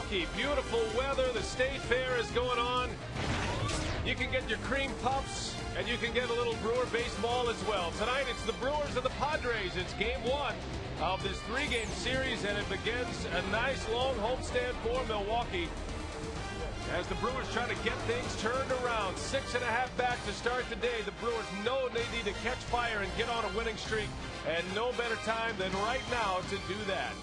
Milwaukee. Beautiful weather. The state fair is going on. You can get your cream puffs, and you can get a little Brewer baseball as well. Tonight, it's the Brewers and the Padres. It's game one of this three-game series, and it begins a nice long homestand for Milwaukee as the Brewers try to get things turned around. 6.5 back to start the day. The Brewers know they need to catch fire and get on a winning streak, and no better time than right now to do that.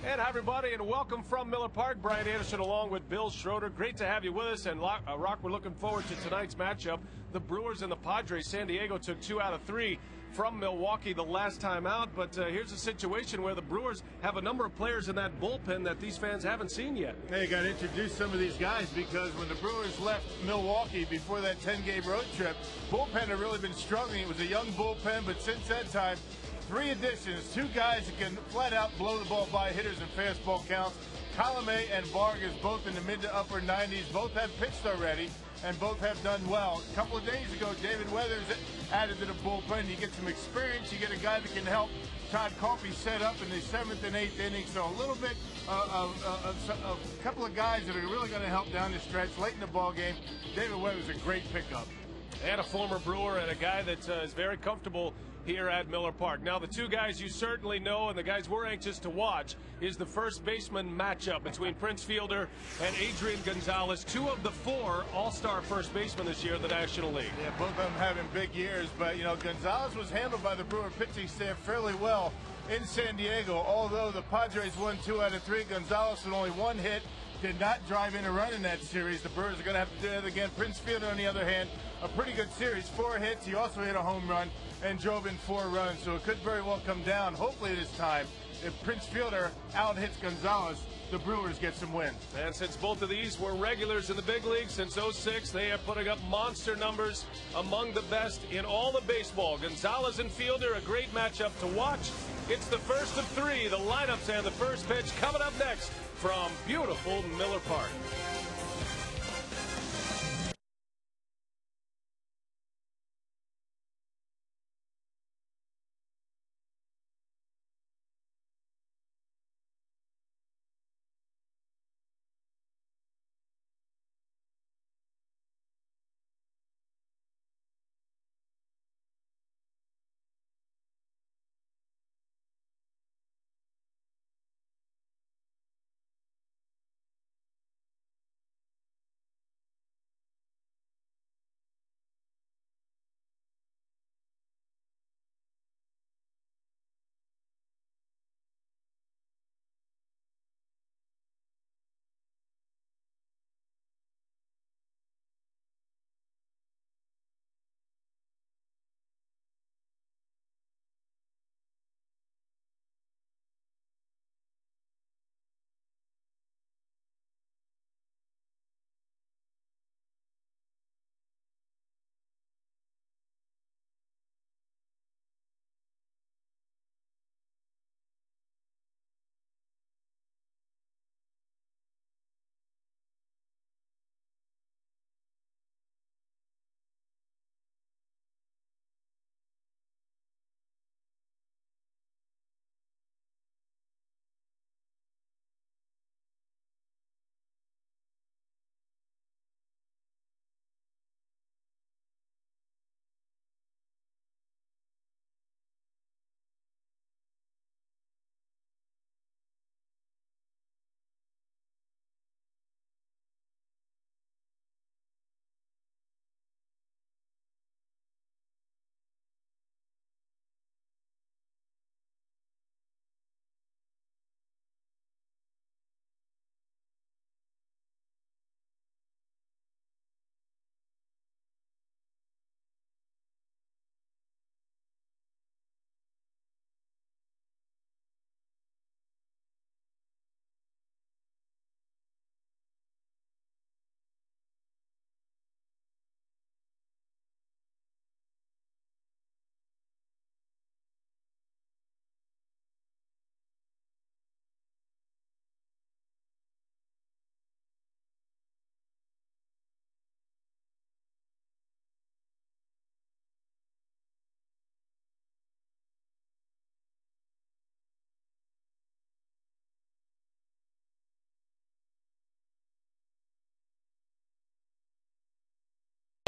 And hi, everybody, and welcome from Miller Park. Brian Anderson along with Bill Schroeder. Great to have you with us. And Rock, we're looking forward to tonight's matchup. The Brewers and the Padres. San Diego took 2 out of 3 from Milwaukee the last time out. But here's a situation where the Brewers have a number of players in that bullpen that these fans haven't seen yet. Hey, got to introduce some of these guys, because when the Brewers left Milwaukee before that 10-game road trip, bullpen had really been struggling. It was a young bullpen, but since that time, 3 additions, 2 guys that can flat out blow the ball by hitters and fastball counts. Colomé and Vargas, both in the mid to upper 90s, both have pitched already, and both have done well. A couple of days ago, David Weathers added to the bullpen. You get some experience, you get a guy that can help Todd Coffey set up in the 7th and 8th innings. So a little bit a couple of guys that are really going to help down the stretch late in the ball game. David Weathers is a great pickup. And a former Brewer and a guy that is very comfortable here at Miller Park. Now, the 2 guys you certainly know, and the guys we're anxious to watch, is the first baseman matchup between Prince Fielder and Adrian Gonzalez, 2 of the 4 all-star first basemen this year in the National League. Yeah, both of them having big years, but, you know, Gonzalez was handled by the Brewer pitching staff fairly well in San Diego. Although the Padres won 2 out of 3, Gonzalez with only 1 hit, did not drive in a run in that series. The Brewers are going to have to do that again. Prince Fielder, on the other hand, a pretty good series. 4 hits. He also hit a home run and drove in 4 runs. So it could very well come down, hopefully this time, if Prince Fielder out-hits Gonzalez, the Brewers get some wins. And since both of these were regulars in the big leagues since '06, they are putting up monster numbers, among the best in all of baseball. Gonzalez and Fielder, a great matchup to watch. It's the first of 3. The lineups and the first pitch coming up next from beautiful Miller Park.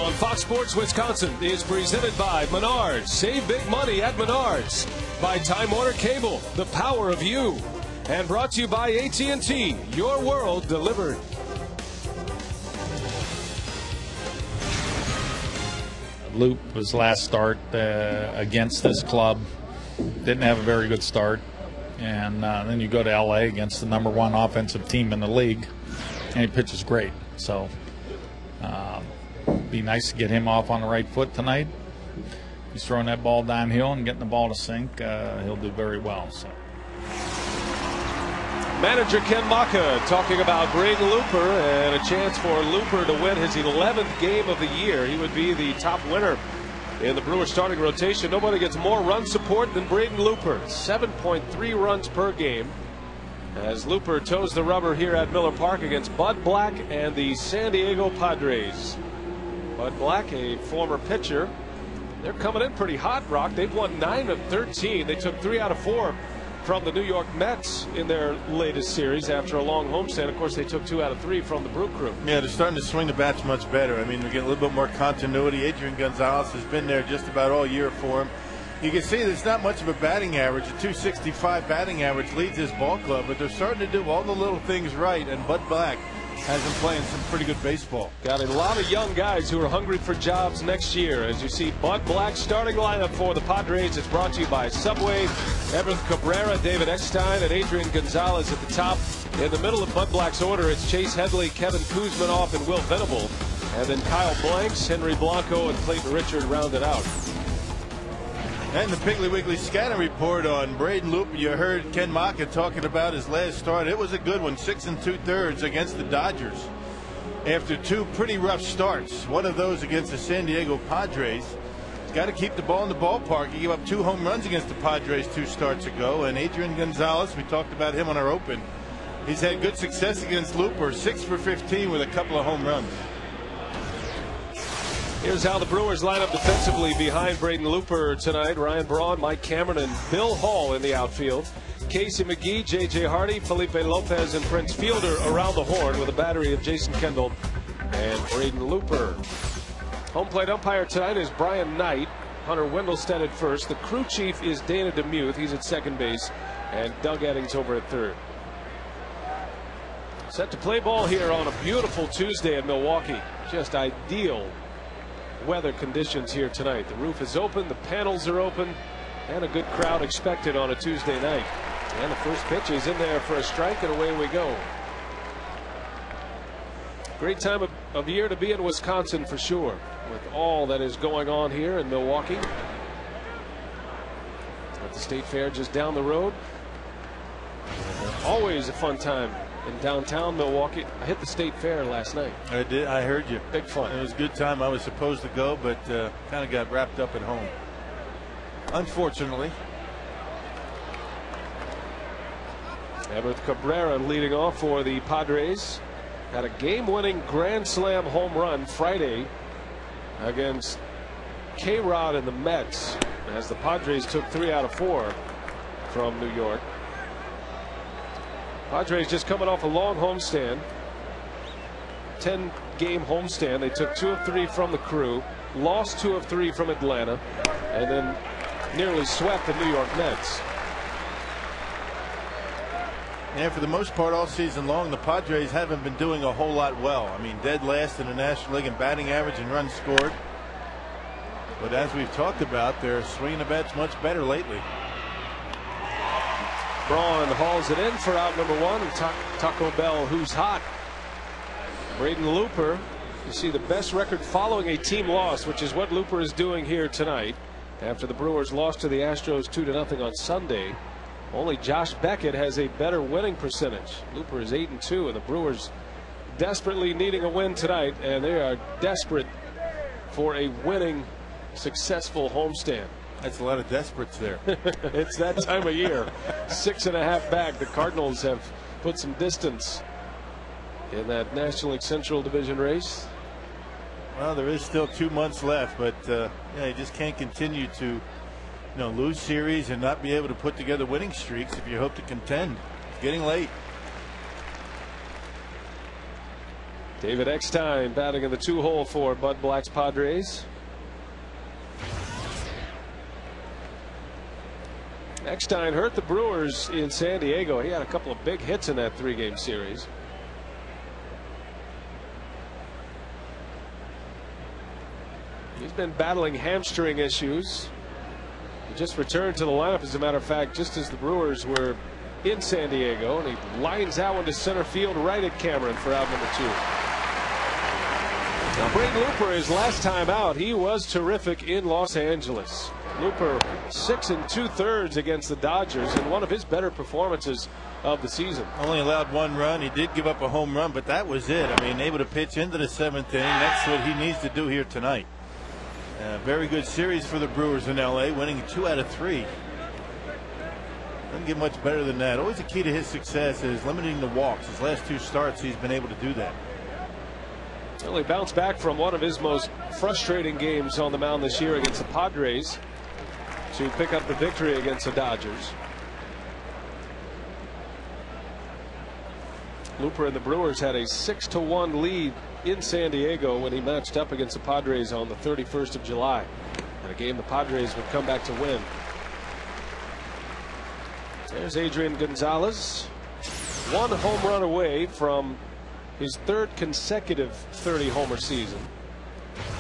On Fox Sports Wisconsin is presented by Menards. Save big money at Menards. By Time Warner Cable, the power of you. And brought to you by AT&T, your world delivered. Loop, his last start against this club, didn't have a very good start. And then you go to L.A. against the #1 offensive team in the league, and he pitches great. So be nice to get him off on the right foot tonight. He's throwing that ball downhill and getting the ball to sink. He'll do very well. So. Manager Ken Maka talking about Braden Looper and a chance for Looper to win his 11th game of the year. He would be the top winner in the Brewers starting rotation. Nobody gets more run support than Braden Looper. 7.3 runs per game as Looper toes the rubber here at Miller Park against Bud Black and the San Diego Padres. Bud Black, a former pitcher. They're coming in pretty hot, Brock. They've won 9 of 13. They took 3 out of 4 from the New York Mets in their latest series after a long homestand. Of course, they took 2 out of 3 from the Brew Crew. Yeah, they're starting to swing the bats much better. I mean, we're getting a little bit more continuity. Adrian Gonzalez has been there just about all year for him. You can see there's not much of a batting average. A 265 batting average leads this ball club, but they're starting to do all the little things right, and Bud Black has been playing some pretty good baseball. Got a lot of young guys who are hungry for jobs next year. As you see, Bud Black starting lineup for the Padres. It's brought to you by Subway. Everett Cabrera, David Eckstein, and Adrian Gonzalez at the top. In the middle of Bud Black's order, it's Chase Headley, Kevin Kuzminoff, and Will Venable. And then Kyle Blanks, Henry Blanco, and Clayton Richard rounded out. And the Piggly Wiggly scatter report on Braden Looper. You heard Ken Maka talking about his last start. It was a good one, 6 2/3 against the Dodgers. After 2 pretty rough starts, one of those against the San Diego Padres. He's got to keep the ball in the ballpark. He gave up 2 home runs against the Padres 2 starts ago. And Adrian Gonzalez, we talked about him on our open. He's had good success against Looper, 6 for 15 with a couple of home runs. Here's how the Brewers line up defensively behind Braden Looper tonight. Ryan Braun, Mike Cameron, and Bill Hall in the outfield. Casey McGee, J.J. Hardy, Felipe Lopez, and Prince Fielder around the horn with a battery of Jason Kendall and Braden Looper. Home plate umpire tonight is Brian Knight. Hunter Wendelstedt at first. The crew chief is Dana DeMuth. He's at second base. And Doug Eddings over at third. Set to play ball here on a beautiful Tuesday in Milwaukee. Just ideal weather conditions here tonight. The roof is open, the panels are open, and a good crowd expected on a Tuesday night. And the first pitch is in there for a strike, and away we go. Great time of year to be in Wisconsin for sure, with all that is going on here in Milwaukee. At the State Fair just down the road. Always a fun time in downtown Milwaukee. I hit the State Fair last night. I did. I heard you. Big fun. It was a good time. I was supposed to go, but kind of got wrapped up at home, unfortunately. Everett Cabrera leading off for the Padres. Had a game-winning grand slam home run Friday against K-Rod and the Mets as the Padres took 3 out of 4 from New York. Padres just coming off a long homestand, 10-game homestand. They took 2 of 3 from the Crew, lost 2 of 3 from Atlanta, and then nearly swept the New York Mets. And for the most part all season long, the Padres haven't been doing a whole lot well. I mean, dead last in the National League in batting average and runs scored. But as we've talked about, they're swinging the bats much better lately. Braun hauls it in for out number 1, and Taco Bell, who's hot. Braden Looper, you see the best record following a team loss, which is what Looper is doing here tonight. After the Brewers lost to the Astros 2-0 on Sunday, only Josh Beckett has a better winning percentage. Looper is 8-2, and the Brewers desperately needing a win tonight, and they are desperate for a winning, successful homestand. That's a lot of desperates there. It's that time of year. 6.5 back. The Cardinals have put some distance in that National League Central Division race. Well, there is still 2 months left, but yeah, you just can't continue to lose series and not be able to put together winning streaks if you hope to contend. It's getting late. David Eckstein batting in the 2-hole for Bud Black's Padres. Eckstein hurt the Brewers in San Diego. He had a couple of big hits in that 3-game series. He's been battling hamstring issues. He just returned to the lineup, as a matter of fact, just as the Brewers were in San Diego, and he lines out into center field right at Cameron for out number 2. Now, Braden Looper, his last time out, he was terrific in Los Angeles. Looper 6 2/3 against the Dodgers in one of his better performances of the season. Only allowed 1 run. He did give up a home run, but that was it. I mean, able to pitch into the 7th inning. That's what he needs to do here tonight. Very good series for the Brewers in LA, winning 2 out of 3. Doesn't get much better than that. Always the key to his success is limiting the walks. His last 2 starts, he's been able to do that. Well, he bounced back from one of his most frustrating games on the mound this year against the Padres to pick up the victory against the Dodgers. Looper and the Brewers had a 6-1 lead in San Diego when he matched up against the Padres on the 31st of July. In a game the Padres would come back to win. There's Adrian Gonzalez, 1 home run away from his 3rd consecutive 30-homer season.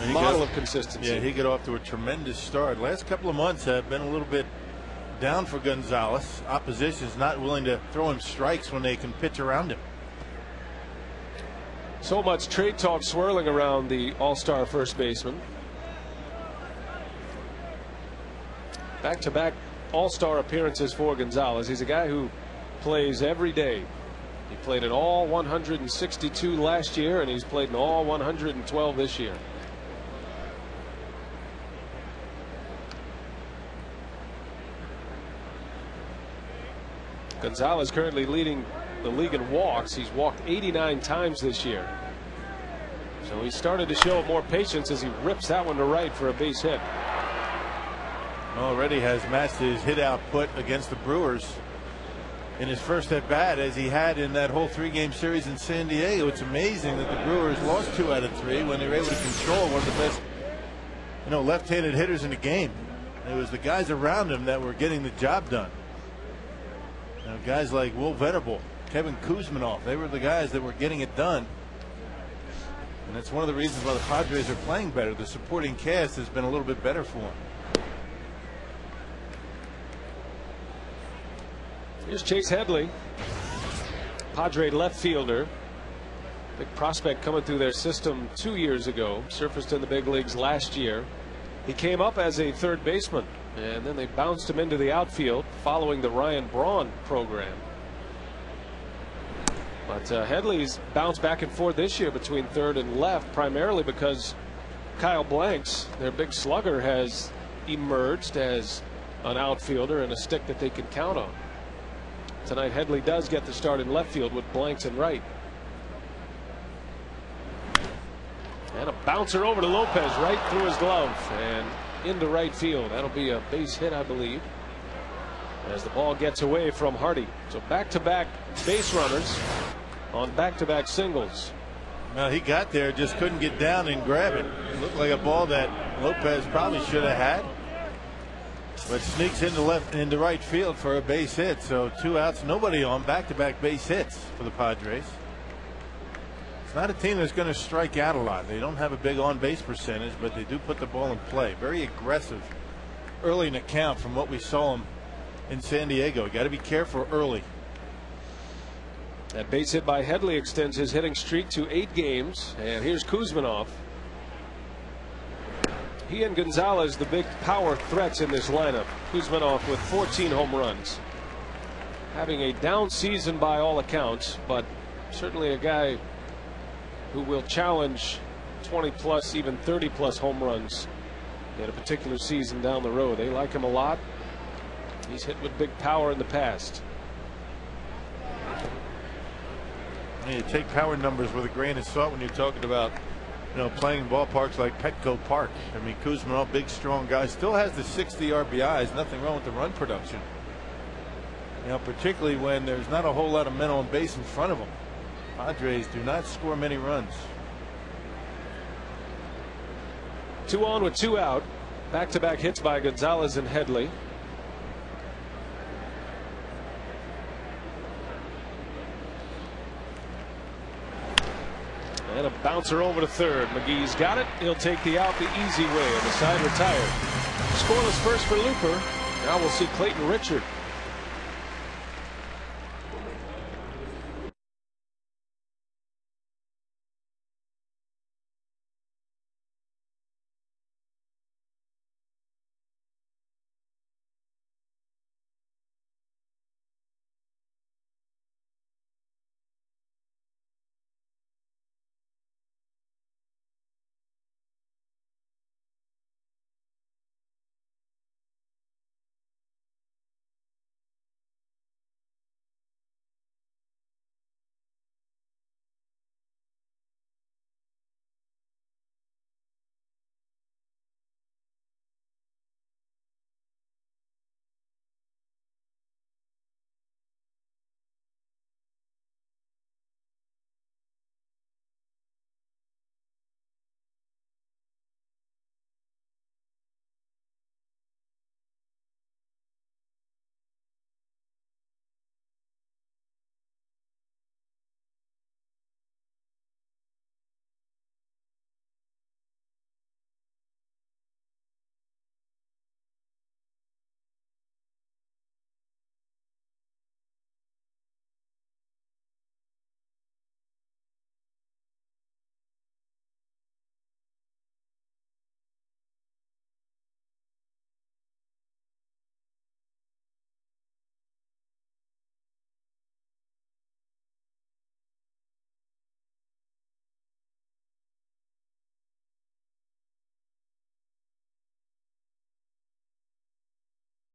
Model of consistency. Yeah, he got off to a tremendous start. Last couple of months have been a little bit down for Gonzalez. Opposition's not willing to throw him strikes when they can pitch around him. So much trade talk swirling around the all-star first baseman. Back-to-back all-star appearances for Gonzalez. He's a guy who plays every day. He played in all 162 last year, and he's played in all 112 this year. Gonzalez currently leading the league in walks. He's walked 89 times this year. So he started to show more patience as he rips that one to right for a base hit. Already has matched his hit output against the Brewers in his first at bat as he had in that whole 3-game series in San Diego. It's amazing that the Brewers lost 2 out of 3 when they were able to control one of the best, left-handed hitters in the game. It was the guys around him that were getting the job done. Guys like Will Venable, Kevin Kuzminoff, they were the guys that were getting it done. And that's one of the reasons why the Padres are playing better. The supporting cast has been a little bit better for them. Here's Chase Headley, Padre left fielder. Big prospect coming through their system 2 years ago. Surfaced in the big leagues last year. He came up as a 3rd baseman, and then they bounced him into the outfield following the Ryan Braun program. But Headley's bounced back and forth this year between 3rd and left, primarily because Kyle Blanks, their big slugger, has emerged as an outfielder and a stick that they can count on. Tonight, Headley does get the start in left field with Blanks in right. And a bouncer over to Lopez right through his glove and into right field. That'll be a base hit, I believe, as the ball gets away from Hardy. So back-to-back base runners on back-to-back singles. Well, he got there, just couldn't get down and grab it. It looked like a ball that Lopez probably should have had, but sneaks into right field for a base hit. So 2 outs, nobody on, back-to-back base hits for the Padres. It's not a team that's going to strike out a lot. They don't have a big on-base percentage, but they do put the ball in play. Very aggressive early in the count from what we saw them in San Diego. Got to be careful early. That base hit by Headley extends his hitting streak to 8 games. And here's Kuzminoff. He and Gonzalez, the big power threats in this lineup. Kuzminoff with 14 home runs. Having a down season by all accounts, but certainly a guy who will challenge 20+, even 30+ home runs in a particular season down the road. They like him a lot. He's hit with big power in the past. You take power numbers with a grain of salt when you're talking about, playing in ballparks like Petco Park. I mean, Kuzminoff, big, strong guy, still has the 60 RBIs. Nothing wrong with the run production. Particularly when there's not a whole lot of men on base in front of him. Padres do not score many runs. 2 on with 2 out. Back-to-back hits by Gonzalez and Headley. And a bouncer over to third. McGee's got it. He'll take the out the easy way, and the side retired. Scoreless first for Looper. Now we'll see Clayton Richard.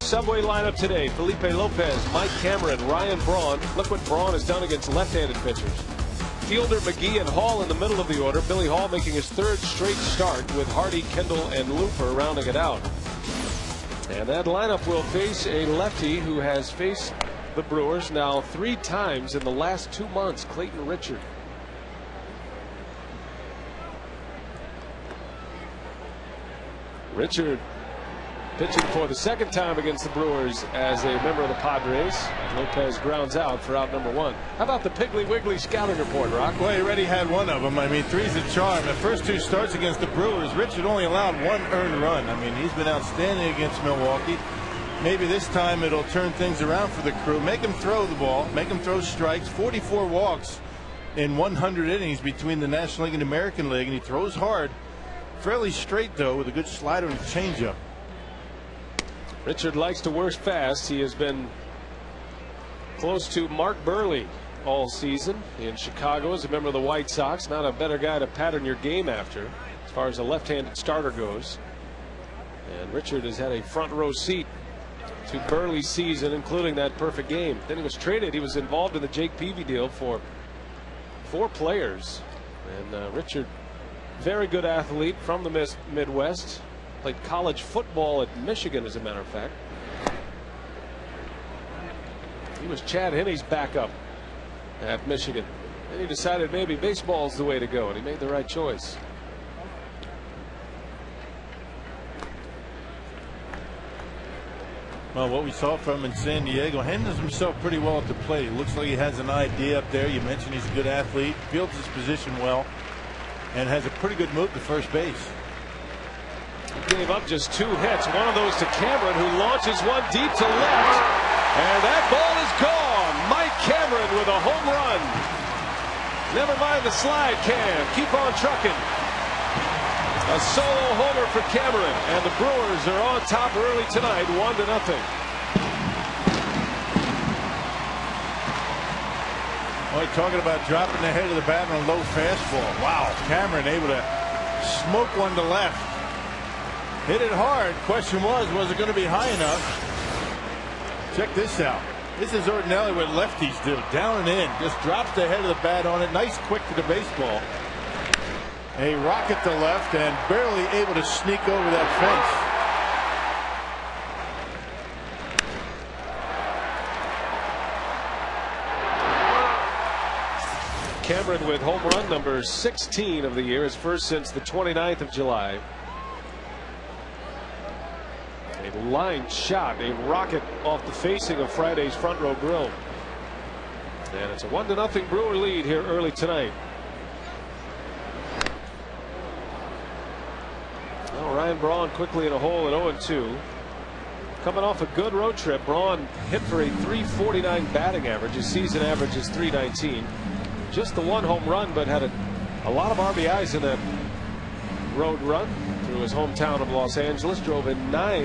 Subway lineup today: Felipe Lopez, Mike Cameron, Ryan Braun. Look what Braun has done against left-handed pitchers. Fielder, McGee, and Hall in the middle of the order. Billy Hall making his 3rd straight start, with Hardy, Kendall, and Looper rounding it out. And that lineup will face a lefty who has faced the Brewers now 3 times in the last 2 months, Clayton Richard. Richard pitching for the 2nd time against the Brewers as a member of the Padres. Lopez grounds out for out number 1. How about the Piggly Wiggly scouting report, Rock? Well, he already had one of them. I mean, 3's a charm. The first 2 starts against the Brewers, Richard only allowed 1 earned run. I mean, he's been outstanding against Milwaukee. Maybe this time it'll turn things around for the crew. Make him throw the ball, make him throw strikes. 44 walks in 100 innings between the National League and American League, and he throws hard. Fairly straight, though, with a good slider and changeup. Richard likes to work fast. He has been close to Mark Burley all season in Chicago as a member of the White Sox. Not a better guy to pattern your game after as far as a left-handed starter goes. And Richard has had a front row seat to Burley's season, including that perfect game. Then he was traded. He was involved in the Jake Peavy deal for 4 players. And Richard, very good athlete from the Midwest. Played college football at Michigan, as a matter of fact. He was Chad Henney's backup at Michigan. And he decided maybe baseball's the way to go, and he made the right choice. Well, what we saw from him in San Diego, handles himself pretty well at the plate. Looks like he has an idea up there. You mentioned he's a good athlete, fields his position well, and has a pretty good move to first base. He gave up just 2 hits. One of those to Cameron, who launches one deep to left. And that ball is gone. Mike Cameron with a home run. Never mind the slide, Cam. Keep on trucking. A solo homer for Cameron. And the Brewers are on top early tonight, 1-0. Well, talking about dropping the head of the bat on a low fastball. Wow, Cameron able to smoke one to left. Hit it hard. Question was it going to be high enough? Check this out. This is ordinarily what lefties do. Down and in. Just drops the head of the bat on it. Nice quick to the baseball. A rocket to left and barely able to sneak over that fence. Cameron with home run number 16 of the year, his first since the 29th of July. A line shot, a rocket off the facing of Friday's Front Row Grill. And it's a 1-0 Brewer lead here early tonight. Well, Ryan Braun quickly in a hole at 0-2. Coming off a good road trip, Braun hit for a .349 batting average. His season average is .319. Just the one home run, but had a lot of RBIs in that road run through his hometown of Los Angeles. Drove in 9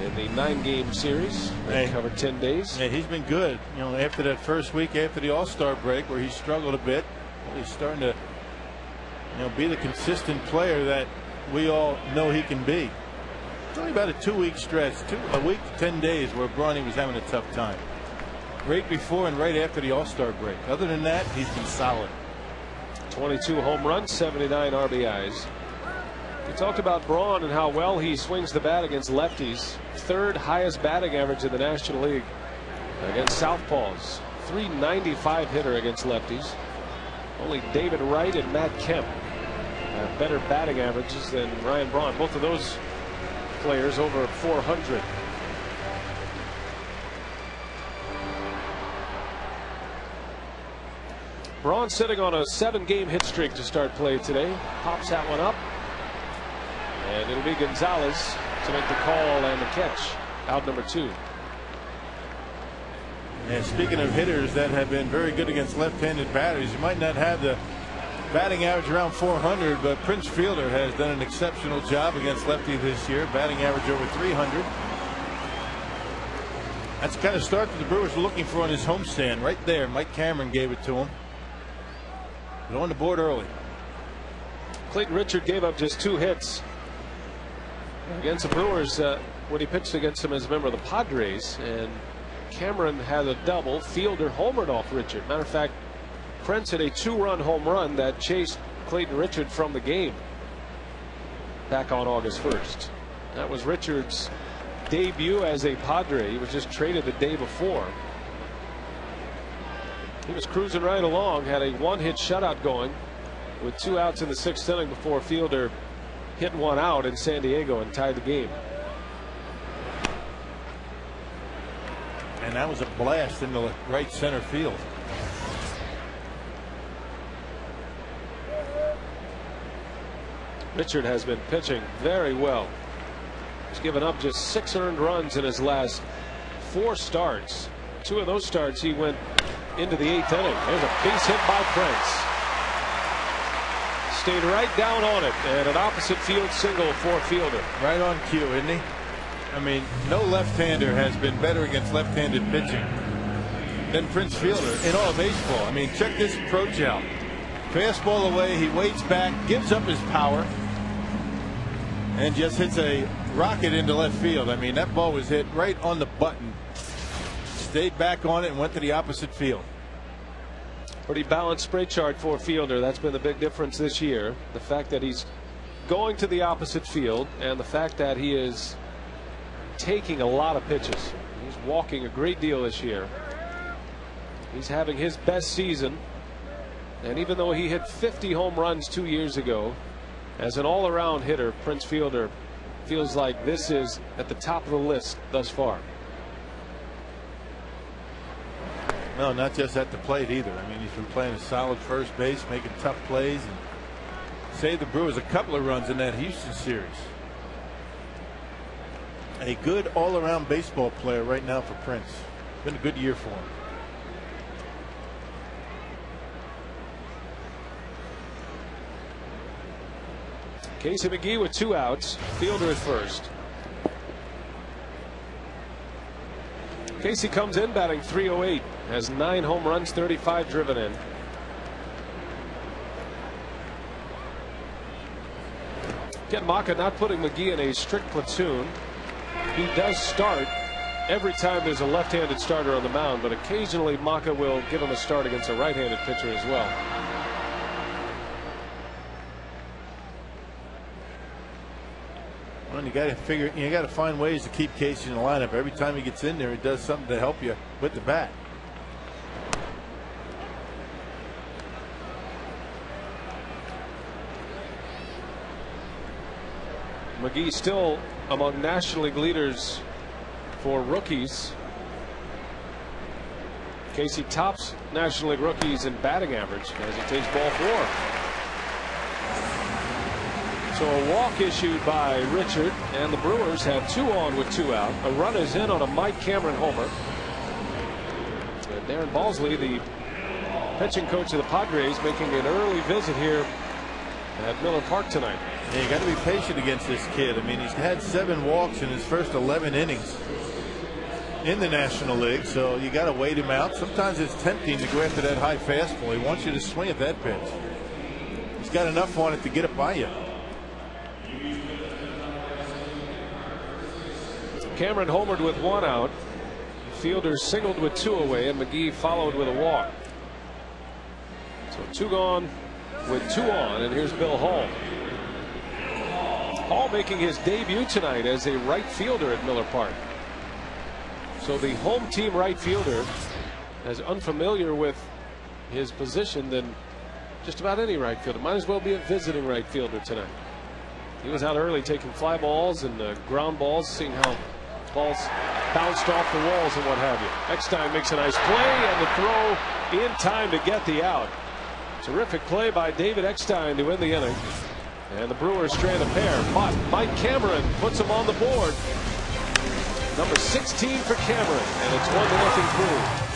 in the 9-game series. They covered 10 days. Yeah, he's been good. You know, after that first week after the All-Star break where he struggled a bit, he's starting to, you know, be the consistent player that we all know he can be. It's only about a 2-week stretch, a week to 10 days where Bronny was having a tough time. Right before and right after the All-Star break. Other than that, he's been solid. 22 home runs, 79 RBIs. We talked about Braun and how well he swings the bat against lefties. Third highest batting average in the National League against southpaws. .395 hitter against lefties. Only David Wright and Matt Kemp have better batting averages than Ryan Braun. Both of those players over 400. Braun sitting on a 7-game hit streak to start play today. Pops that one up. And it'll be Gonzalez to make the call and the catch. Out number 2. And speaking of hitters that have been very good against left-handed batters, you might not have the batting average around 400, but Prince Fielder has done an exceptional job against lefty this year. Batting average over 300. That's the kind of start that the Brewers were looking for on his homestand. Right there, Mike Cameron gave it to him. But on the board early. Clayton Richard gave up just 2 hits against the Brewers when he pitched against them as a member of the Padres, and Cameron had a double. Fielder homered off Richard. Matter of fact, Prince had a 2-run home run that chased Clayton Richard from the game back on August 1st. That was Richard's debut as a Padre. He was just traded the day before. He was cruising right along, had a 1-hit shutout going with 2 outs in the 6th inning before Fielder hit 1 out in San Diego and tied the game. And that was a blast into right center field. Richard has been pitching very well. He's given up just 6 earned runs in his last 4 starts. 2 of those starts he went into the 8th inning. There's a base hit by Prince. Stayed right down on it, and an opposite field single for Fielder. Right on cue, isn't he? I mean, no left-hander has been better against left-handed pitching than Prince Fielder in all of baseball. I mean, check this approach out. Fastball away, he waits back, gives up his power, and just hits a rocket into left field. I mean, that ball was hit right on the button. Stayed back on it and went to the opposite field. Pretty balanced spray chart for Fielder. That's been the big difference this year. The fact that he's going to the opposite field, and the fact that he is taking a lot of pitches. He's walking a great deal this year. He's having his best season. And even though he hit 50 home runs 2 years ago, as an all-around hitter, Prince Fielder feels like this is at the top of the list thus far. No, not just at the plate either. I mean, he's been playing a solid first base, making tough plays, and saved the Brewers a couple of runs in that Houston series. A good all-around baseball player right now for Prince. Been a good year for him. Casey McGee with 2 outs. Fielder at first. Casey comes in batting .308. Has 9 home runs, 35 driven in. Ken Maka not putting McGee in a strict platoon. He does start every time there's a left-handed starter on the mound, but occasionally Maka will give him a start against a right-handed pitcher as well. Well, you got to figure, you got to find ways to keep Casey in the lineup. Every time he gets in there, he does something to help you with the bat. McGee still among National League leaders for rookies. Casey tops National League rookies in batting average as he takes ball 4. So a walk issued by Richard, and the Brewers have 2 on with 2 out. A run is in on a Mike Cameron homer. And Darren Balsley, the pitching coach of the Padres, making an early visit here at Miller Park tonight. Yeah, you got to be patient against this kid. I mean, he's had 7 walks in his first 11 innings in the National League, so you got to wait him out. Sometimes it's tempting to go after that high fastball. He wants you to swing at that pitch. He's got enough on it to get it by you. Cameron homered with 1 out. Fielder singled with 2 away, and McGee followed with a walk. So 2 gone with 2 on, and here's Bill Hall. Hall making his debut tonight as a right fielder at Miller Park. So the home team right fielder, as unfamiliar with his position than just about any right fielder. Might as well be a visiting right fielder tonight. He was out early taking fly balls and ground balls, seeing how balls bounced off the walls and what have you. Eckstein makes a nice play, and the throw in time to get the out. Terrific play by David Eckstein to win the inning. And the Brewers strand a pair. But Mike Cameron puts him on the board. Number 16 for Cameron, and it's 1-0 Brew.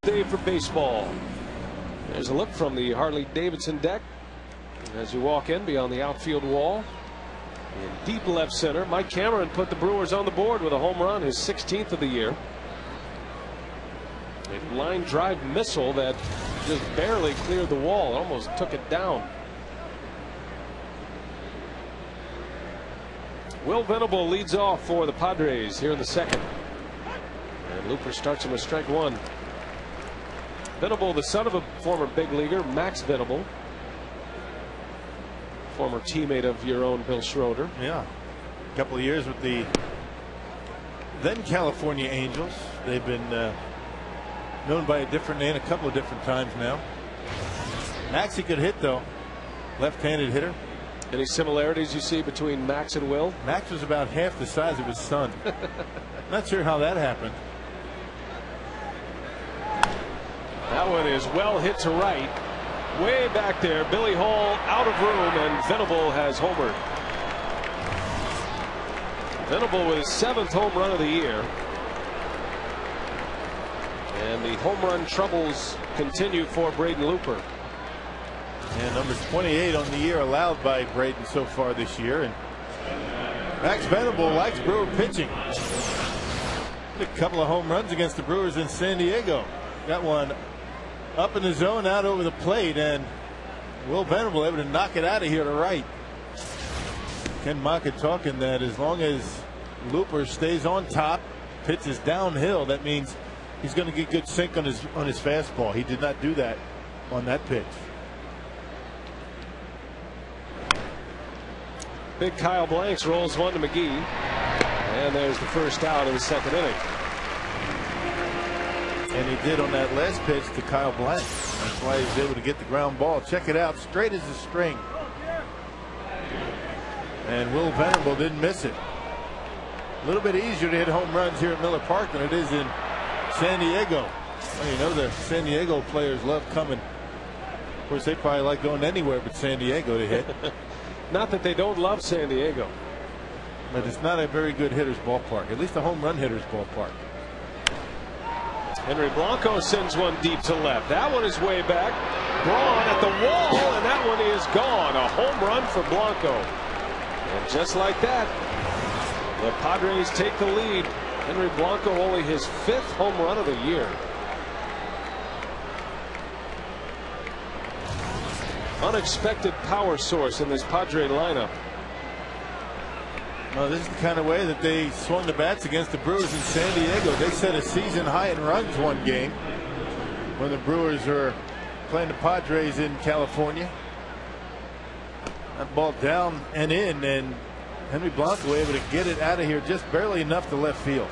Day for baseball. There's a look from the Harley-Davidson deck as you walk in beyond the outfield wall. In deep left center, Mike Cameron put the Brewers on the board with a home run, his 16th of the year. A line drive missile that just barely cleared the wall, almost took it down. Will Venable leads off for the Padres here in the second. And Looper starts him with strike 1. Venable, the son of a former big leaguer, Max Venable, former teammate of your own Bill Schroeder. Yeah, a couple of years with the then California Angels. They've been known by a different name a couple of different times now. Maxie could hit, though. Left-handed hitter. Any similarities you see between Max and Will? Max was about half the size of his son. Not sure how that happened. That one is well hit to right. Way back there. Billy Hall out of room, and Venable has homered. Venable with his 7th home run of the year. And the home run troubles continue for Braden Looper. And number 28 on the year allowed by Braden so far this year. And Max Venable likes Brewer pitching. A couple of home runs against the Brewers in San Diego. Got one Up in the zone, out over the plate, and Will Venable able to knock it out of here to right. Ken Maka talking that as long as Looper stays on top, pitches downhill, that means he's going to get good sink on his fastball. He did not do that on that pitch. Big Kyle Blanks rolls one to McGee, and there's the first out of the second inning. And he did on that last pitch to Kyle Blanks. That's why he was able to get the ground ball. Check it out, straight as a string. And Will Venable didn't miss it. A little bit easier to hit home runs here at Miller Park than it is in San Diego. Well, you know, the San Diego players love coming. Of course, they probably like going anywhere but San Diego to hit. Not that they don't love San Diego, but it's not a very good hitter's ballpark, at least a home run hitter's ballpark. Henry Blanco sends one deep to left. That one is way back. Braun at the wall, and that one is gone. A home run for Blanco. And just like that, the Padres take the lead. Henry Blanco only his 5th home run of the year. Unexpected power source in this Padre lineup. Well, this is the kind of way that they swung the bats against the Brewers in San Diego. They set a season high in runs one game when the Brewers are playing the Padres in California. That ball down and in, and Henry Blanco able to get it out of here just barely enough to left field.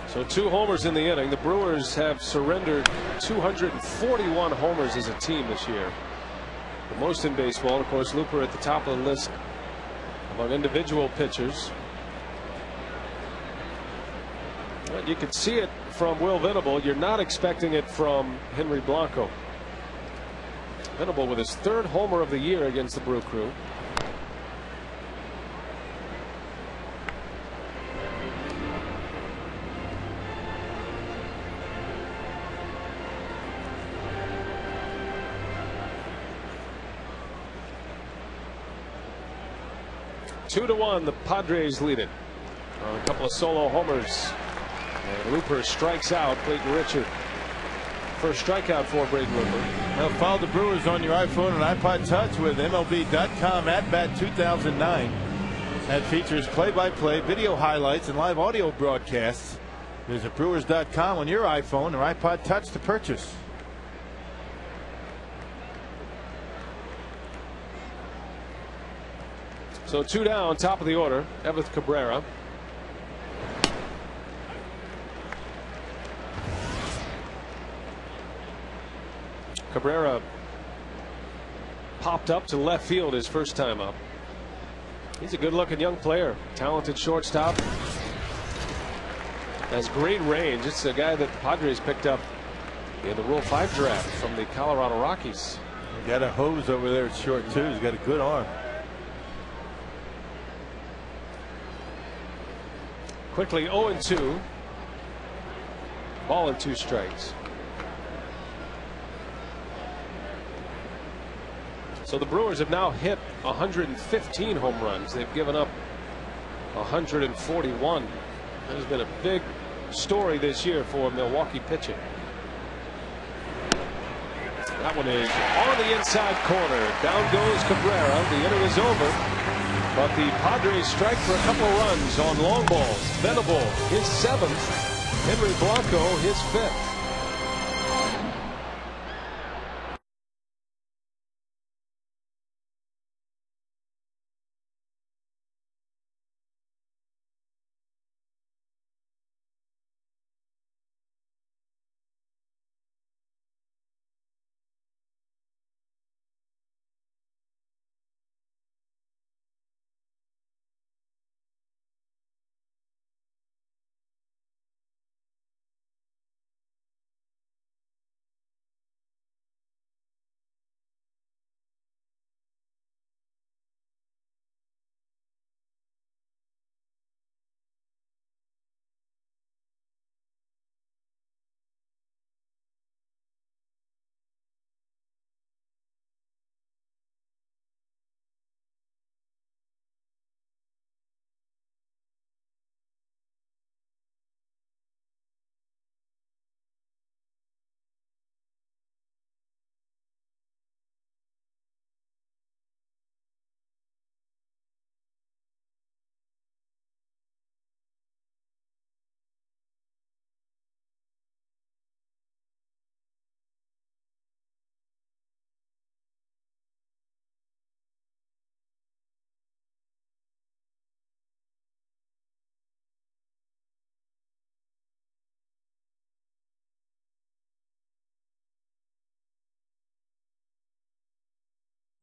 So 2 homers in the inning. The Brewers have surrendered 241 homers as a team this year. The most in baseball. Of course, Looper at the top of the list among individual pitchers. But you can see it from Will Venable. You're not expecting it from Henry Blanco. Venable with his 3rd homer of the year against the Brew Crew. Two to 1, the Padres lead it on a couple of solo homers. And Looper strikes out Clayton Richard. First strikeout for Braden Looper. Now follow the Brewers on your iPhone and iPod Touch with MLB.com @Bat 2009. That features play-by-play, video highlights, and live audio broadcasts. Visit Brewers.com on your iPhone or iPod Touch to purchase. So 2 down, top of the order, Everth Cabrera. Cabrera popped up to left field his first time up. He's a good-looking young player, talented shortstop. Has great range. It's a guy that the Padres picked up in the Rule 5 draft from the Colorado Rockies. Got a hose over there at short too. He's got a good arm. Quickly 0-2. Ball and 2 strikes. So the Brewers have now hit 115 home runs. They've given up 141. That has been a big story this year for Milwaukee pitching. That one is on the inside corner. Down goes Cabrera. The inning is over. But the Padres strike for a couple of runs on long balls. Venable, his 7th. Henry Blanco, his 5th.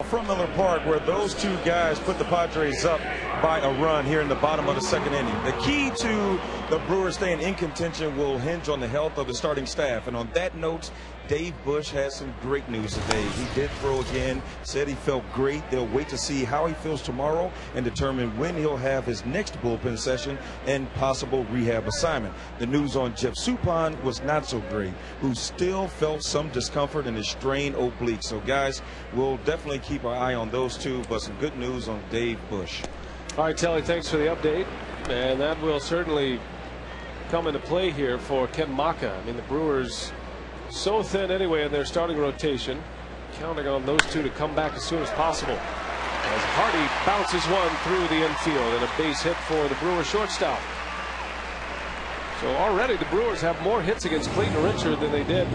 from Miller Park, where those two guys put the Padres up by a run here in the bottom of the second inning. The key to the Brewers staying in contention will hinge on the health of the starting staff. And on that note, Dave Bush has some great news today. He did throw again, said he felt great. They'll wait to see how he feels tomorrow and determine when he'll have his next bullpen session and possible rehab assignment. The news on Jeff Suppan was not so great, who still felt some discomfort in his strained oblique. So guys, we'll definitely keep our eye on those two, but some good news on Dave Bush. All right, Telly, thanks for the update. And that will certainly come into play here for Ken Maka. I mean, the Brewers so thin anyway in their starting rotation, counting on those two to come back as soon as possible. As Hardy bounces one through the infield and a base hit for the Brewers shortstop. So already the Brewers have more hits against Clayton Richard than they did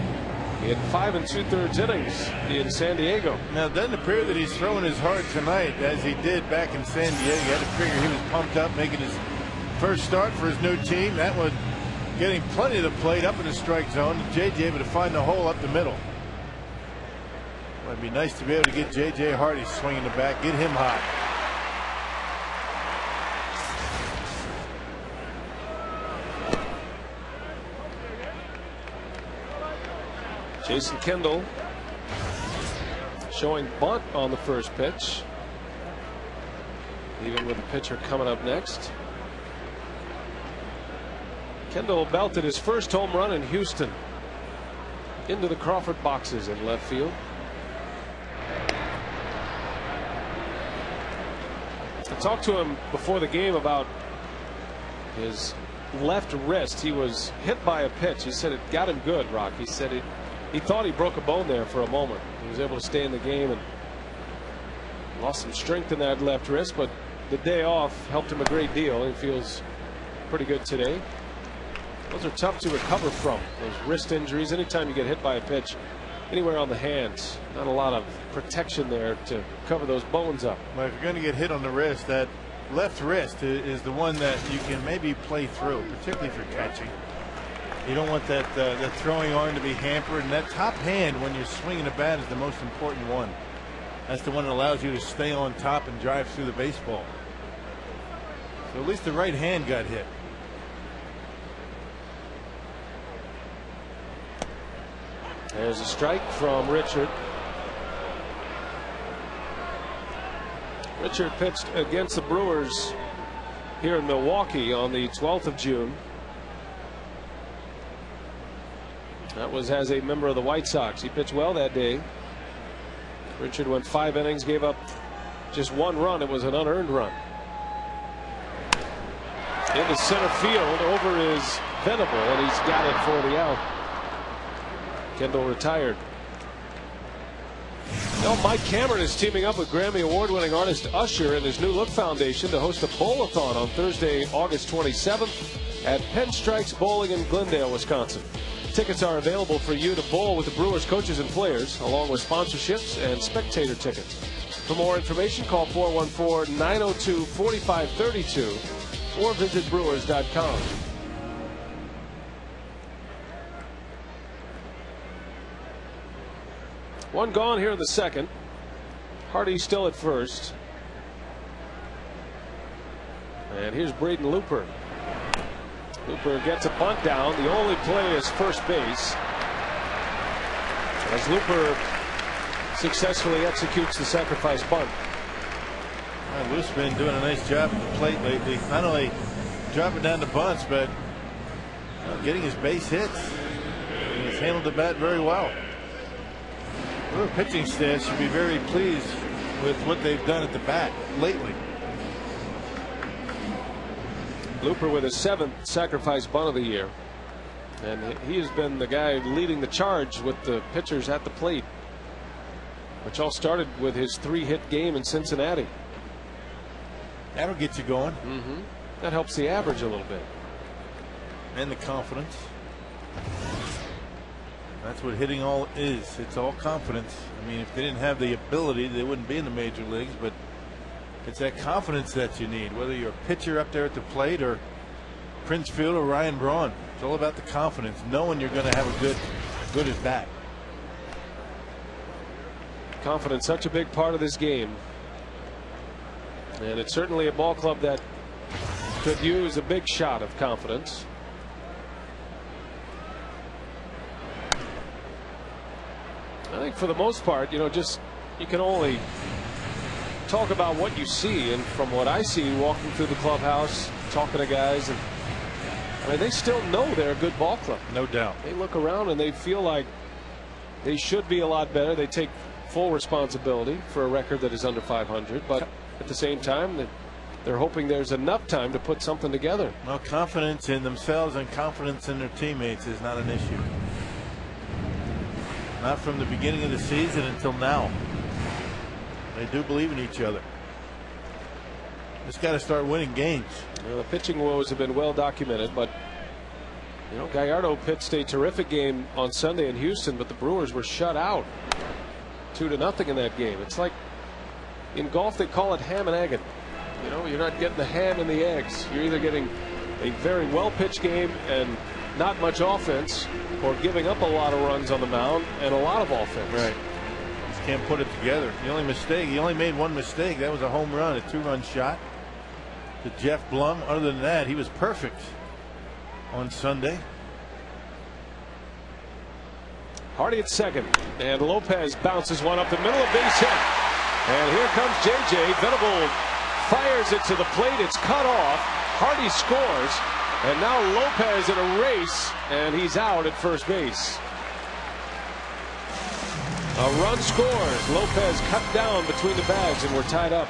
in 5 2/3 innings in San Diego. Now, it doesn't appear that he's throwing as hard tonight as he did back in San Diego. You had to figure he was pumped up making his first start for his new team. That was getting plenty of the plate up in the strike zone. J.J. able to find the hole up the middle. Well, it'd be nice to be able to get J.J. Hardy swinging the bat, get him hot. Jason Kendall showing bunt on the first pitch, even with the pitcher coming up next. Kendall belted his first home run in Houston into the Crawford boxes in left field. I talked to him before the game about his left wrist. He was hit by a pitch. He said it got him good, Rock. He said he thought he broke a bone there for a moment. He was able to stay in the game and lost some strength in that left wrist, but the day off helped him a great deal. He feels pretty good today. Those are tough to recover from, those wrist injuries. Anytime you get hit by a pitch anywhere on the hands, not a lot of protection there to cover those bones up. Well, if you're going to get hit on the wrist, that left wrist is the one that you can maybe play through, particularly if you're catching. You don't want that throwing arm to be hampered, and that top hand when you're swinging the bat is the most important one. That's the one that allows you to stay on top and drive through the baseball. So at least the right hand got hit. There's a strike from Richard. Richard pitched against the Brewers here in Milwaukee on the 12th of June. That was as a member of the White Sox. He pitched well that day. Richard went 5 innings, gave up just 1 run. It was an unearned run. Into center field, over is Venable, and he's got it for the out. Kendall retired. Now Mike Cameron is teaming up with Grammy Award-winning artist Usher and his New Look Foundation to host a bowl-a-thon on Thursday, August 27th at Pinstripes Bowling in Glendale, Wisconsin. Tickets are available for you to bowl with the Brewers coaches and players, along with sponsorships and spectator tickets. For more information, call 414-902-4532 or visit brewers.com. One gone here in the second. Hardy still at first. And here's Braden Looper. Looper gets a bunt down. The only play is first base, as Looper successfully executes the sacrifice bunt. Loop's been doing a nice job at the plate lately. Not only dropping down the bunts, but getting his base hits. He's handled the bat very well. Brewer pitching staff should be very pleased with what they've done at the bat lately. Looper with his 7th sacrifice bunt of the year, and he has been the guy leading the charge with the pitchers at the plate, which all started with his 3-hit game in Cincinnati. That'll get you going. That helps the average a little bit, and the confidence. That's what hitting all is. It's all confidence. I mean, if they didn't have the ability, they wouldn't be in the major leagues, but it's that confidence that you need, whether you're a pitcher up there at the plate or Prince Field or Ryan Braun. It's all about the confidence, knowing you're going to have a good at bat. Confidence such a big part of this game, and it's certainly a ball club that could use a big shot of confidence. I think for the most part, you know, just you can only talk about what you see, and from what I see walking through the clubhouse, talking to guys, and I mean, they still know they're a good ball club. No doubt. They look around and they feel like they should be a lot better. They take full responsibility for a record that is under 500, but at the same time, they're hoping there's enough time to put something together. Well, confidence in themselves and confidence in their teammates is not an issue. Not from the beginning of the season until now. They do believe in each other. Just got to start winning games. You know, the pitching woes have been well documented, but you know, Gallardo pitched a terrific game on Sunday in Houston, but the Brewers were shut out 2-0 in that game. It's like in golf they call it ham and egging. You know, you're not getting the ham and the eggs. You're either getting a very well pitched game and not much offense, or giving up a lot of runs on the mound and a lot of offense. Right. Just can't put it together. The only mistake, he only made one mistake. That was a home run, a 2-run shot to Jeff Blum. Other than that, he was perfect on Sunday. Hardy at second, and Lopez bounces one up the middle, a base hit. And here comes JJ. Venable fires it to the plate. It's cut off. Hardy scores, and now Lopez in a race, and he's out at first base. A run scores. Lopez cut down between the bags, and we're tied up.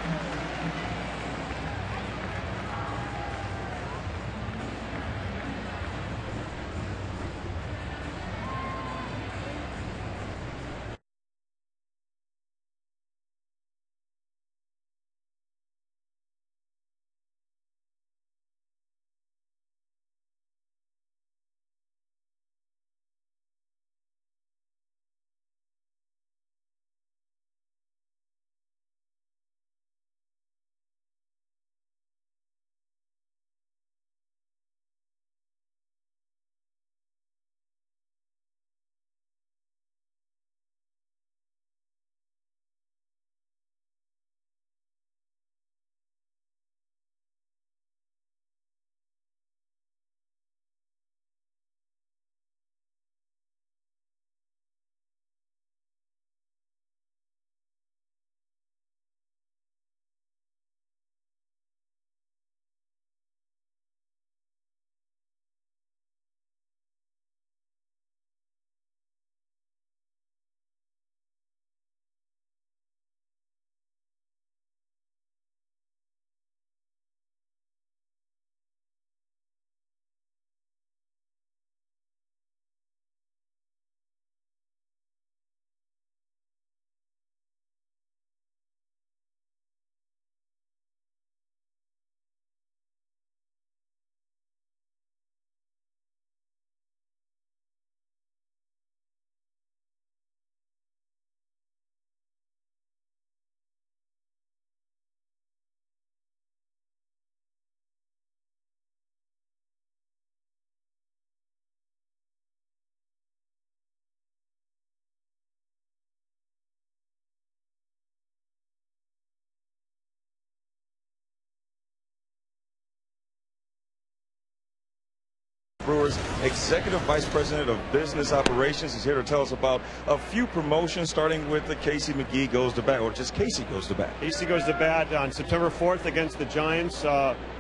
Brewers Executive Vice President of Business Operations is here to tell us about a few promotions, starting with the Casey McGee goes to bat, or just Casey goes to bat. Casey goes to bat on September 4th against the Giants.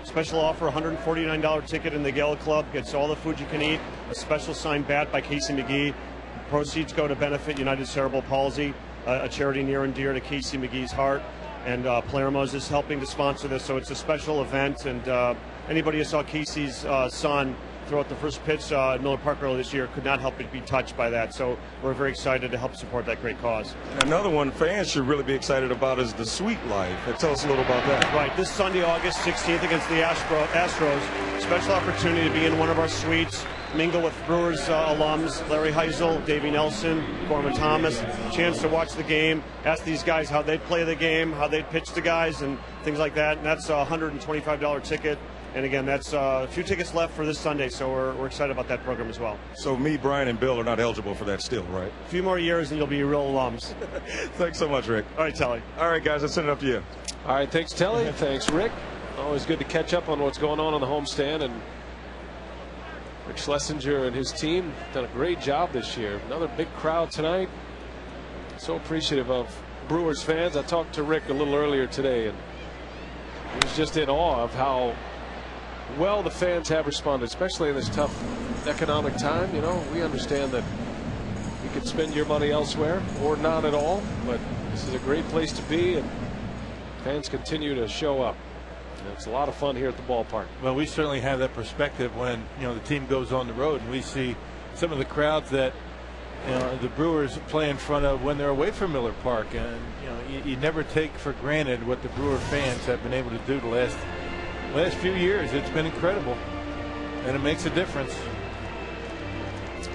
Special offer, $149 ticket in the Gala Club. Gets all the food you can eat. A special signed bat by Casey McGee. Proceeds go to benefit United Cerebral Palsy, a charity near and dear to Casey McGee's heart. And Palermo's is helping to sponsor this, so it's a special event. And anybody who saw Casey's son throw out the first pitch at Miller Park earlier this year could not help but be touched by that. So we're very excited to help support that great cause. And another one fans should really be excited about is the Suite Life. Tell us a little about that. Right, this Sunday, August 16th against the Astros, special opportunity to be in one of our suites, mingle with Brewers alums, Larry Heisel, Davey Nelson, Gorman Thomas, chance to watch the game, ask these guys how they'd play the game, how they'd pitch the guys, and things like that. And that's a $125 ticket. And again, that's a few tickets left for this Sunday, so we're excited about that program as well. So me, Brian, and Bill are not eligible for that still, right? A few more years and you'll be real alums. Thanks so much, Rick. All right, Telly. All right, guys, let's send it up to you. All right, thanks, Telly. Thanks, Rick. Always good to catch up on what's going on the homestand. And Rick Schlesinger and his team done a great job this year. Another big crowd tonight. So appreciative of Brewers fans. I talked to Rick a little earlier today, and he was just in awe of how well the fans have responded, especially in this tough economic time. You know, we understand that you could spend your money elsewhere or not at all, but this is a great place to be, and fans continue to show up. And it's a lot of fun here at the ballpark. Well, we certainly have that perspective when, you know, the team goes on the road and we see some of the crowds that, you know, the Brewers play in front of when they're away from Miller Park. And, you know, you never take for granted what the Brewer fans have been able to do the last few years. It's been incredible, and it makes a difference.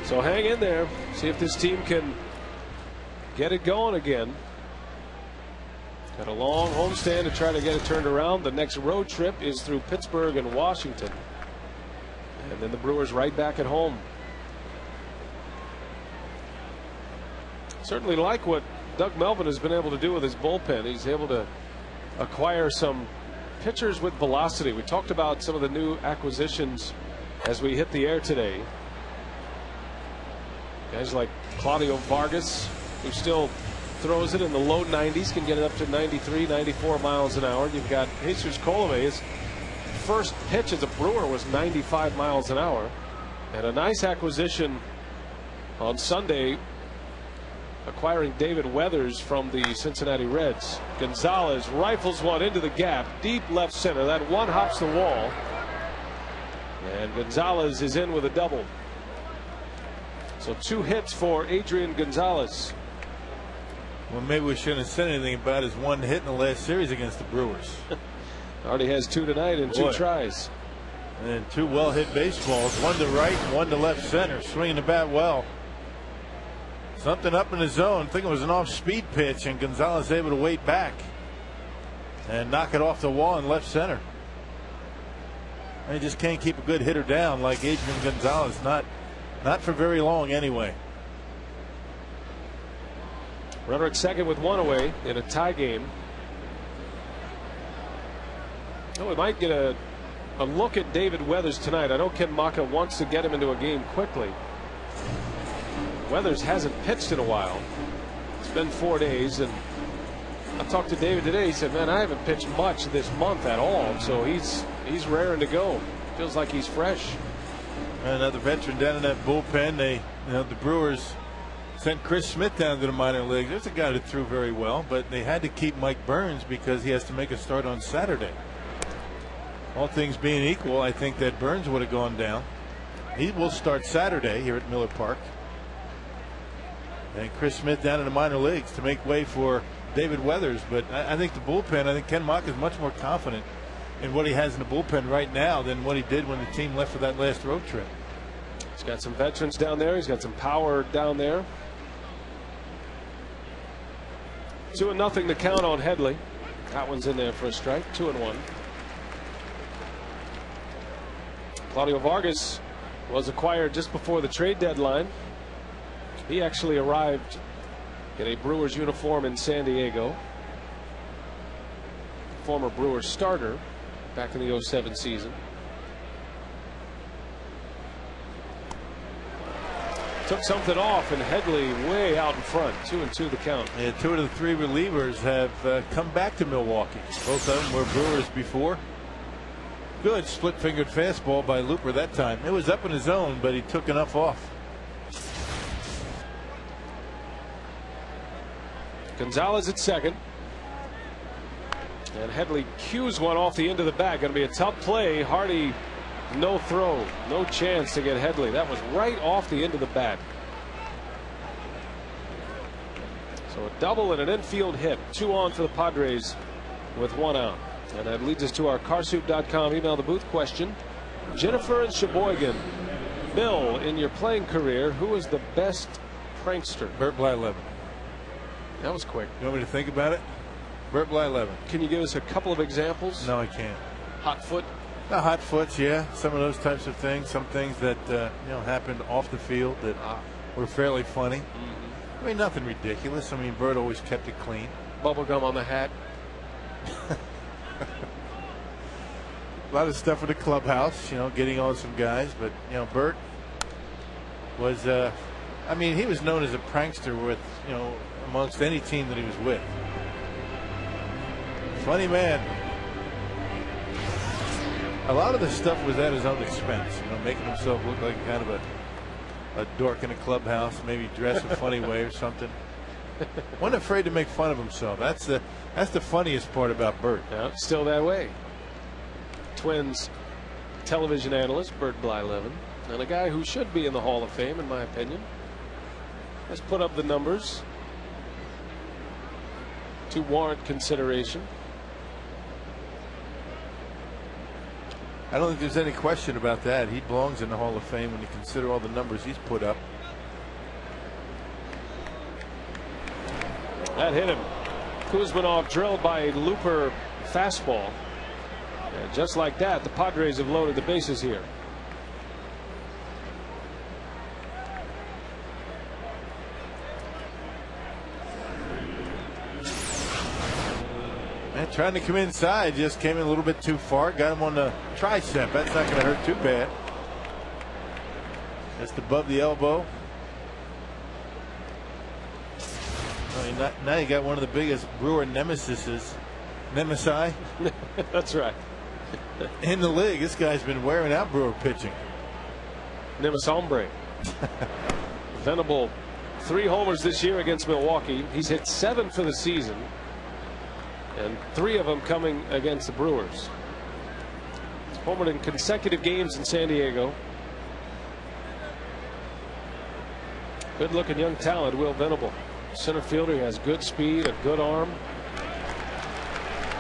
So hang in there, see if this team can get it going again. Got a long homestand to try to get it turned around. The next road trip is through Pittsburgh and Washington, and then the Brewers right back at home. Certainly like what Doug Melvin has been able to do with his bullpen. He's able to acquire some pitchers with velocity. We talked about some of the new acquisitions as we hit the air today. Guys like Claudio Vargas, who still throws it in the low 90s, can get it up to 93, 94 miles an hour. You've got Jesus Colome. His first pitch as a Brewer was 95 miles an hour. And a nice acquisition on Sunday, acquiring David Weathers from the Cincinnati Reds. Gonzalez rifles one into the gap, deep left center. That one hops the wall, and Gonzalez is in with a double. So 2 hits for Adrian Gonzalez. Well, maybe we shouldn't have said anything about his 1 hit in the last series against the Brewers. Already has 2 tonight in 2 tries. And 2 well hit baseballs, 1 to right and 1 to left center, swinging the bat well. Something up in the zone. I think it was an off-speed pitch, and Gonzalez able to wait back and knock it off the wall in left center. And he just can't keep a good hitter down like Adrian Gonzalez. Not for very long anyway. Runner at second with 1 away in a tie game. Oh, we might get a look at David Weathers tonight. I know Ken Maka wants to get him into a game quickly. Weathers hasn't pitched in a while. It's been 4 days, and I talked to David today. He said, man, I haven't pitched much this month at all. So he's raring to go. Feels like he's fresh. Another veteran down in that bullpen. The Brewers sent Chris Smith down to the minor leagues. There's a guy that threw very well, but they had to keep Mike Burns because he has to make a start on Saturday. All things being equal, I think that Burns would have gone down. He will start Saturday here at Miller Park. And Chris Smith down in the minor leagues to make way for David Weathers. But I think the bullpen, I think Ken Mock is much more confident in what he has in the bullpen right now than what he did when the team left for that last road trip. He's got some veterans down there. He's got some power down there. 2-0 to count on Headley. That one's in there for a strike. 2-1. Claudio Vargas was acquired just before the trade deadline. He actually arrived in a Brewers uniform in San Diego. Former Brewers starter back in the 07 season. Took something off, and Headley way out in front. 2-2 the count. Yeah, 2 of the 3 relievers have come back to Milwaukee. Both of them were Brewers before. Good split-fingered fastball by Looper that time. It was up in his zone, but he took enough off. Gonzalez at second. And Headley cues one off the end of the bat. Going to be a tough play. Hardy, no throw. No chance to get Headley. That was right off the end of the bat. So a double and an infield hit. 2 on for the Padres with 1 out. And that leads us to our carsoup.com email the booth question. Jennifer and Sheboygan. Bill, in your playing career, who was the best prankster? Bert Blyleven. That was quick. You want me to think about it? Bert Blyleven. Can you give us a couple of examples? No, I can't. Hot foot. The hot foots, yeah, some of those types of things. Some things that happened off the field that were fairly funny. I mean, nothing ridiculous. I mean, Bert always kept it clean. Bubble gum on the hat. A lot of stuff in the clubhouse, getting on some guys. But Bert was, I mean, he was known as a prankster with, amongst any team that he was with. Funny man. A lot of the stuff was at his own expense, making himself look like kind of a dork in a clubhouse, maybe dress a funny way or something. Wasn't afraid to make fun of himself. That's the funniest part about Bert. Yeah, still that way. Twins television analyst Bert Blyleven, and a guy who should be in the Hall of Fame, in my opinion, has put up the numbers to warrant consideration. I don't think there's any question about that. He belongs in the Hall of Fame when you consider all the numbers he's put up. That hit him. Kuzmanov drilled by a looper fastball. And just like that, the Padres have loaded the bases here. Man, trying to come inside, just came in a little bit too far. Got him on the tricep. That's not going to hurt too bad. Just above the elbow. Now you got one of the biggest Brewer nemesi. That's right. In the league. This guy's been wearing out Brewer pitching. Nemes hombre. Venable, 3 homers this year against Milwaukee. He's hit 7 for the season, and 3 of them coming against the Brewers. He's homered in consecutive games in San Diego. Good looking young talent, Will Venable. Center fielder. He has good speed, a good arm,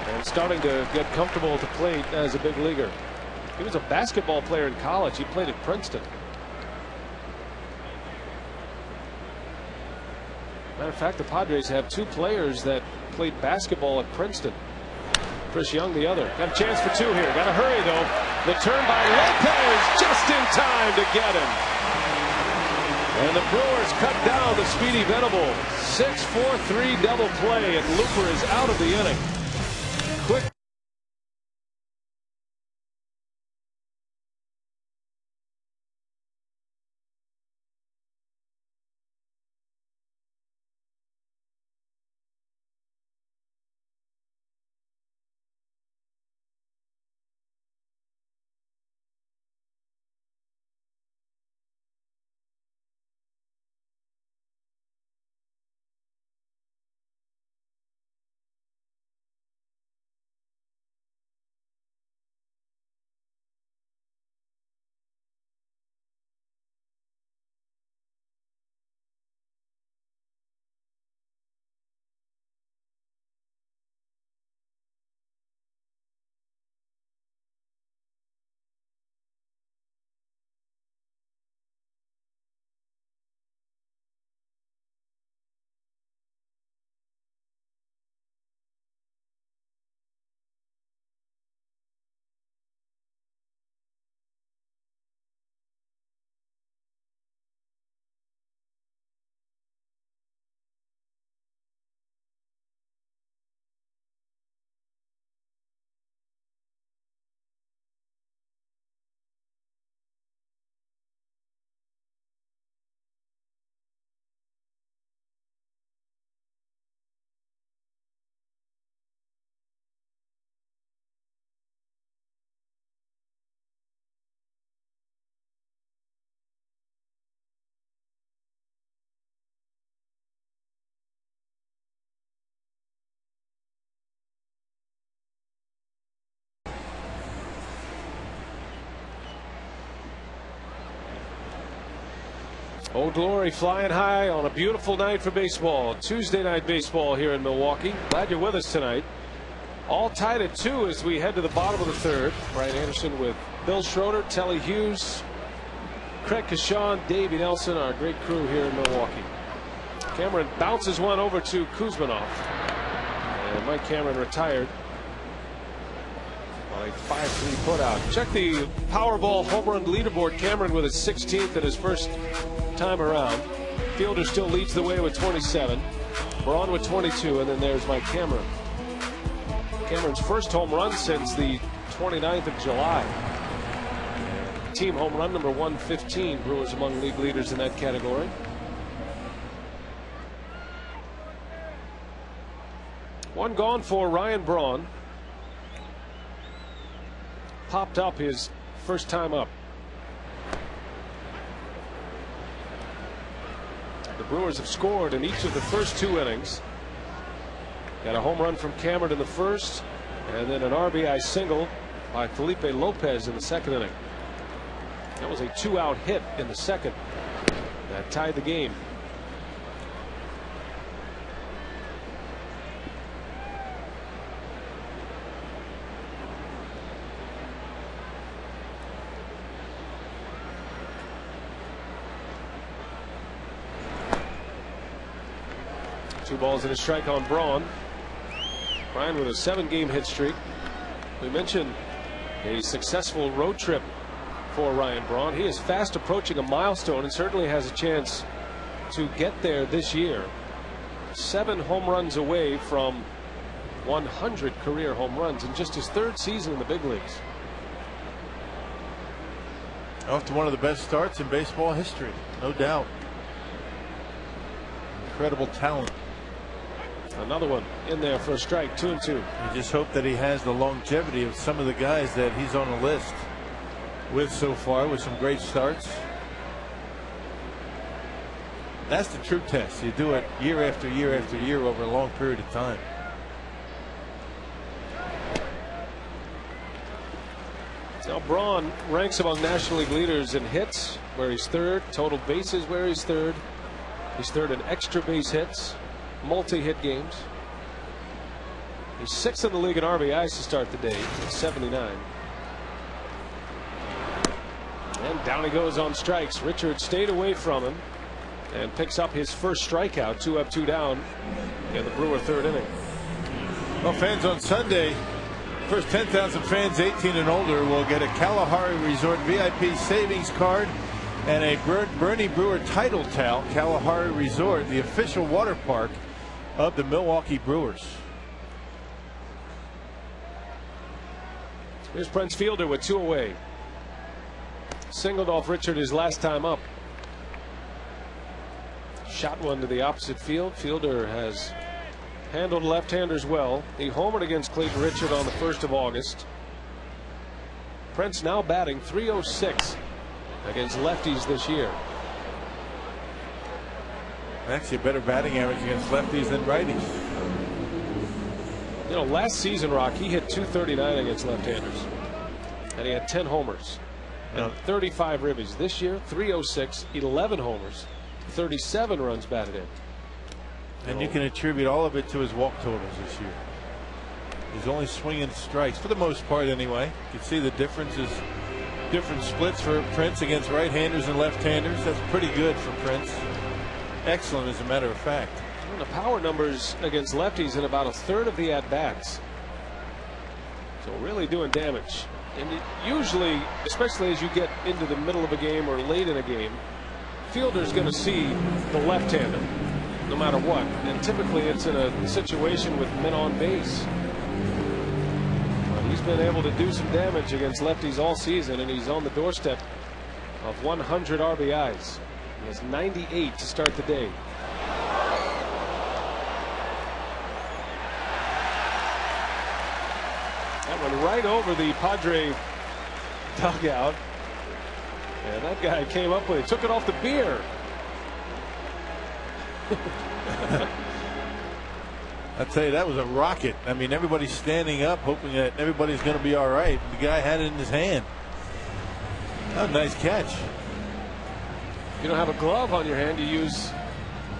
and starting to get comfortable at the plate as a big leaguer. He was a basketball player in college. He played at Princeton. Matter of fact, the Padres have 2 players that played basketball at Princeton. Chris Young, the other. Got a chance for 2 here. Got to hurry, though. The turn by Lopez just in time to get him. And the Brewers cut down the speedy Venable. 6-4-3 double play, and Looper is out of the inning. Quick. Old Glory flying high on a beautiful night for baseball. Tuesday night baseball here in Milwaukee. Glad you're with us tonight. All tied at 2 as we head to the bottom of the 3rd. Brian Anderson with Bill Schroeder, Telly Hughes, Craig Kashan, Davey Nelson, our great crew here in Milwaukee. Cameron bounces one over to Kuzmanov. And Mike Cameron retired on a 5-3 putout. Check the Powerball home run leaderboard. Cameron with his 16th at his first time around. Fielder still leads the way with 27. Braun with 22, and then there's Mike Cameron. Cameron's first home run since the 29th of July. Team home run number 115. Brewers among league leaders in that category. One gone for Ryan Braun. Popped up his first time up. The Brewers have scored in each of the first 2 innings. Got a home run from Cameron in the first, and then an RBI single by Felipe Lopez in the second inning. That was a 2-out hit in the second. That tied the game. Two balls and a strike on Braun. Brian with a 7-game hit streak. We mentioned a successful road trip for Ryan Braun. He is fast approaching a milestone and certainly has a chance to get there this year. 7 home runs away from 100 career home runs in just his 3rd season in the big leagues. Off to one of the best starts in baseball history, no doubt. Incredible talent. Another one in there for a strike. 2-2. You just hope that he has the longevity of some of the guys that he's on the list with so far, with some great starts. That's the true test. You do it year after year after year over a long period of time. Now Braun ranks among National League leaders in hits, where he's 3rd, total bases where he's 3rd. He's 3rd in extra base hits, multi-hit games. He's 6th in the league in RBIs to start the day at 79. And down he goes on strikes. Richard stayed away from him and picks up his first strikeout. 2 up, 2 down in the Brewer 3rd inning. Well, fans on Sunday, first 10,000 fans 18 and older will get a Kalahari Resort VIP savings card and a Bernie Brewer title towel. Kalahari Resort, the official water park of the Milwaukee Brewers. Here's Prince Fielder with 2 away. Singled off Richard his last time up. Shot one to the opposite field. Fielder has handled left-handers well. He homered against Clayton Richard on the 1st of August. Prince now batting .306 against lefties this year. Actually a better batting average against lefties than righties. You know, last season, Rock, he hit .239 against left-handers, and he had 10 homers and 35 ribbies. This year, .306, 11 homers, 37 runs batted in. And you can attribute all of it to his walk totals this year. He's only swinging strikes for the most part anyway. You can see the differences, different splits for Prince against right-handers and left-handers. That's pretty good for Prince. Excellent, as a matter of fact. And the power numbers against lefties in about 1/3 of the at-bats. So really doing damage. And usually, especially as you get into the middle of a game or late in a game, Fielder's going to see the left-hander no matter what. And typically it's in a situation with men on base. But he's been able to do some damage against lefties all season, and he's on the doorstep of 100 RBIs. He has 98 to start the day. That went right over the Padre dugout. And that guy came up with it. Took it off the beer. I tell you, that was a rocket. I mean, everybody's standing up hoping that everybody's going to be all right. The guy had it in his hand. That was a nice catch. If you don't have a glove on your hand, you use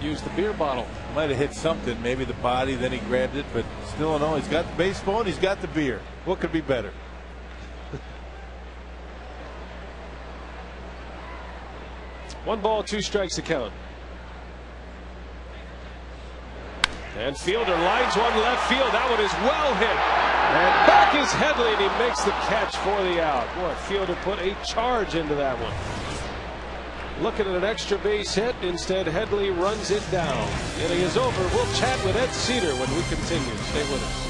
the beer bottle. Might have hit something, maybe the body, then he grabbed it, but still in all, he's got the baseball and he's got the beer. What could be better? One ball, 2 strikes to count. And Fielder lines one left field. That one is well hit. And back is Headley, and he makes the catch for the out. Boy, Fielder put a charge into that one. Looking at an extra base hit. Instead, Headley runs it down. Inning is over. We'll chat with Ed Cedar when we continue. Stay with us.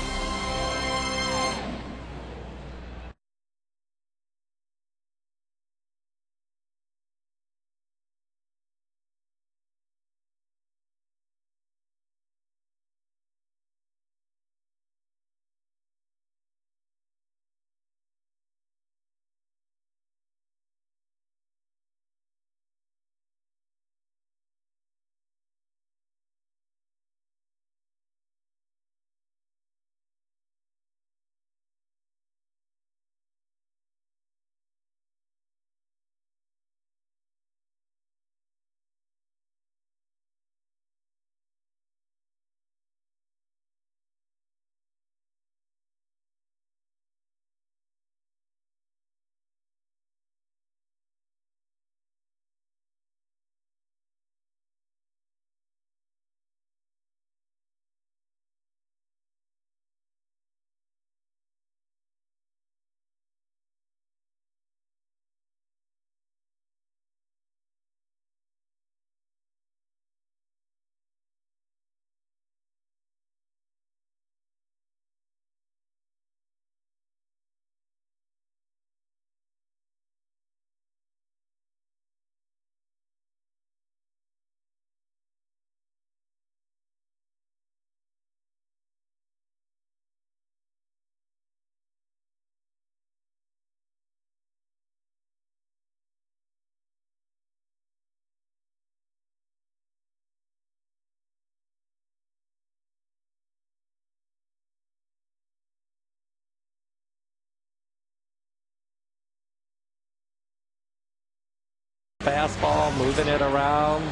Fastball, moving it around,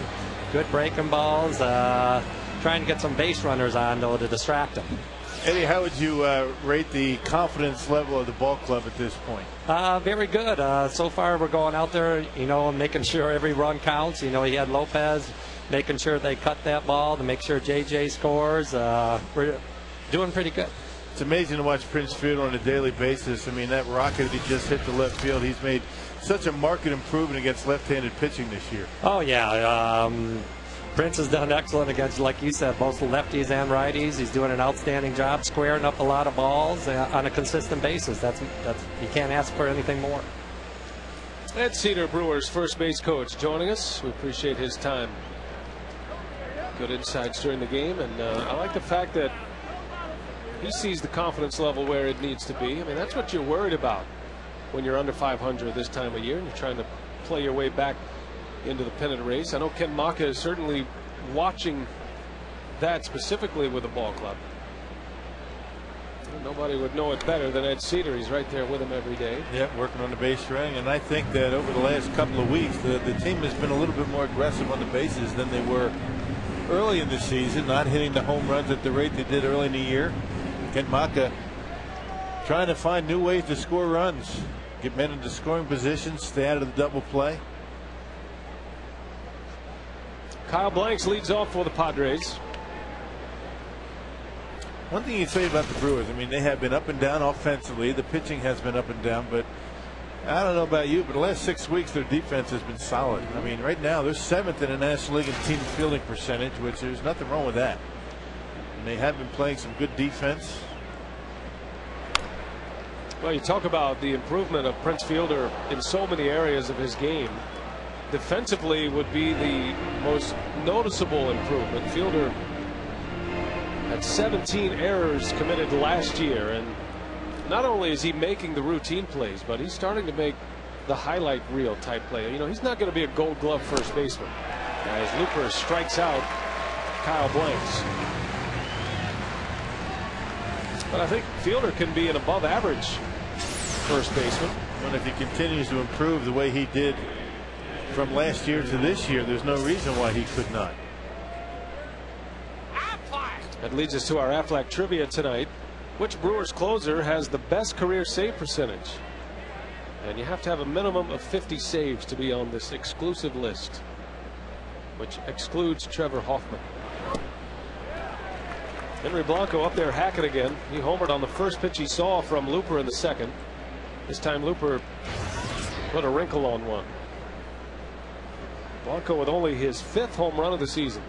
good breaking balls, trying to get some base runners on though to distract them. Eddie, how would you rate the confidence level of the ball club at this point? Very good. So far we're going out there, making sure every run counts. He had Lopez making sure they cut that ball to make sure JJ scores. We're doing pretty good. It's amazing to watch Prince Fielder on a daily basis. I mean, that rocket he just hit the left field, he's made such a marked improvement against left-handed pitching this year. Oh, yeah. Prince has done excellent against, like you said, both lefties and righties. He's doing an outstanding job squaring up a lot of balls on a consistent basis. That's you can't ask for anything more. Ed Cedar, Brewers first base coach, joining us. We appreciate his time. Good insights during the game, and I like the fact that he sees the confidence level where it needs to be. I mean, that's what you're worried about when you're under 500 this time of year and you're trying to play your way back into the pennant race. I know Ken Maka is certainly watching that specifically with the ball club. Nobody would know it better than Ed Cedar. He's right there with him every day. Yeah, working on the base running, and I think that over the last couple of weeks the team has been a little bit more aggressive on the bases than they were early in the season, not hitting the home runs at the rate they did early in the year. Ken Maka trying to find new ways to score runs, get men into scoring positions, stay out of the double play. Kyle Blanks leads off for the Padres. One thing you'd say about the Brewers, I mean, they have been up and down offensively. The pitching has been up and down, but I don't know about you, but the last 6 weeks their defense has been solid. I mean, right now they're 7th in the National League in team fielding percentage, which there's nothing wrong with that. And they have been playing some good defense. Well, you talk about the improvement of Prince Fielder in so many areas of his game. Defensively would be the most noticeable improvement. Fielder had 17 errors committed last year, and not only is he making the routine plays, but he's starting to make the highlight reel type play. He's not going to be a Gold Glove first baseman as Looper strikes out Kyle Blanks. But I think Fielder can be an above average first baseman. And if he continues to improve the way he did from last year to this year, there's no reason why he could not. That leads us to our Aflac trivia tonight. Which Brewers closer has the best career save percentage? And you have to have a minimum of 50 saves to be on this exclusive list, which excludes Trevor Hoffman. Henry Blanco up there hacking again. He homered on the first pitch he saw from Looper in the second. This time Looper put a wrinkle on one. Blanco with only his 5th home run of the season.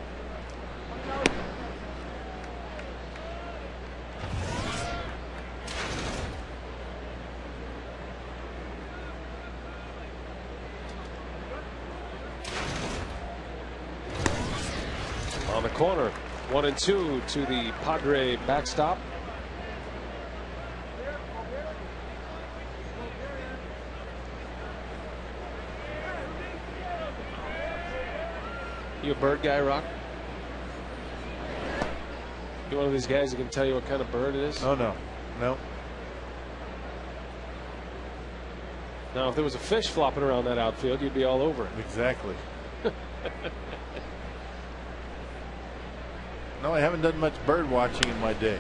On the corner, 1-2 to the Padre backstop. You a bird guy, Rock? You one of these guys that can tell you what kind of bird it is? Oh, no. No. Now, if there was a fish flopping around that outfield, you'd be all over it. Exactly. No, I haven't done much bird watching in my day.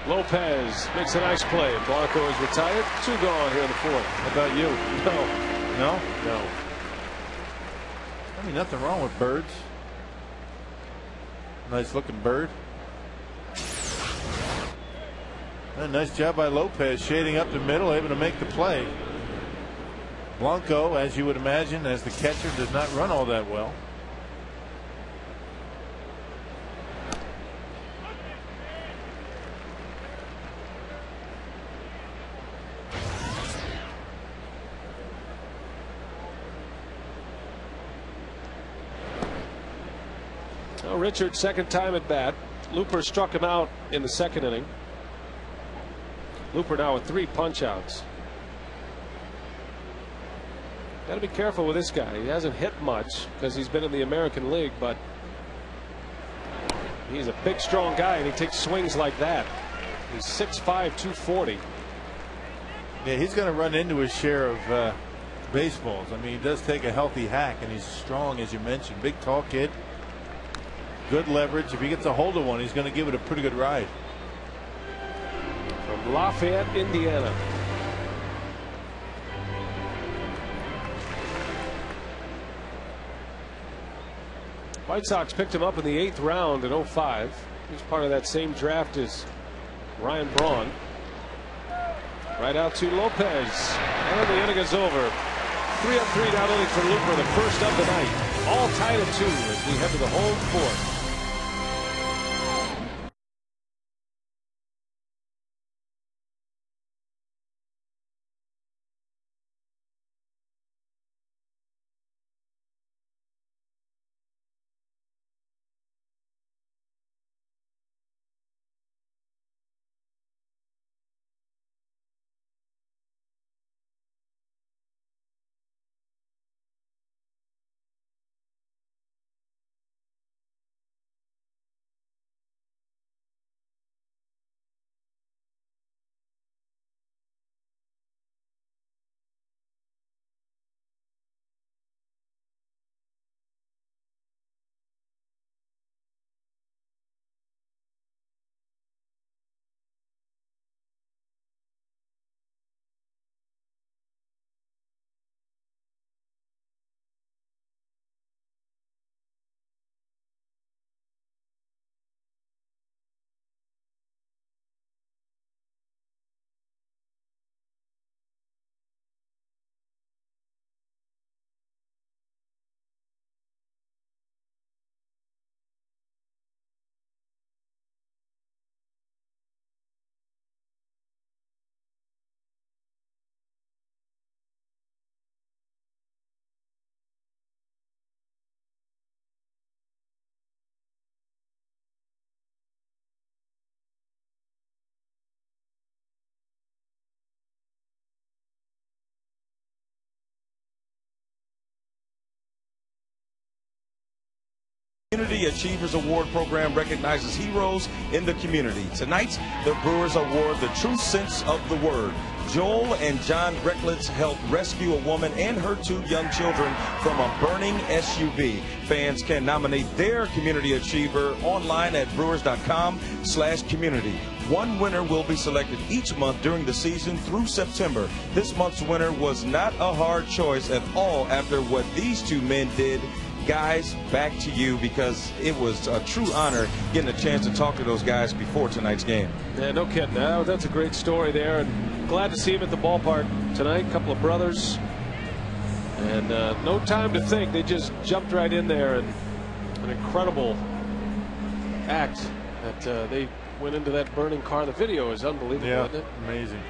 Lopez makes a nice play. Blanco is retired. 2 gone here in the 4th. How about you? No. No? No. I mean, nothing wrong with birds. Nice looking bird. A nice job by Lopez, shading up the middle, able to make the play. Blanco, as you would imagine, as the catcher, does not run all that well. Well, Richard's 2nd time at bat. Looper struck him out in the 2nd inning. Looper now with 3 punch-outs. Got to be careful with this guy. He hasn't hit much because he's been in the American League, but he's a big, strong guy, and he takes swings like that. He's 6'5", 240. Yeah, he's going to run into his share of baseballs. I mean, he does take a healthy hack, and he's strong, as you mentioned. Big, tall kid. Good leverage. If he gets a hold of one, he's going to give it a pretty good ride. From Lafayette, Indiana. White Sox picked him up in the 8th round in 05. He's part of that same draft as Ryan Braun. Right out to Lopez. And the inning is over. 3-3 down inning for Looper, the first of the night. All tied at 2 as we head to the home 4th. Community Achievers Award program recognizes heroes in the community. Tonight, the Brewers award the true sense of the word. Joel and John Recklitz helped rescue a woman and her 2 young children from a burning SUV. Fans can nominate their community achiever online at brewers.com/community. One winner will be selected each month during the season through September. This month's winner was not a hard choice at all after what these 2 men did guys, back to you, because it was a true honor getting a chance to talk to those guys before tonight's game. Yeah, no kidding. That's a great story there, and glad to see him at the ballpark tonight. A couple of brothers, and no time to think. They just jumped right in there, and an incredible act that they went into that burning car. The video is unbelievable, Yeah, isn't it? amazing.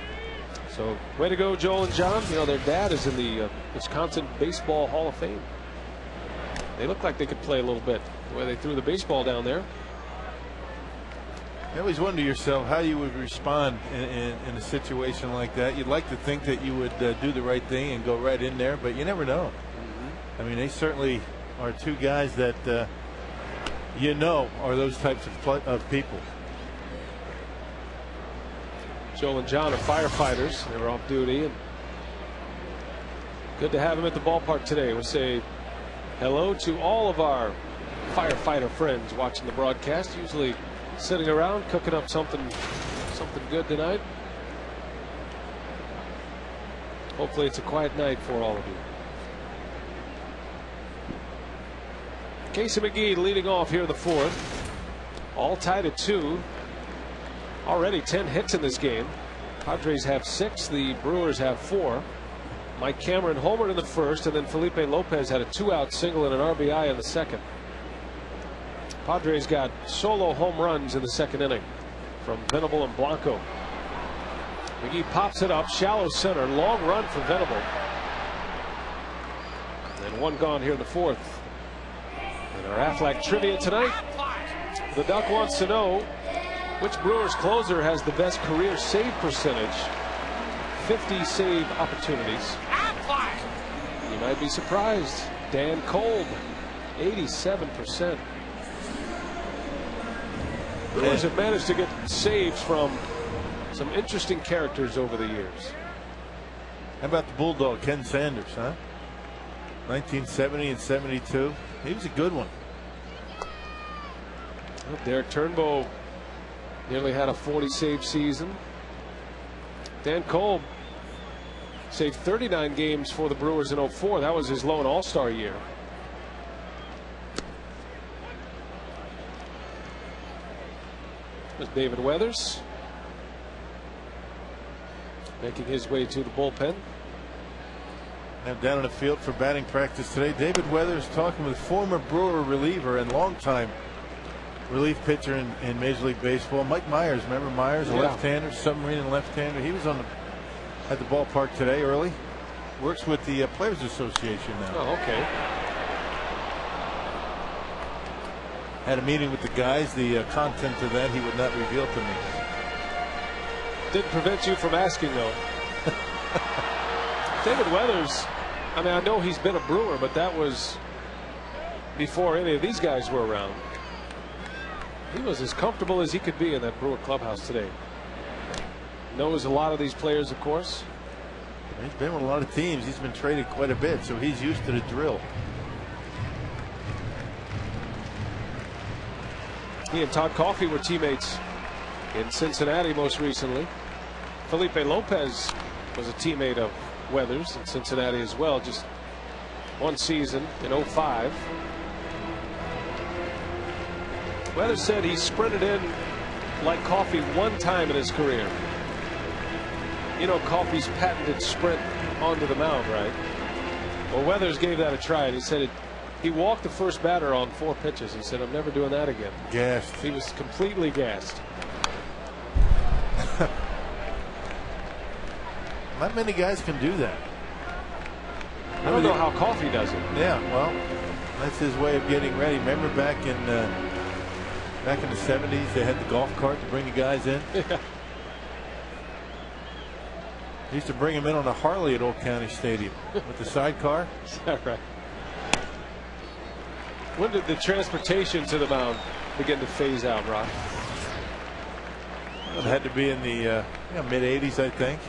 So way to go, Joel and John. You know, their dad is in the Wisconsin Baseball Hall of Fame. They look like they could play a little bit the way they threw the baseball down there. You always wonder yourself how you would respond in a situation like that. You'd like to think that you would do the right thing and go right in there, but you never know. I mean, they certainly are two guys that you know are those types of people. Joel and John are firefighters. They were off duty, and good to have them at the ballpark today. We'll say hello to all of our firefighter friends watching the broadcast, usually sitting around cooking up something good tonight. Hopefully it's a quiet night for all of you. Casey McGee leading off here in the fourth. All tied at 2. Already 10 hits in this game. Padres have 6. The Brewers have 4. Mike Cameron homered in the first, and then Felipe Lopez had a 2-out single and an RBI in the second. Padres got solo home runs in the second inning from Venable and Blanco. McGee pops it up, shallow center, long run for Venable. And 1 gone here in the fourth. And our Aflac trivia tonight. The Duck wants to know which Brewers closer has the best career save percentage. 50 save opportunities. You might be surprised. Dan Kolb, 87%. Brewers have managed to get saves from some interesting characters over the years. How about the Bulldog, Ken Sanders, huh? 1970 and 72. He was a good one. Well, Derek Turnbow nearly had a 40 save season. Dan Kolb saved 39 games for the Brewers in 04. That was his lone All-Star year. There's David Weathers making his way to the bullpen. And down in the field for batting practice today, David Weathers talking with former Brewer reliever and longtime relief pitcher in Major League Baseball, Mike Myers. Remember Myers, a left-hander, submarine and left-hander. He was at the ballpark today early. Works with the Players Association now. Oh, okay. Had a meeting with the guys. The content of that he would not reveal to me. Didn't prevent you from asking, though. David Weathers, I mean, I know he's been a Brewer, but that was before any of these guys were around. He was as comfortable as he could be in that Brewer clubhouse today. Knows a lot of these players, of course. He's been with a lot of teams. He's been traded quite a bit, so he's used to the drill. He and Todd Coffey were teammates in Cincinnati most recently. Felipe Lopez was a teammate of Weathers in Cincinnati as well, just one season in 05. Weathers said he sprinted in like Coffey one time in his career. You know Coffey's patented sprint onto the mound, right? Well, Weathers gave that a try, and he said he walked the first batter on 4 pitches. He said, I'm never doing that again. Gassed. He was completely gassed. Not many guys can do that. I don't know how Coffey does it. Yeah, well, that's his way of getting ready. Remember back in the 70s, they had the golf cart to bring the guys in. Yeah. He used to bring them in on a Harley at Old County Stadium with the sidecar. Is that right? When did the transportation to the mound begin to phase out, Rock? It had to be in the mid 80s, I think.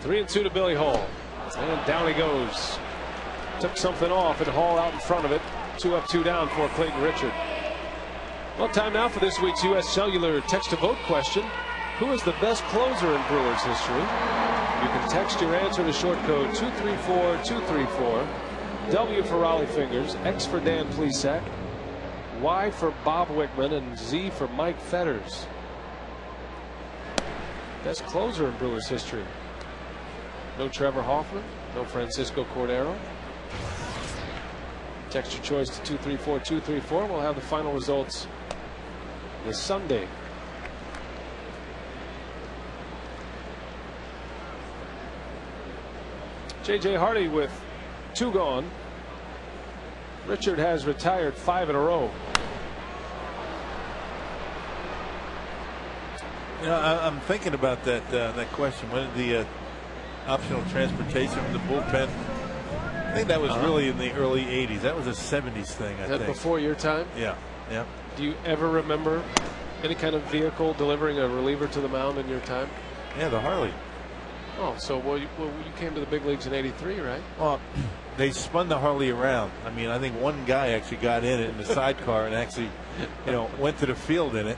3-2 to Billy Hall, and down he goes. Took something off, and Hall out in front of it. 2 up, 2 down for Clayton Richard. Well, time now for this week's U.S. Cellular text to vote question. Who is the best closer in Brewers history? You can text your answer to short code 234-234. W for Raleigh Fingers, X for Dan Plesac, Y for Bob Wickman, and Z for Mike Fetters. Best closer in Brewers history. No Trevor Hoffman, no Francisco Cordero. Text your choice to 234-234. We'll have the final results this Sunday. J.J. Hardy with 2 gone. Richard has retired 5 in a row. You know, I'm thinking about that question. When did the optional transportation from the bullpen? I think that was really in the early 80s. That was a 70s thing, I think. Before your time? Yeah. Yeah. Do you ever remember any kind of vehicle delivering a reliever to the mound in your time? Yeah, the Harley. Oh, so you came to the big leagues in '83, right? Well, they spun the Harley around. I mean, I think one guy actually got in it in the sidecar and actually, went to the field in it.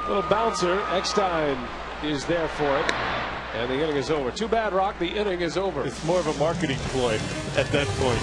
Little bouncer. Eckstein is there for it. And the inning is over. Too bad, Rock. The inning is over. It's more of a marketing ploy at that point.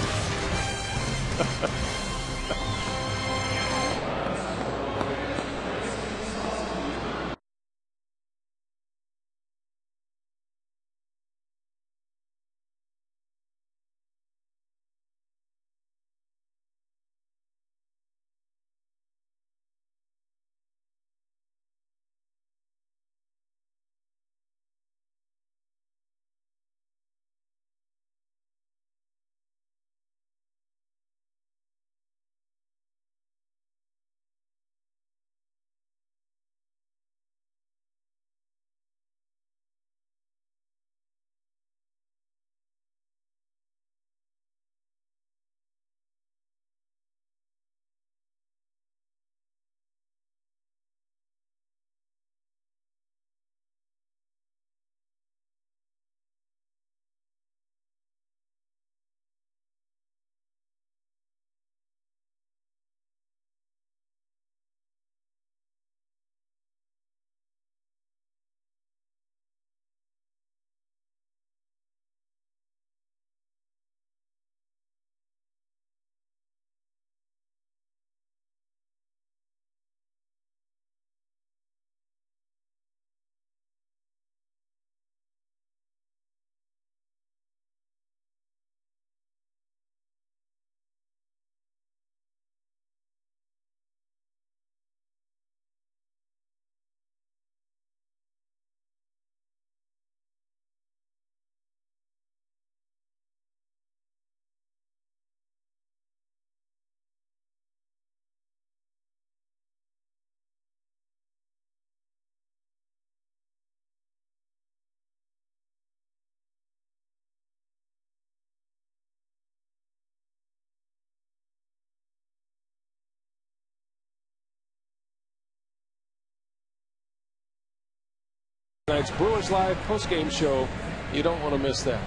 Tonight's Brewers Live post-game show. You don't want to miss that.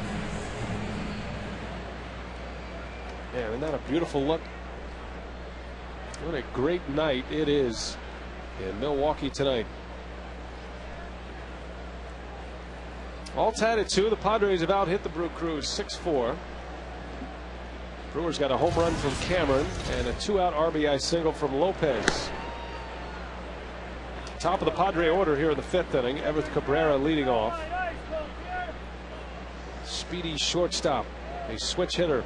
Man, isn't that a beautiful look? What a great night it is in Milwaukee tonight. All tied at 2. The Padres have out hit the Brew Crew 6-4. Brewers got a home run from Cameron and a 2-out RBI single from Lopez. Top of the Padre order here in the 5th inning. Everett Cabrera leading off. Speedy shortstop, a switch hitter.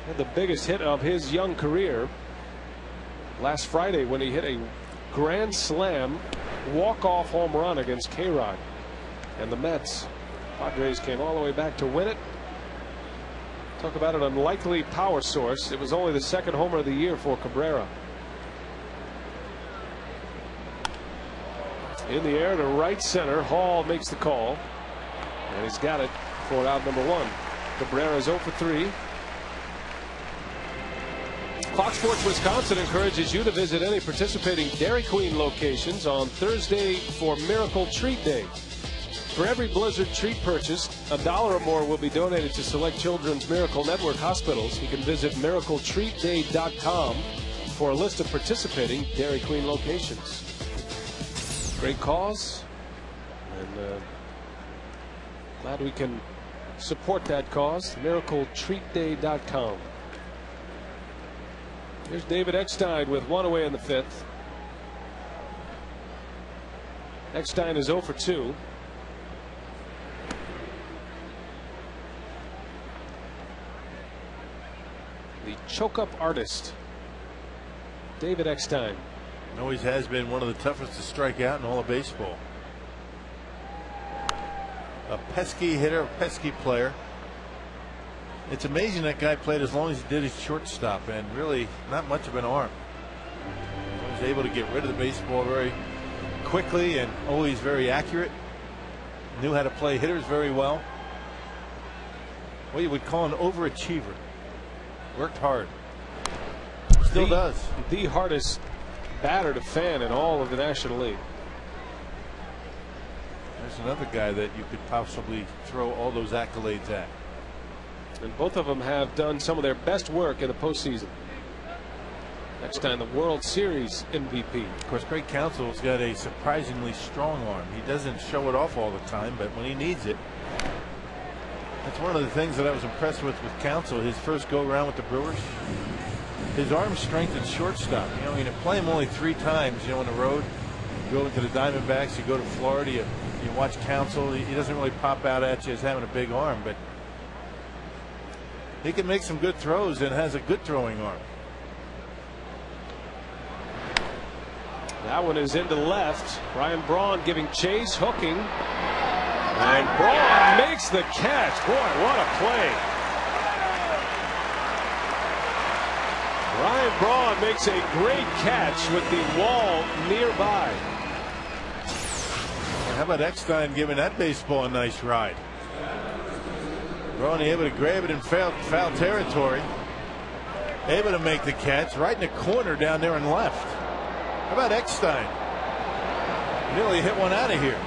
Had the biggest hit of his young career last Friday when he hit a grand slam walk-off home run against K-Rod and the Mets. Padres came all the way back to win it. Talk about an unlikely power source. It was only the 2nd homer of the year for Cabrera. In the air to right center. Hall makes the call. And he's got it for out number 1. Cabrera's 0 for 3. Fox Sports Wisconsin encourages you to visit any participating Dairy Queen locations on Thursday for Miracle Treat Day. For every Blizzard treat purchased, $1 or more will be donated to select Children's Miracle Network hospitals. You can visit miracletreatday.com for a list of participating Dairy Queen locations. Great cause And glad we can support that cause. MiracleTreatDay.com. Here's David Eckstein with one away in the 5th. Eckstein is 0 for 2. The choke-up artist, David Eckstein. Always has been one of the toughest to strike out in all of baseball. A pesky hitter, a pesky player. It's amazing that guy played as long as he did his shortstop, and really not much of an arm. He was able to get rid of the baseball very quickly and always very accurate. Knew how to play hitters very well. What you would call an overachiever. Worked hard. Still does. The hardest batter to fan in all of the National League. There's another guy that you could possibly throw all those accolades at. And both of them have done some of their best work in the postseason. Next time, the World Series MVP. Of course, Craig Counsell's got a surprisingly strong arm. He doesn't show it off all the time, but when he needs it, that's one of the things that I was impressed with Counsell. His first go around with the Brewers, his arm strength at shortstop. You know, you play him only 3 times. You know, on the road, you go into the Diamondbacks, you go to Florida, you watch Counsell. He doesn't really pop out at you as having a big arm, but he can make some good throws and has a good throwing arm. That one is into left. Ryan Braun giving chase, hooking. And Braun makes the catch. Boy, what a play. Ryan Braun makes a great catch with the wall nearby. How about Eckstein giving that baseball a nice ride? Braun able to grab it in foul territory. Able to make the catch right in the corner down there and left. How about Eckstein? Nearly hit one out of here.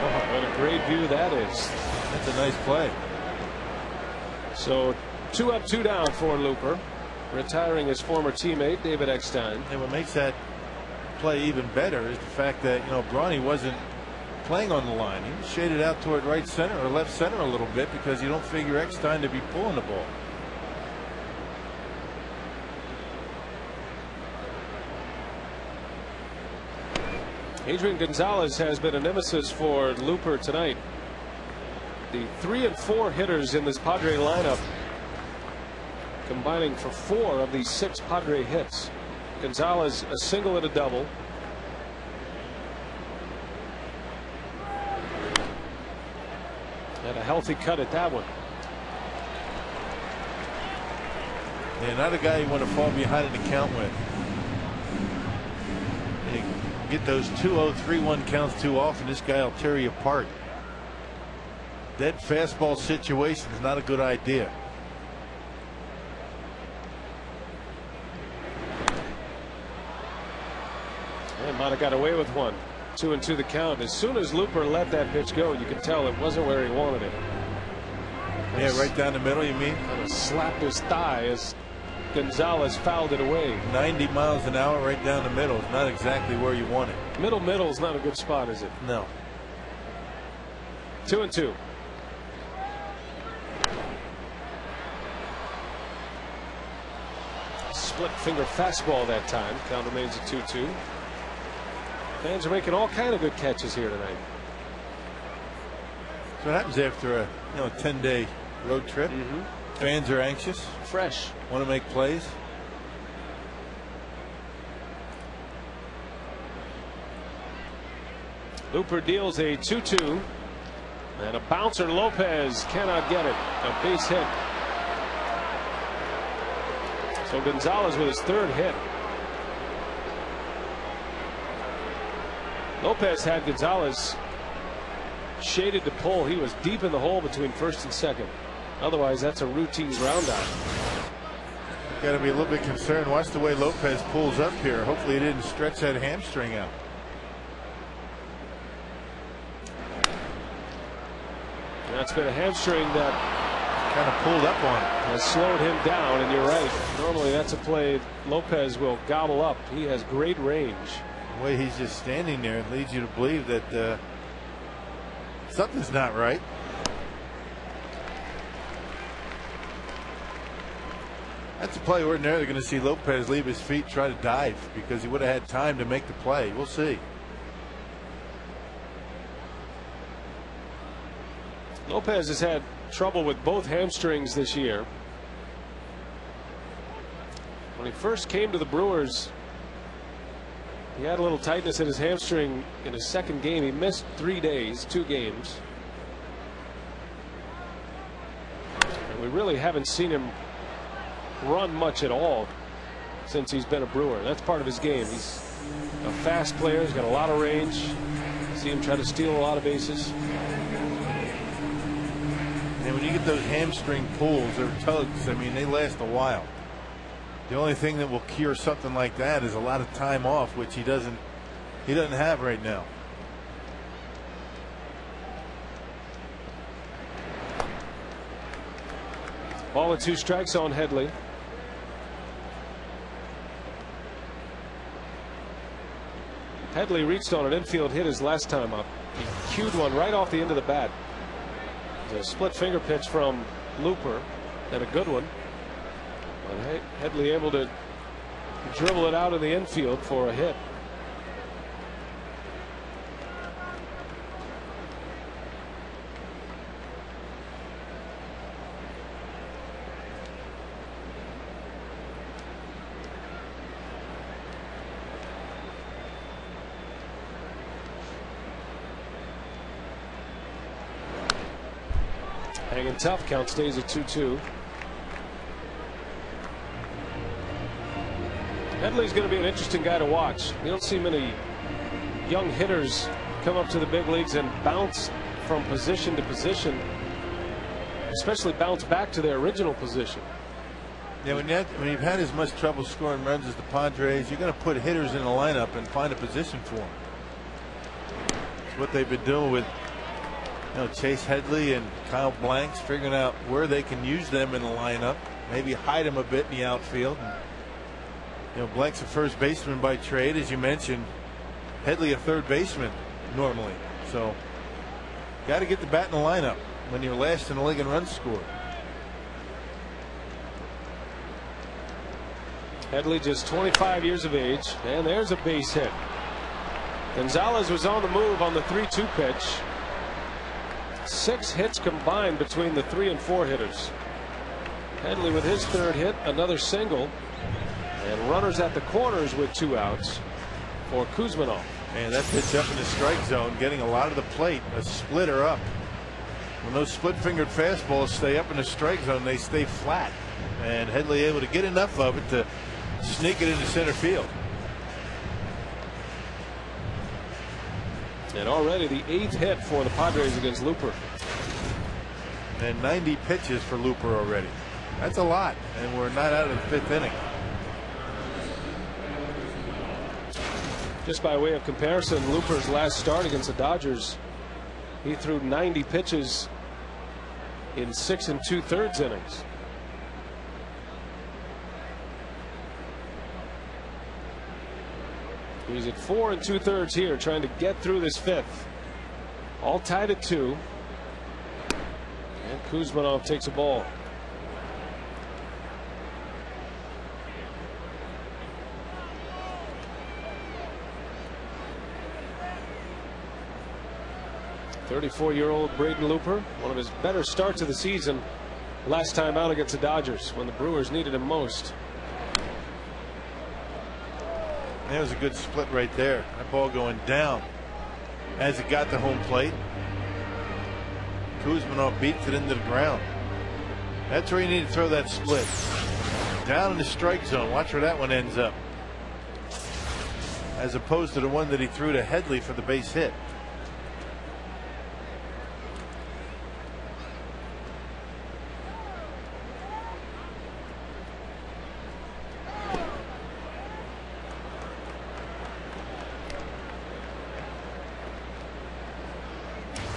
Oh, what a great view that is. That's a nice play. So 2 up, 2 down for Looper, retiring his former teammate David Eckstein. And what makes that play even better is the fact that, you know, Brawny wasn't playing on the line. He was shaded out toward right center or left center a little bit because you don't figure Eckstein to be pulling the ball. Adrian Gonzalez has been a nemesis for Looper tonight. The 3 and 4 hitters in this Padre lineup combining for 4 of the 6 Padre hits. Gonzalez a single and a double. And a healthy cut at that one. Yeah, not a guy you want to fall behind an account with. Get those 2-0, 3-1 counts too often, this guy will tear you apart. That fastball situation is not a good idea. And might have got away with one. 2-2 the count. As soon as Looper let that pitch go, you could tell it wasn't where he wanted it. Yeah, right down the middle, you mean? Kind of slapped his thigh as Gonzalez fouled it away. 90 miles an hour right down the middle is not exactly where you want it. Middle is not a good spot, is it? No. 2-2. Split finger fastball that time. Count remains at 2-2. Fans are making all kind of good catches here tonight. So what happens after a 10-day road trip? Fans are anxious, fresh, want to make plays. Looper deals a 2-2 and a bouncer. Lopez cannot get it. A base hit. So Gonzalez with his 3rd hit. Lopez had Gonzalez shaded to pull. He was deep in the hole between 1st and 2nd. Otherwise, that's a routine ground out. Got to be a little bit concerned. Watch the way Lopez pulls up here. Hopefully, he didn't stretch that hamstring out. That's been a hamstring that kind of pulled up on him. Has slowed him down, and you're right. Normally, that's a play Lopez will gobble up. He has great range. The way he's just standing there, it leads you to believe that Something's not right. That's a play ordinarily going to see Lopez leave his feet, try to dive, because he would have had time to make the play. We'll see. Lopez has had trouble with both hamstrings this year. When he first came to the Brewers, he had a little tightness in his hamstring in his second game. He missed 3 days, 2 games. And we really haven't seen him run much at all since he's been a Brewer. That's part of his game. He's a fast player. He's got a lot of range. See him try to steal a lot of bases. And when you get those hamstring pulls or tugs, I mean, they last a while. The only thing that will cure something like that is a lot of time off, which he doesn't have right now. Ball and 2 strikes on Headley. Headley reached on an infield hit his last time up. He cued one right off the end of the bat. It was a split finger pitch from Looper, and a good one. But Headley able to dribble it out in the infield for a hit. Hanging tough. Count stays at 2-2. Headley's going to be an interesting guy to watch. You don't see many young hitters come up to the big leagues and bounce from position to position, especially bounce back to their original position. Yeah, when you've had as much trouble scoring runs as the Padres, you're going to put hitters in the lineup and find a position for them. It's what they've been doing with Chase Headley and Kyle Blanks, figuring out where they can use them in the lineup, maybe hide them a bit in the outfield. Blanks a first baseman by trade, as you mentioned. Headley a third baseman normally. So got to get the bat in the lineup when you're last in the league in runs scored. Headley just 25 years of age, and there's a base hit. Gonzalez was on the move on the 3-2 pitch. 6 hits combined between the 3 and 4 hitters. Headley with his 3rd hit, another single, and runners at the corners with 2 outs for Kuzmanov. And that pitch up in the strike zone, getting a lot of the plate, a splitter up. When those split-fingered fastballs stay up in the strike zone, they stay flat. And Headley able to get enough of it to sneak it into center field. And already the 8th hit for the Padres against Looper. And 90 pitches for Looper already. That's a lot, and we're not out of the 5th inning. Just by way of comparison, Looper's last start against the Dodgers, he threw 90 pitches in 6 2/3 innings. He's at 4 2/3 here, trying to get through this 5th. All tied at 2. And Kuzmanov takes a ball. .34-year-old Braden Looper, one of his better starts of the season. Last time out against the Dodgers when the Brewers needed him most. There was a good split right there. That ball going down as it got to home plate. Kuzmanov beats it into the ground. That's where you need to throw that split. Down in the strike zone. Watch where that one ends up. As opposed to the one that he threw to Headley for the base hit.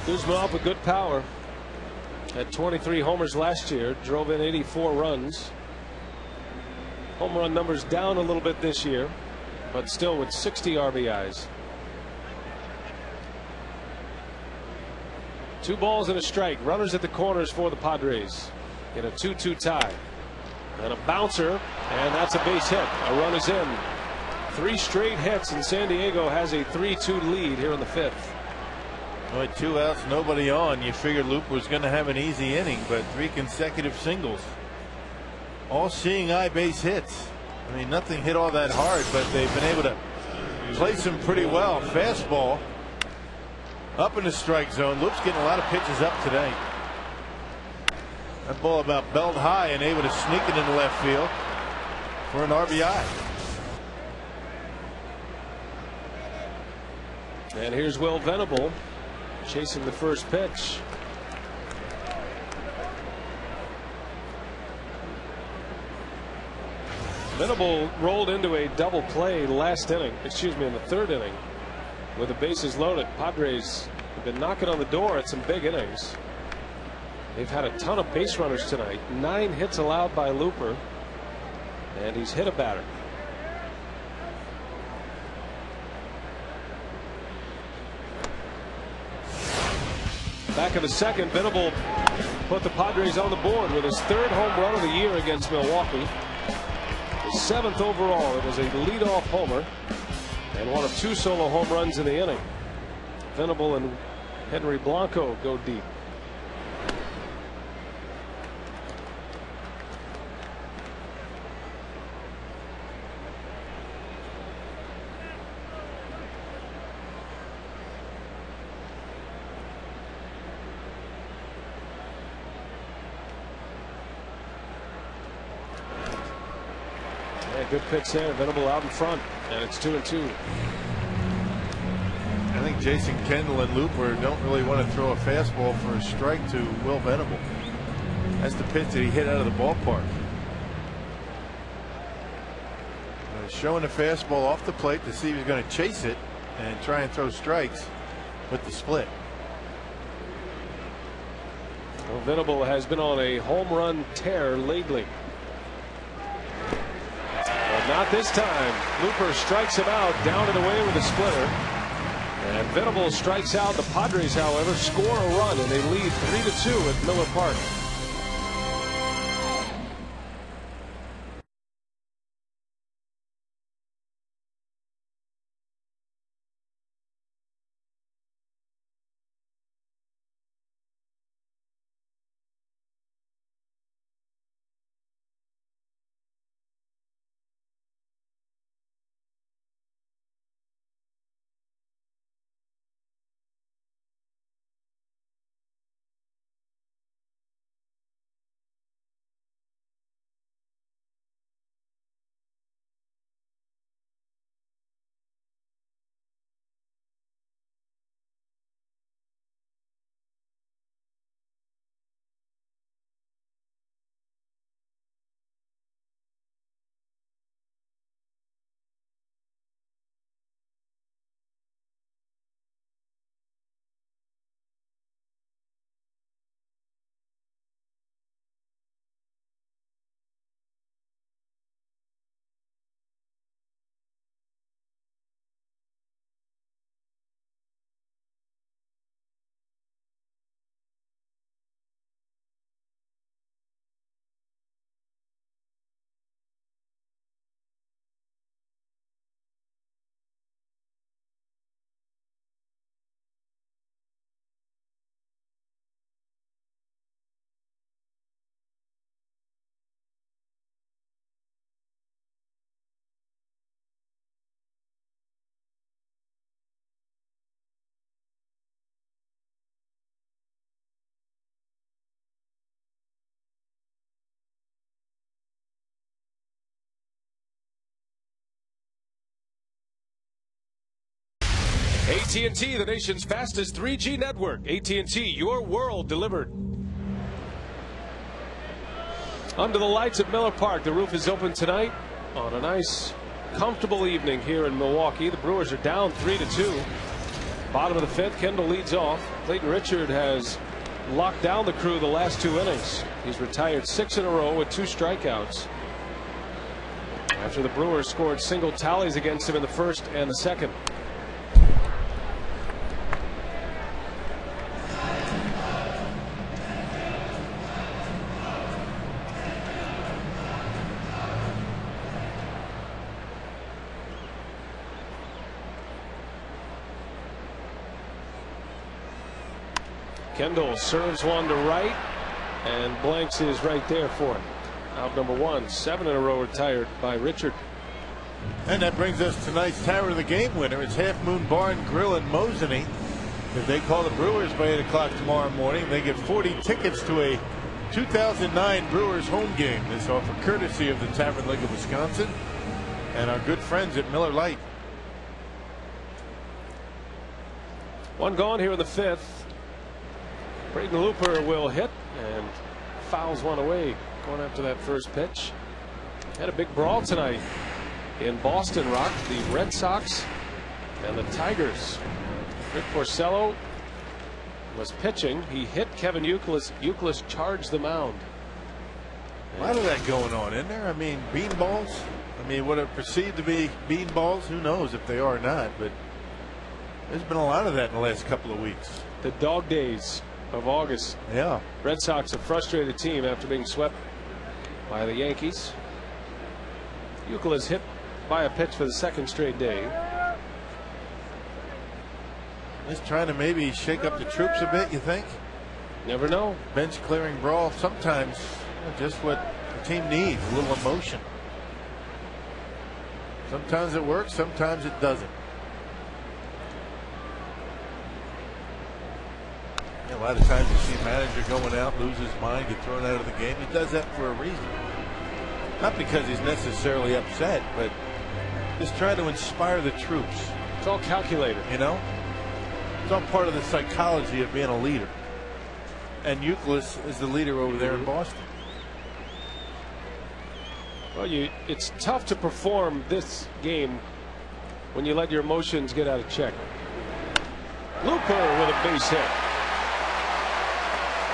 Kuzmanov with good power. Had 23 homers last year, drove in 84 runs. Home run numbers down a little bit this year, but still with 60 RBIs. 2 balls and a strike. Runners at the corners for the Padres in a 2-2 tie. And a bouncer, and that's a base hit. A run is in. 3 straight hits, and San Diego has a 3-2 lead here in the 5th. With 2 outs, nobody on, you figured Loop was going to have an easy inning, but 3 consecutive singles. All seeing eye base hits. I mean, nothing hit all that hard, but they've been able to place them pretty well. Fastball up in the strike zone. Loop's getting a lot of pitches up today. That ball about belt high and able to sneak it into left field for an RBI. And here's Will Venable chasing the first pitch. Venable rolled into a double play in the 3rd inning with the bases loaded. Padres have been knocking on the door at some big innings. They've had a ton of base runners tonight. 9 hits allowed by Looper, and he's hit a batter. Back in the 2nd, Venable put the Padres on the board with his 3rd home run of the year against Milwaukee. His 7th overall. It was a leadoff homer and one of 2 solo home runs in the inning. Venable and Henry Blanco go deep. Good pitch there. Venable out in front, and it's 2-2. I think Jason Kendall and Looper don't really want to throw a fastball for a strike to Will Venable. That's the pitch that he hit out of the ballpark. Showing the fastball off the plate to see if he's going to chase it and try and throw strikes with the split. Well, Venable has been on a home run tear lately. Not this time. Looper strikes him out, down and away with a splitter. And Venable strikes out. The Padres, however, score a run, and they lead 3-2 at Miller Park. AT&T, the nation's fastest 3G network. AT&T, your world delivered. Under the lights at Miller Park, the roof is open tonight on a nice, comfortable evening here in Milwaukee. The Brewers are down 3-2. Bottom of the 5th, Kendall leads off. Clayton Richard has locked down the crew the last 2 innings. He's retired 6 in a row with 2 strikeouts after the Brewers scored single tallies against him in the 1st and the 2nd. Kendall serves one to right, and Blanks is right there for it. Out number 1, 7 in a row retired by Richard. And that brings us to tonight's Tower of the Game winner. It's Half Moon Bar and Grill in Mosinee. If they call the Brewers by 8 o'clock tomorrow morning, they get 40 tickets to a 2009 Brewers home game. This offer courtesy of the Tavern League of Wisconsin and our good friends at Miller Lite. One gone here in the 5th. Braden Looper will hit and fouls one away going after that first pitch. Had a big brawl tonight in Boston, Rock. The Red Sox and the Tigers. Rick Porcello was pitching. He hit Kevin Youkilis. Youkilis charged the mound. A lot of that going on, isn't there? I mean, beanballs. I mean, what are perceived to be beanballs? Who knows if they are or not, but there's been a lot of that in the last couple of weeks. The dog days of August. Yeah. Red Sox a frustrated team after being swept by the Yankees. Youkilis hit by a pitch for the 2nd straight day. Just trying to maybe shake up the troops a bit, you think? Never know. Bench clearing brawl. Sometimes just what the team needs, a little emotion. Sometimes it works, sometimes it doesn't. A lot of times you see a manager going out, lose his mind, get thrown out of the game. He does that for a reason. Not because he's necessarily upset, but just trying to inspire the troops. It's all calculated. You know? It's all part of the psychology of being a leader. And Youkilis is the leader over there in Boston. Well, it's tough to perform this game when you let your emotions get out of check. Looper with a base hit.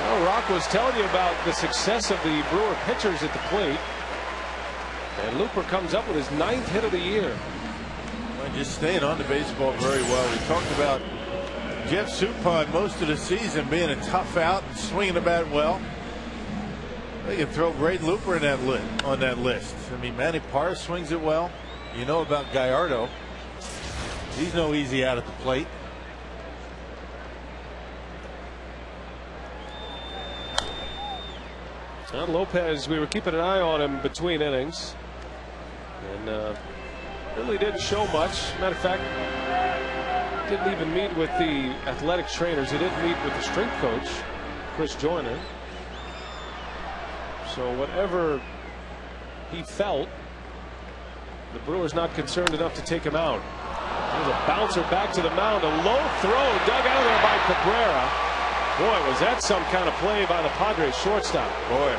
Well, Rock was telling you about the success of the Brewer pitchers at the plate. And Looper comes up with his 9th hit of the year. Well, just staying on the baseball very well. We talked about Jeff Suppan most of the season being a tough out and swinging the bat well. They can throw Braden Looper in on that list. I mean, Manny Parra swings it well. You know about Gallardo. He's no easy out at the plate. Now Lopez, we were keeping an eye on him between innings, and really didn't show much. Matter of fact, didn't even meet with the athletic trainers. He didn't meet with the strength coach, Chris Joyner. So whatever he felt, the Brewers not concerned enough to take him out. There's a bouncer back to the mound, a low throw dug out of there by Cabrera. Boy, was that some kind of play by the Padres shortstop. Boy.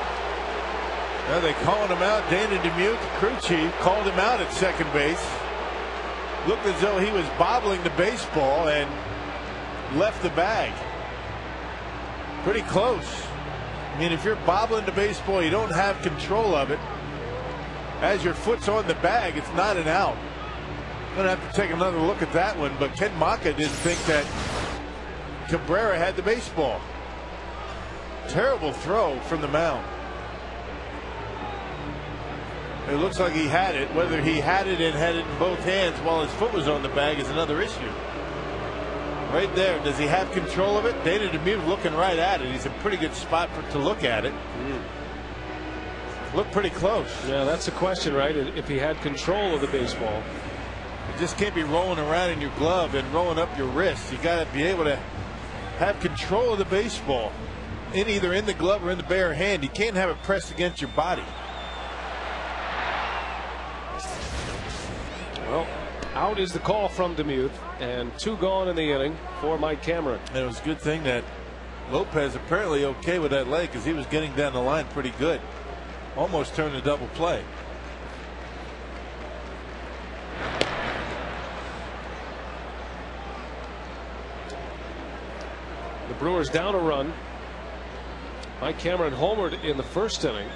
Now they calling him out. Dana DeMute, the crew chief, called him out at second base. Looked as though he was bobbling the baseball and left the bag. Pretty close. I mean, if you're bobbling the baseball, you don't have control of it. As your foot's on the bag, it's not an out. Going to have to take another look at that one, but Ken Maka didn't think that Cabrera had the baseball. Terrible throw from the mound. It looks like he had it. Whether he had it and had it in both hands while his foot was on the bag is another issue. Right there. Does he have control of it? Dana DeMute looking right at it. He's in a pretty good spot to look at it. Looked pretty close. Yeah, that's the question, right? If he had control of the baseball. You just can't be rolling around in your glove and rolling up your wrist. You got to be able to have control of the baseball either in the glove or in the bare hand. You can't have it pressed against your body. Well, out is the call from DeMute, and 2 gone in the inning for Mike Cameron. And it was a good thing that Lopez apparently okay with that leg, because he was getting down the line pretty good. Almost turned a double play. The Brewers down a run. Mike Cameron homered in the first inning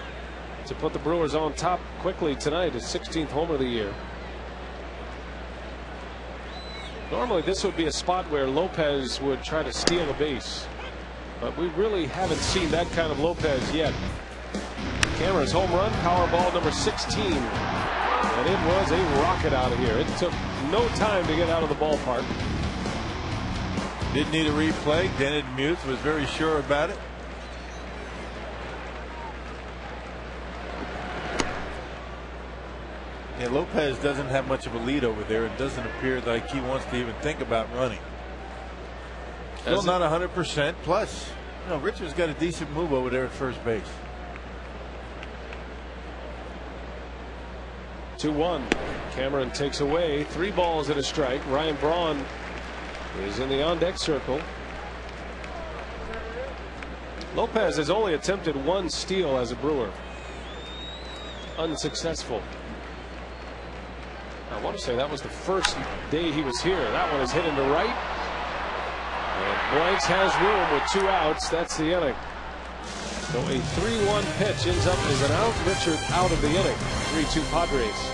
to put the Brewers on top quickly tonight, his 16th homer of the year. Normally this would be a spot where Lopez would try to steal a base, but we really haven't seen that kind of Lopez yet. Cameron's home run, Powerball number 16, and it was a rocket out of here. It took no time to get out of the ballpark. Didn't need a replay. Dennis Muth was very sure about it. Yeah, Lopez doesn't have much of a lead over there. It doesn't appear like he wants to even think about running. Still not 100%. Plus, you know, Richard's got a decent move over there at first base. 2-1. Cameron takes away 3 balls and a strike. Ryan Braun is in the on-deck circle. Lopez has only attempted 1 steal as a Brewer. Unsuccessful. I want to say that was the first day he was here. That one is hit into right. And Blanks has room with 2 outs. That's the inning. So a 3-1 pitch ends up as an out. Richard out of the inning. 3-2 Padres.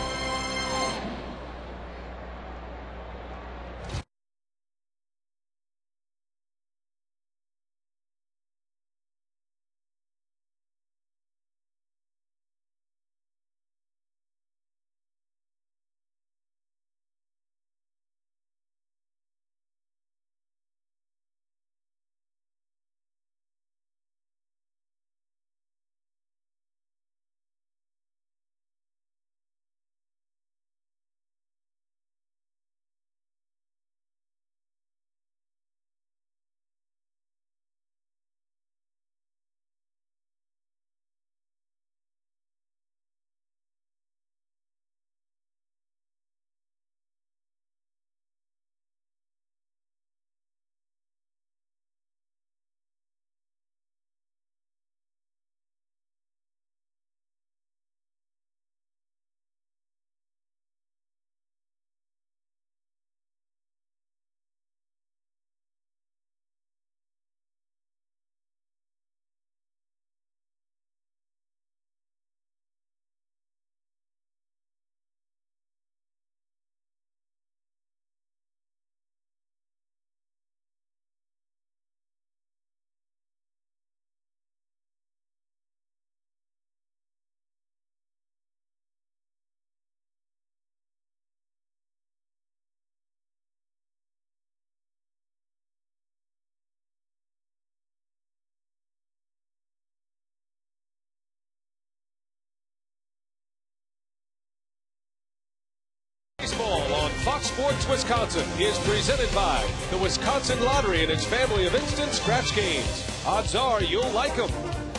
Baseball on Fox Sports Wisconsin is presented by the Wisconsin Lottery and its family of instant scratch games. Odds are you'll like them.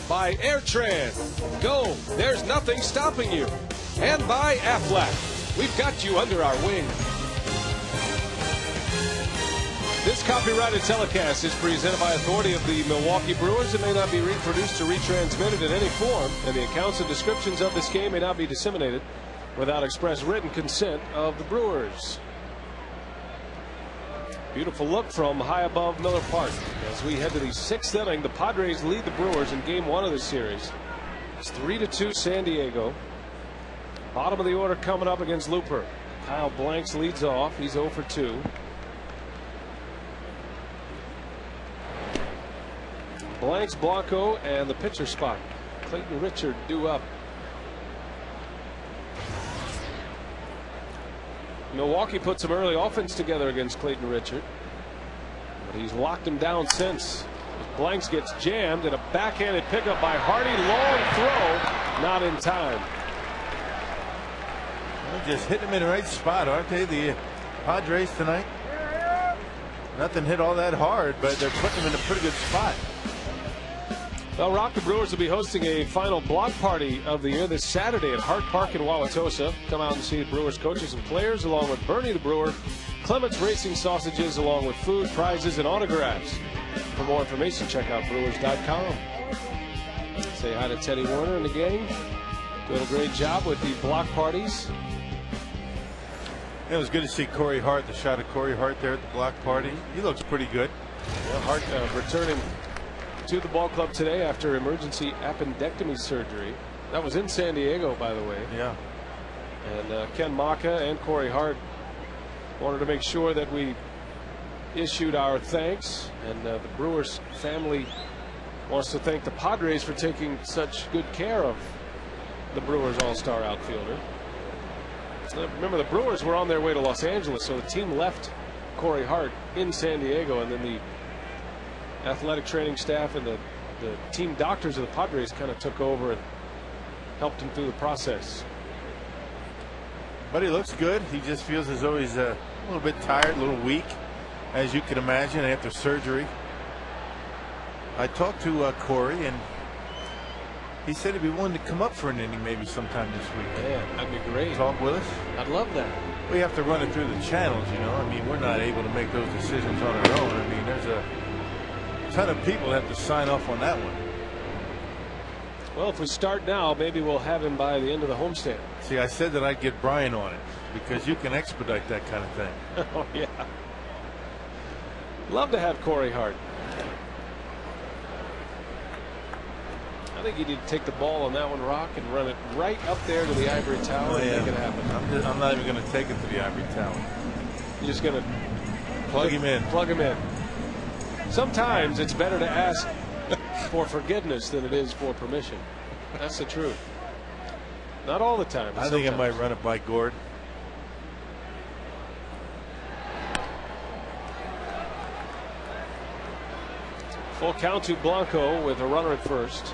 By Airtran. Go. There's nothing stopping you. And by Aflac. We've got you under our wing. This copyrighted telecast is presented by authority of the Milwaukee Brewers. It may not be reproduced or retransmitted in any form, and the accounts and descriptions of this game may not be disseminated without express written consent of the Brewers. Beautiful look from high above Miller Park. As we head to the 6th inning, the Padres lead the Brewers in game 1 of the series. It's 3-2 San Diego. Bottom of the order coming up against Looper. Kyle Blanks leads off. He's 0 for 2. Blanks, Blanco, and the pitcher spot. Clayton Richard due up. Milwaukee put some early offense together against Clayton Richard, but he's locked him down since. Blanks gets jammed, and a backhanded pickup by Hardy. Long throw, not in time. Well, just hitting him in the right spot, aren't they? The Padres tonight. Nothing hit all that hard, but they're putting him in a pretty good spot. Well, Rock, the Brewers will be hosting a final block party of the year this Saturday at Hart Park in Wauwatosa. Come out and see the Brewers coaches and players, along with Bernie the Brewer, Clements Racing Sausages, along with food, prizes, and autographs. For more information, check out brewers.com. Say hi to Teddy Warner and the gang. Doing a great job with the block parties. It was good to see Corey Hart, the shot of Corey Hart there at the block party. He looks pretty good. Yeah, Hart returning to the ball club today after emergency appendectomy surgery. That was in San Diego, by the way. Yeah. And Ken Maka and Corey Hart wanted to make sure that we issued our thanks. And the Brewers family wants to thank the Padres for taking such good care of the Brewers all-star outfielder. Remember, the Brewers were on their way to Los Angeles, so the team left Corey Hart in San Diego, and then the athletic training staff and the team doctors of the Padres kind of took over and helped him through the process. But he looks good. He just feels as though he's a little bit tired, a little weak, as you can imagine, after surgery. I talked to Corey, and he said he'd be willing to come up for an inning maybe sometime this week. Yeah, that'd be great. Talk with us. I'd love that. We have to run it through the channels, you know. I mean, we're not able to make those decisions on our own. I mean, there's a ton of people that have to sign off on that one. Well, if we start now, maybe we'll have him by the end of the homestand. See, I said that I'd get Brian on it because you can expedite that kind of thing. Oh, yeah. Love to have Corey Hart. I think you need to take the ball on that one, Rock, and run it right up there to the ivory tower and make it happen. I'm not even going to take it to the ivory tower. You're just going to plug him in. Plug him in. Sometimes it's better to ask for forgiveness than it is for permission. That's the truth. Not all the time. I think I might run it by Gord. Full count to Blanco with a runner at first.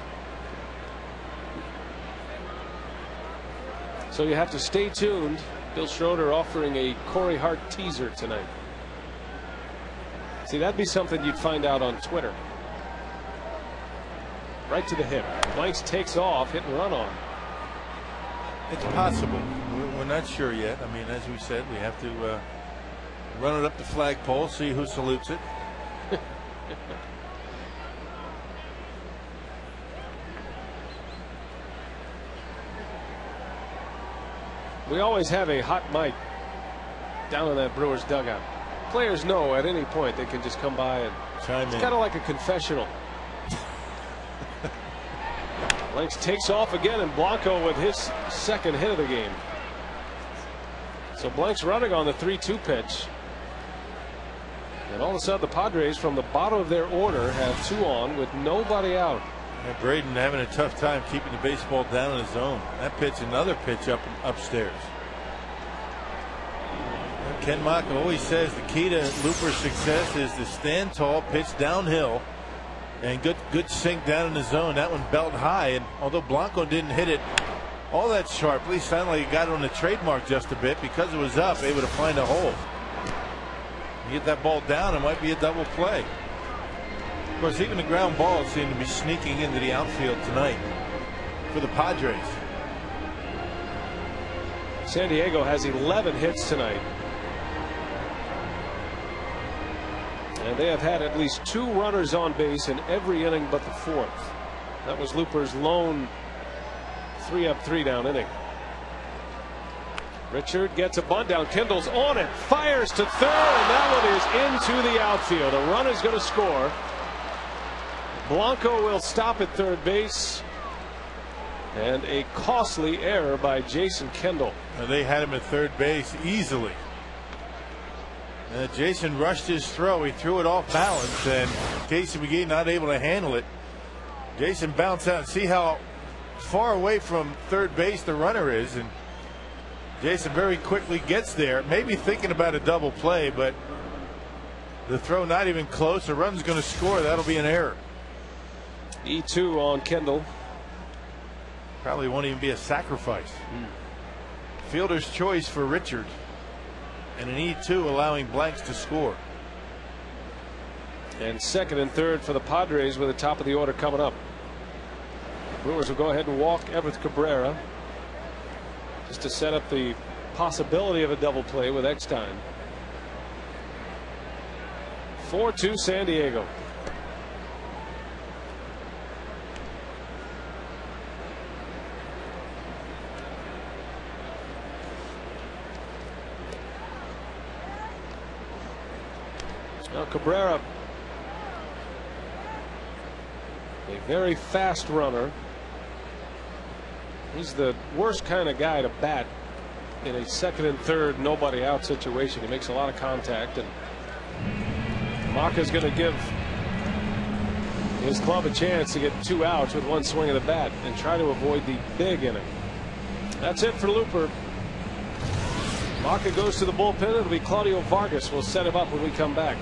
So you have to stay tuned. Bill Schroeder offering a Corey Hart teaser tonight. See, that'd be something you'd find out on Twitter. Right to the hip. Blanks takes off, hit and run on. It's possible. We're not sure yet. I mean, as we said, we have to run it up the flagpole, see who salutes it. We always have a hot mic down in that Brewers dugout. Players know at any point they can just come by and chime in. It's kind of like a confessional. Blanks takes off again, and Blanco with his second hit of the game. So Blanks running on the 3-2 pitch. And all of a sudden the Padres from the bottom of their order have 2 on with nobody out. And Braden having a tough time keeping the baseball down in his zone. That pitch, another pitch upstairs. And Ken Mock always says the key to Looper's success is to stand tall, pitch downhill, and good sink down in the zone. That one belt high, and although Blanco didn't hit it all that sharply, sounded like he got it on the trademark just a bit. Because it was up, able to find a hole. You get that ball down, it might be a double play. Of course, even the ground balls seem to be sneaking into the outfield tonight for the Padres. San Diego has 11 hits tonight. And they have had at least 2 runners on base in every inning but the 4th. That was Looper's lone 3-up 3-down inning. Richard gets a bunt down. Kendall's on it. Fires to third. And that one is into the outfield. A run is going to score. Blanco will stop at third base. And a costly error by Jason Kendall. They had him at third base easily. Jason rushed his throw. He threw it off balance, and Casey McGee not able to handle it. Jason bounced out. See how far away from third base the runner is, and Jason very quickly gets there, maybe thinking about a double play, but the throw not even close. The run's going to score. That'll be an error. E2 on Kendall. Probably won't even be a sacrifice. Fielder's choice for Richard, and an E2 allowing Blanks to score. And second and third for the Padres with the top of the order coming up. Brewers will go ahead and walk Everett Cabrera just to set up the possibility of a double play with Eckstein. 4-2 San Diego. Now Cabrera, a very fast runner. He's the worst kind of guy to bat in a second and third nobody out situation. He makes a lot of contact, and Maka's going to give his club a chance to get 2 outs with 1 swing of the bat and try to avoid the big inning. That's it for Looper. Maka goes to the bullpen. It'll be Claudio Vargas. We'll set him up when we come back.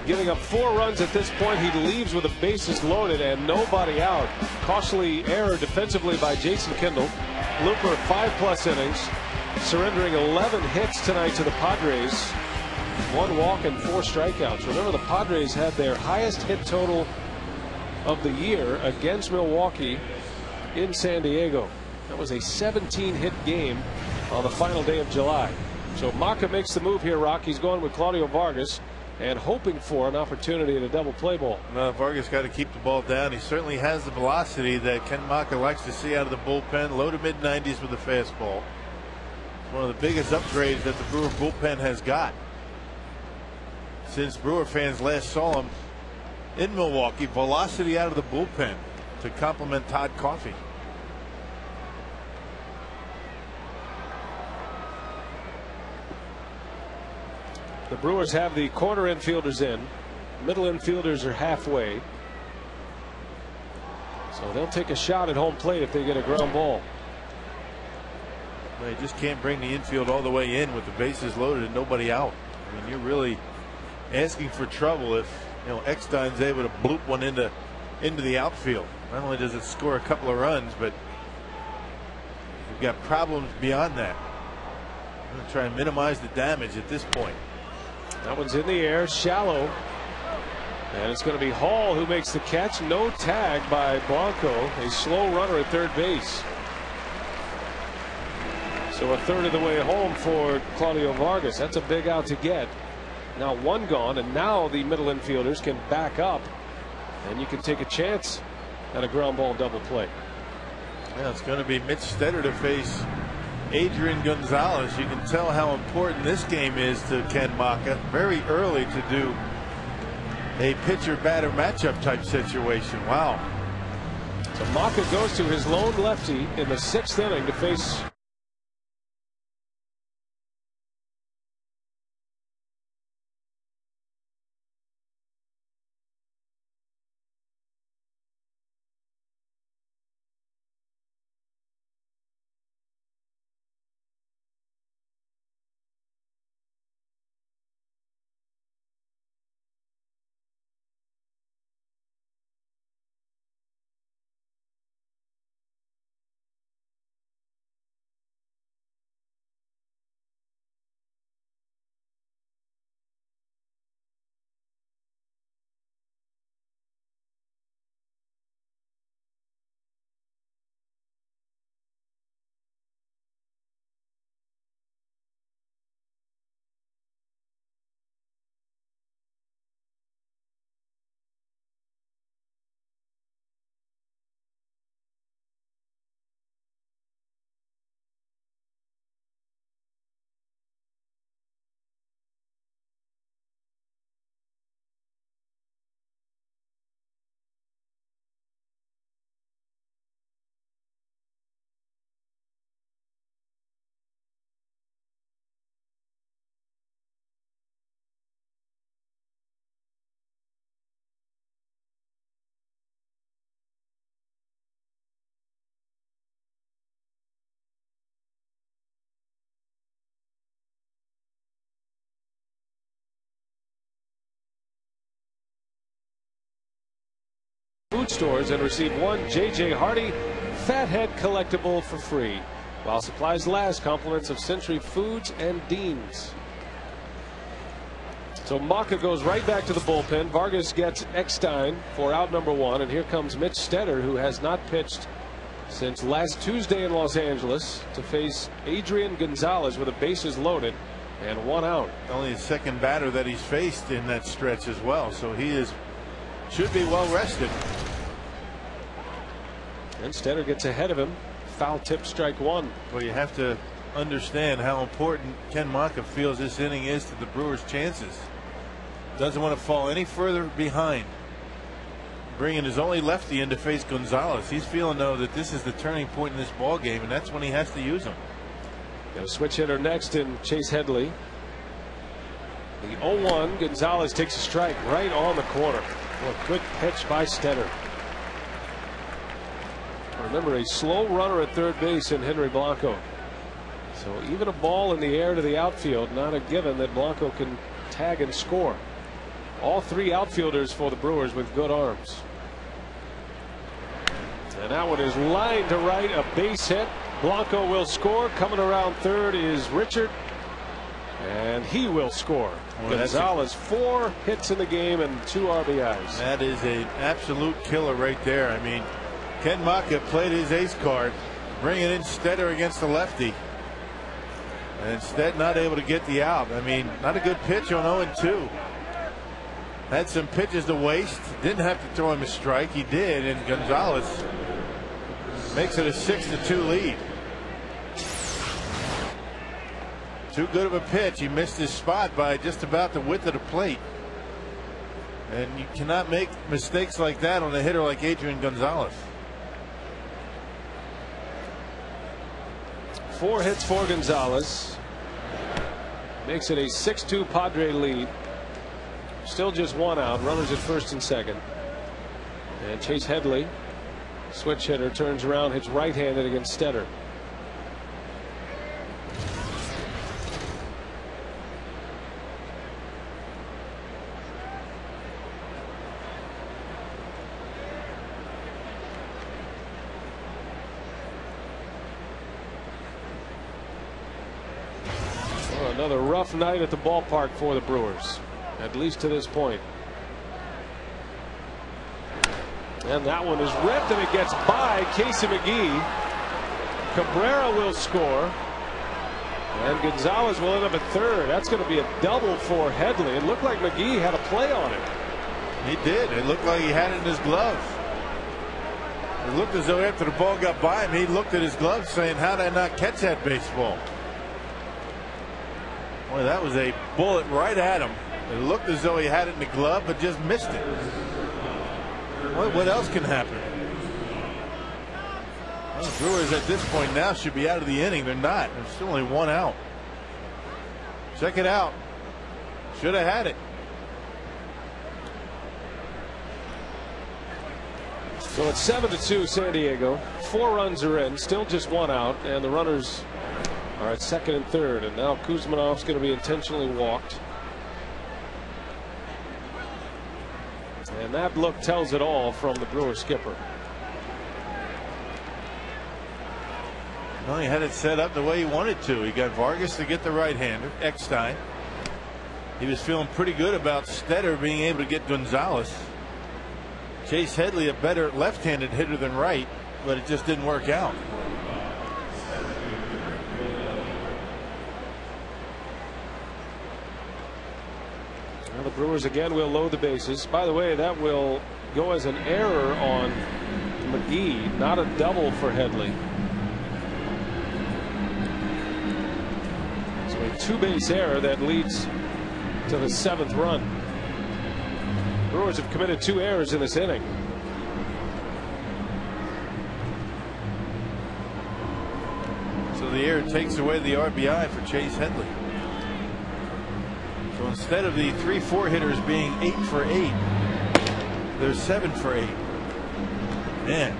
Giving up 4 runs at this point. He leaves with the bases loaded and nobody out. Costly error defensively by Jason Kendall. Looper 5+ innings, surrendering 11 hits tonight to the Padres. 1 walk and 4 strikeouts. Remember, the Padres had their highest hit total of the year against Milwaukee in San Diego. That was a 17-hit game on the final day of July. So Maka makes the move here, Rock. He's going with Claudio Vargas and hoping for an opportunity at a double play ball. Vargas got to keep the ball down. He certainly has the velocity that Ken Maka likes to see out of the bullpen. Low to mid-90s with a fastball. It's one of the biggest upgrades that the Brewer bullpen has got since Brewer fans last saw him in Milwaukee. Velocity out of the bullpen to complement Todd Coffey. The Brewers have the corner infielders in. Middle infielders are halfway. So they'll take a shot at home plate if they get a ground ball. Well, you just can't bring the infield all the way in with the bases loaded and nobody out. I mean, you're really asking for trouble if, you know, Eckstein's able to bloop one into the outfield. Not only does it score a couple of runs, but you've got problems beyond that. I'm going to try and minimize the damage at this point. That one's in the air, shallow. And it's going to be Hall who makes the catch. No tag by Blanco, a slow runner at third base. So a third of the way home for Claudio Vargas. That's a big out to get. Now 1 gone, and now the middle infielders can back up, and you can take a chance at a ground ball double play. Yeah, it's going to be Mitch Stetter to face Adrian Gonzalez. You can tell how important this game is to Ken Maka. Very early to do a pitcher-batter matchup type situation. Wow. So Maka goes to his lone lefty in the 6th inning to face food stores and receive one J.J. Hardy Fathead collectible for free. While supplies last, compliments of Century Foods and Dean's. So Maka goes right back to the bullpen. Vargas gets Eckstein for out number 1. And here comes Mitch Stetter, who has not pitched since last Tuesday in Los Angeles, to face Adrian Gonzalez with the bases loaded and 1 out. Only the second batter that he's faced in that stretch as well. So he should be well rested. And Stetter gets ahead of him. Foul tip, strike 1. Well, you have to understand how important Ken Maka feels this inning is to the Brewers' chances. Doesn't want to fall any further behind. Bringing his only lefty in to face Gonzalez. He's feeling, though, that this is the turning point in this ball game, and that's when he has to use him. Got a switch hitter next in Chase Headley. The 0-1. Gonzalez takes a strike right on the corner. Well, good pitch by Stetter. Remember, a slow runner at third base in Henry Blanco. So even a ball in the air to the outfield, not a given that Blanco can tag and score. All 3 outfielders for the Brewers with good arms. And that one is lined to right, a base hit. Blanco will score. Coming around third is Richard, and he will score. Well, Gonzalez 4 hits in the game and 2 RBIs. That is an absolute killer right there. I mean, Ken Maka played his ace card, bringing in Stetter against the lefty. And instead not able to get the out. I mean, not a good pitch on 0-2. Had some pitches to waste. Didn't have to throw him a strike. He did, and Gonzalez makes it a 6-2 lead. Too good of a pitch. He missed his spot by just about the width of the plate. And you cannot make mistakes like that on a hitter like Adrian Gonzalez. 4 hits for Gonzalez. Makes it a 6-2 Padre lead. Still just 1 out. Runners at first and second. And Chase Headley, switch hitter, turns around, hits right-handed against Stetter. Well, another rough night at the ballpark for the Brewers, at least to this point. And that one is ripped, and it gets by Casey McGee. Cabrera will score, and Gonzalez will end up at third. That's going to be a double for Headley. It looked like McGee had a play on it. He did. It looked like he had it in his glove. It looked as though after the ball got by him, he looked at his glove saying, how did I not catch that baseball? Boy, that was a bullet right at him. It looked as though he had it in the glove, but just missed it. What else can happen? Well, the Brewers at this point now should be out of the inning. They're not. There's still only 1 out. Check it out. Should have had it. So it's 7-2 San Diego. 4 runs are in, still just 1 out, and the runners are at second and third. And now Kuzmanov's going to be intentionally walked. And that look tells it all from the Brewers skipper. Well, he had it set up the way he wanted to. He got Vargas to get the right-hander, Eckstein. He was feeling pretty good about Stetter being able to get Gonzalez. Chase Headley, a better left-handed hitter than right, but it just didn't work out. Well, the Brewers again will load the bases. By the way, that will go as an error on McGee, not a double for Headley. So a 2-base error that leads to the 7th run. Brewers have committed 2 errors in this inning. So the error takes away the RBI for Chase Headley. So instead of the 3-4 hitters being 8 for 8, they're 7 for 8. Man.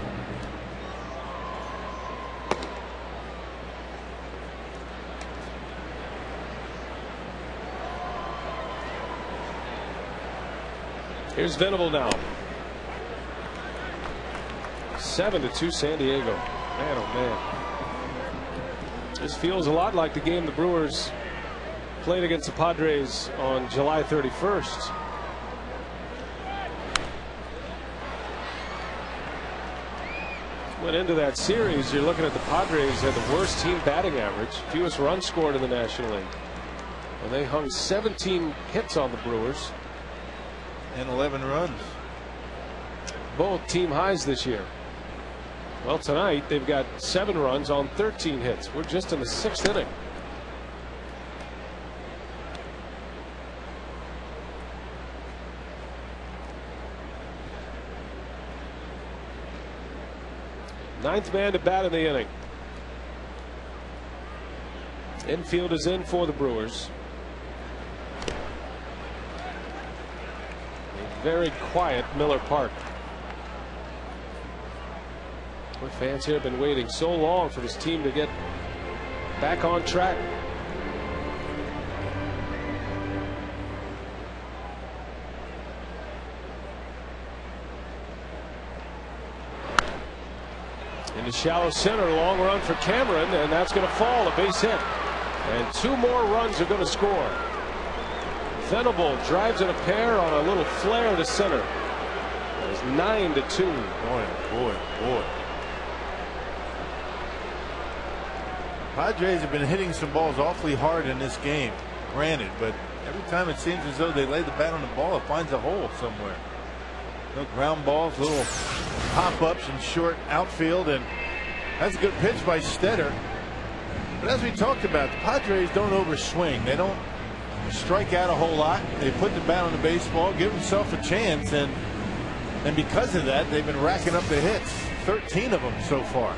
Here's Venable now. 7-2 San Diego. Man, oh man. This feels a lot like the game the Brewers played against the Padres on July 31st. Went into that series, you're looking at the Padres had the worst team batting average, fewest runs scored in the National League. And they hung 17 hits on the Brewers. And 11 runs. Both team highs this year. Well, tonight they've got 7 runs on 13 hits. We're just in the 6th inning. Ninth man to bat in the inning. Infield is in for the Brewers. A very quiet Miller Park. Our fans here have been waiting so long for this team to get back on track. In the shallow center, long run for Cameron, and that's going to fall, a base hit. And 2 more runs are going to score. Venable drives in a pair on a little flare to center. It's 9-2. Boy. Padres have been hitting some balls awfully hard in this game, granted, but every time it seems as though they lay the bat on the ball, it finds a hole somewhere. No ground balls, little pop-ups in short outfield, and that's a good pitch by Stetter. But as we talked about, the Padres don't overswing. They don't strike out a whole lot. They put the bat on the baseball, give themselves a chance, and because of that, they've been racking up the hits. 13 of them so far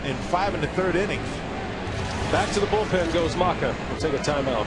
in 5 1/3 innings. Back to the bullpen goes Maka. We'll take a timeout.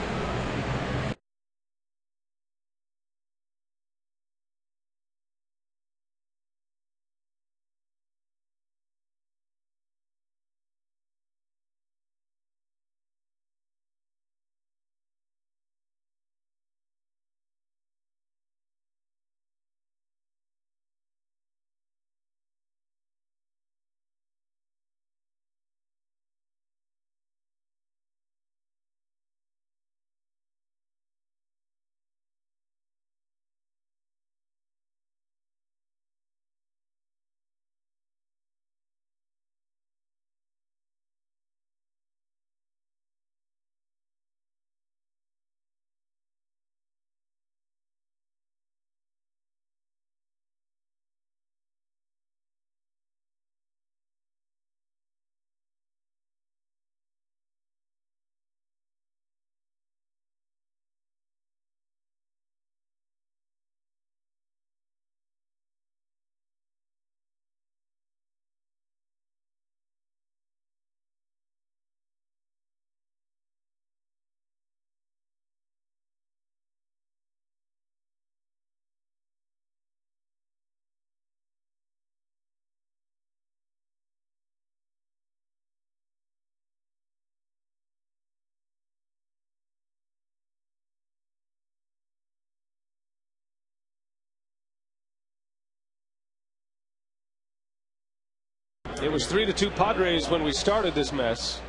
It was 3-2 Padres when we started this mess.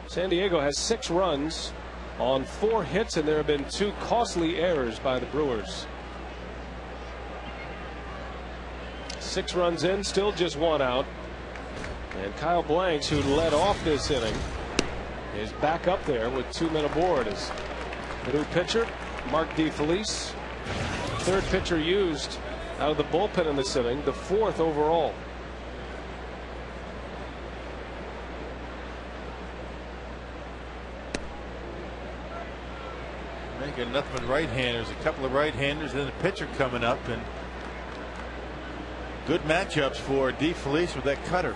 San Diego has 6 runs on 4 hits, and there have been 2 costly errors by the Brewers. 6 runs in, still just 1 out. And Kyle Blanks, who led off this inning, is back up there with 2 men aboard. As the new pitcher, Mark DeFelice, 3rd pitcher used out of the bullpen in this inning, the 4th overall. Making nothing but right-handers, a couple of right-handers, and a pitcher coming up, and good matchups for DeFelice with that cutter.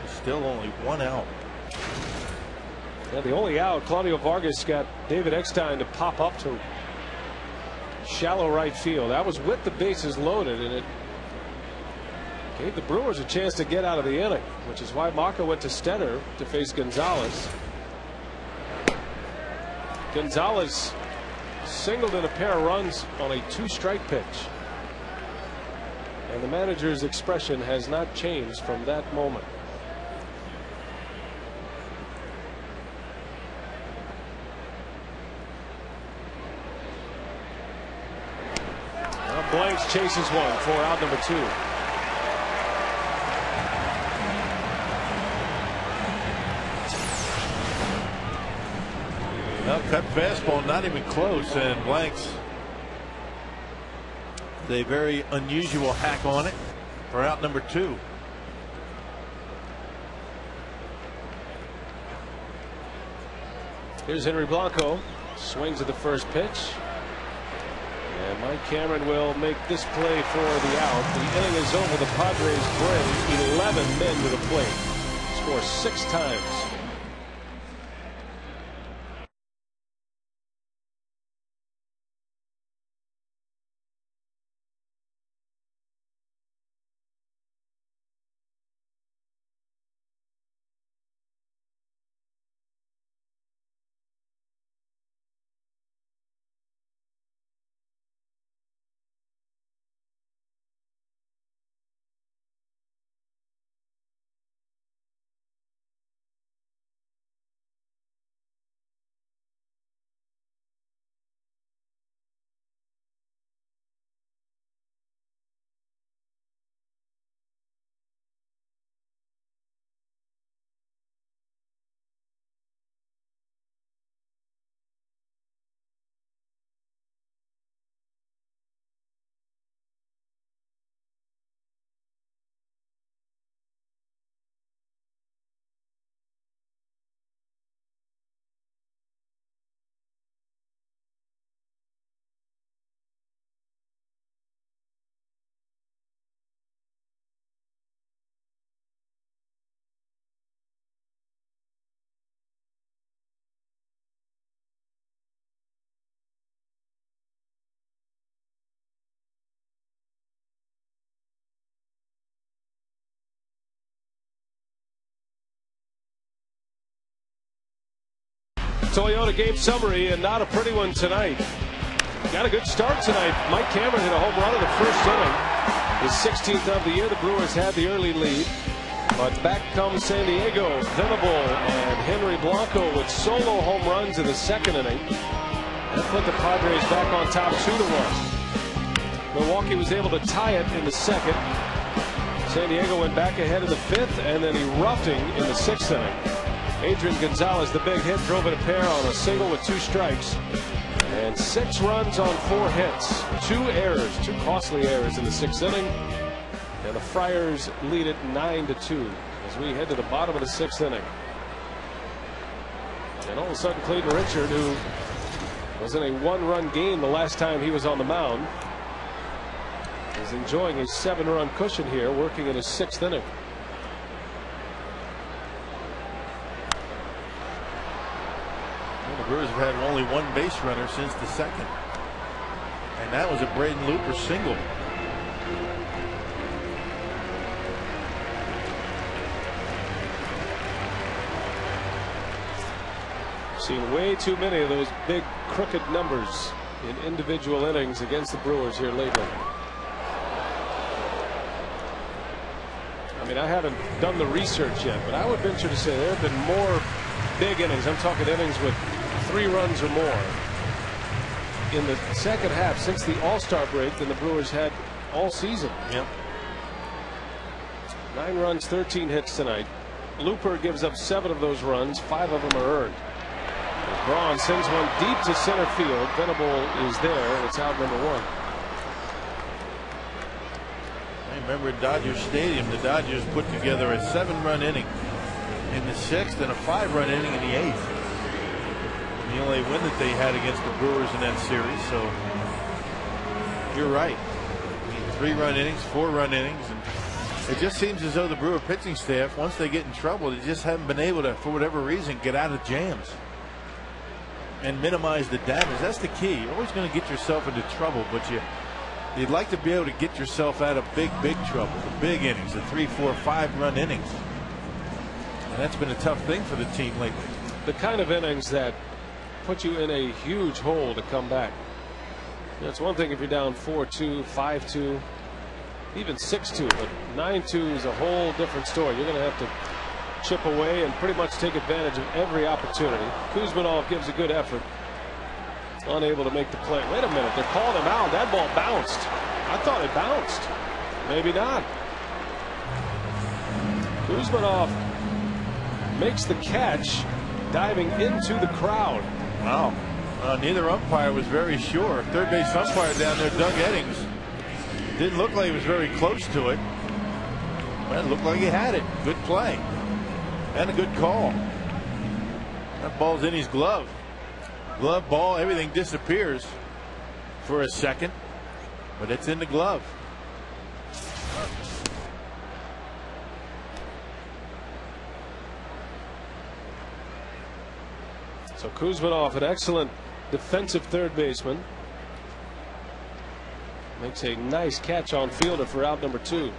Still only 1 out. Yeah, the only out, Claudio Vargas got David Eckstein to pop up to shallow right field. That was with the bases loaded, and it gave the Brewers a chance to get out of the inning, which is why Maka went to Stetter to face Gonzalez. Gonzalez singled in a pair of runs on a 2-strike pitch. And the manager's expression has not changed from that moment. Now Blanks chases one for out number 2. Well, cut fastball, not even close, and Blanks, a very unusual hack on it for out number 2. Here's Henry Blanco, swings at the first pitch, and Mike Cameron will make this play for the out. The inning is over. The Padres bring 11 men to the plate, score 6 times. Toyota game summary, and not a pretty one tonight. Got a good start tonight. Mike Cameron hit a home run in the first inning. His 16th of the year. The Brewers had the early lead, but back comes San Diego. Venable and Henry Blanco with solo home runs in the second inning. That put the Padres back on top 2-1. Milwaukee was able to tie it in the second. San Diego went back ahead in the 5th, and then erupting in the 6th inning. Adrian Gonzalez, the big hit, drove in a pair on a single with 2 strikes. And 6 runs on 4 hits. 2 errors, 2 costly errors in the 6th inning. And the Friars lead it 9-2 as we head to the bottom of the 6th inning. And all of a sudden, Clayton Richard, who was in a 1-run game the last time he was on the mound, is enjoying his 7-run cushion here, working in his 6th inning. The Brewers have had only 1 base runner since the 2nd, and that was a Braden Looper single. Seen way too many of those big crooked numbers in individual innings against the Brewers here lately. I mean, I haven't done the research yet, but I would venture to say there have been more big innings. I'm talking innings with 3 runs or more in the second half since the All-Star break than the Brewers had all season. Yep. 9 runs, 13 hits tonight. Looper gives up 7 of those runs. 5 of them are earned. Braun sends one deep to center field. Venable is there. It's out number 1. I remember at Dodger Stadium, the Dodgers put together a 7-run inning in the 6th and a 5-run inning in the 8th. The only win that they had against the Brewers in that series. So you're right. I mean, 3-run innings, 4-run innings, and it just seems as though the Brewer pitching staff, once they get in trouble, they just haven't been able to, for whatever reason, get out of jams and minimize the damage. That's the key. You're always going to get yourself into trouble, but you'd like to be able to get yourself out of big trouble, the big innings, the 3, 4, 5-run innings. And that's been a tough thing for the team lately. The kind of innings that put you in a huge hole to come back. It's one thing if you're down 4-2, 5-2, even 6-2, but 9-2 is a whole different story. You're going to have to chip away and pretty much take advantage of every opportunity. Kuzminov gives a good effort. Unable to make the play. Wait a minute, they're calling him out. That ball bounced. I thought it bounced. Maybe not. Kuzminov makes the catch, diving into the crowd. Wow. Neither umpire was very sure. Third base umpire down there, Doug Eddings, didn't look like he was very close to it. Well, it looked like he had it. Good play. And a good call. That ball's in his glove. Glove, ball, everything disappears for a second, but it's in the glove. So Kuzminov, an excellent defensive third baseman, makes a nice catch on fielder for out number 2.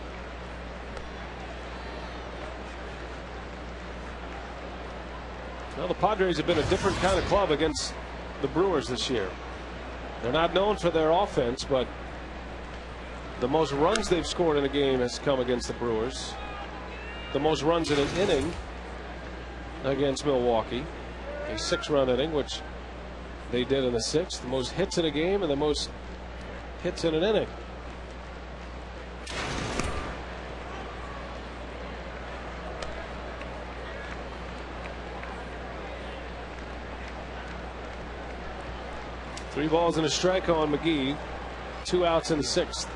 Well, the Padres have been a different kind of club against the Brewers this year. They're not known for their offense, but the most runs they've scored in a game has come against the Brewers. The most runs in an inning against Milwaukee, a 6-run inning, which they did in the 6th. The most hits in a game and the most hits in an inning. Three balls and a strike on McGee. 2 outs in the 6th.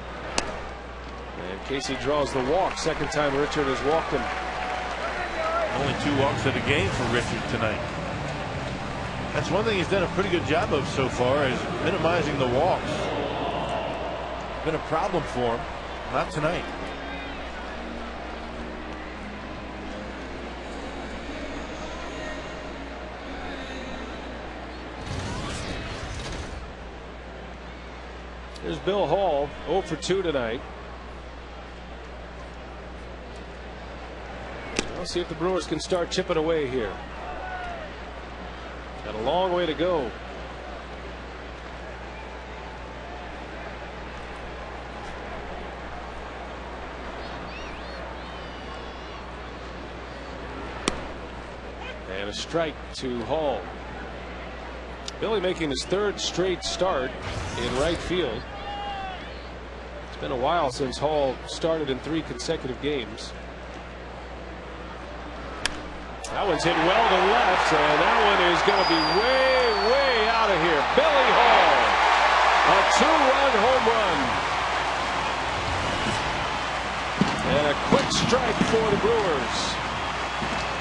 And Casey draws the walk. Second time Richard has walked him. Only 2 walks in the game for Richard tonight. That's one thing he's done a pretty good job of so far, is minimizing the walks. Been a problem for him. Not tonight. Here's Bill Hall, 0 for 2 tonight. We'll see if the Brewers can start chipping away here. Got a long way to go. And a strike to Hall. Billy making his 3rd straight start in right field. It's been a while since Hall started in 3 consecutive games. That one's hit well to left, and that one is going to be way out of here. Billy Hall, a 2-run home run. And a quick strike for the Brewers.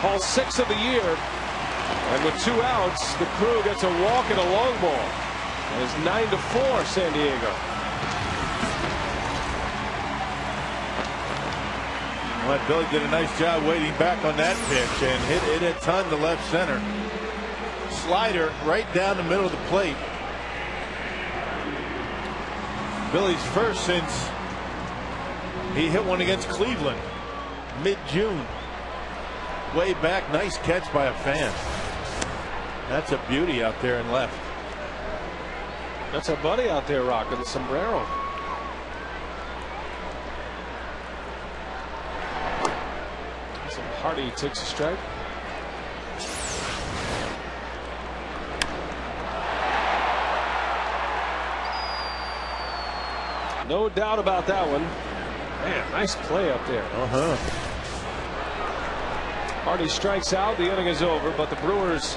Hall's 6th of the year. And with 2 outs, the Crew gets a walk and a long ball. And it's 9-4 San Diego. Well, Billy did a nice job waiting back on that pitch and hit it a ton to left center. Slider right down the middle of the plate. Billy's first since he hit one against Cleveland mid-June. Way back. Nice catch by a fan. That's a beauty out there in left. That's our buddy out there rocking the sombrero. Hardy takes a strike. No doubt about that one. Man, nice play up there. Hardy strikes out. The inning is over, but the Brewers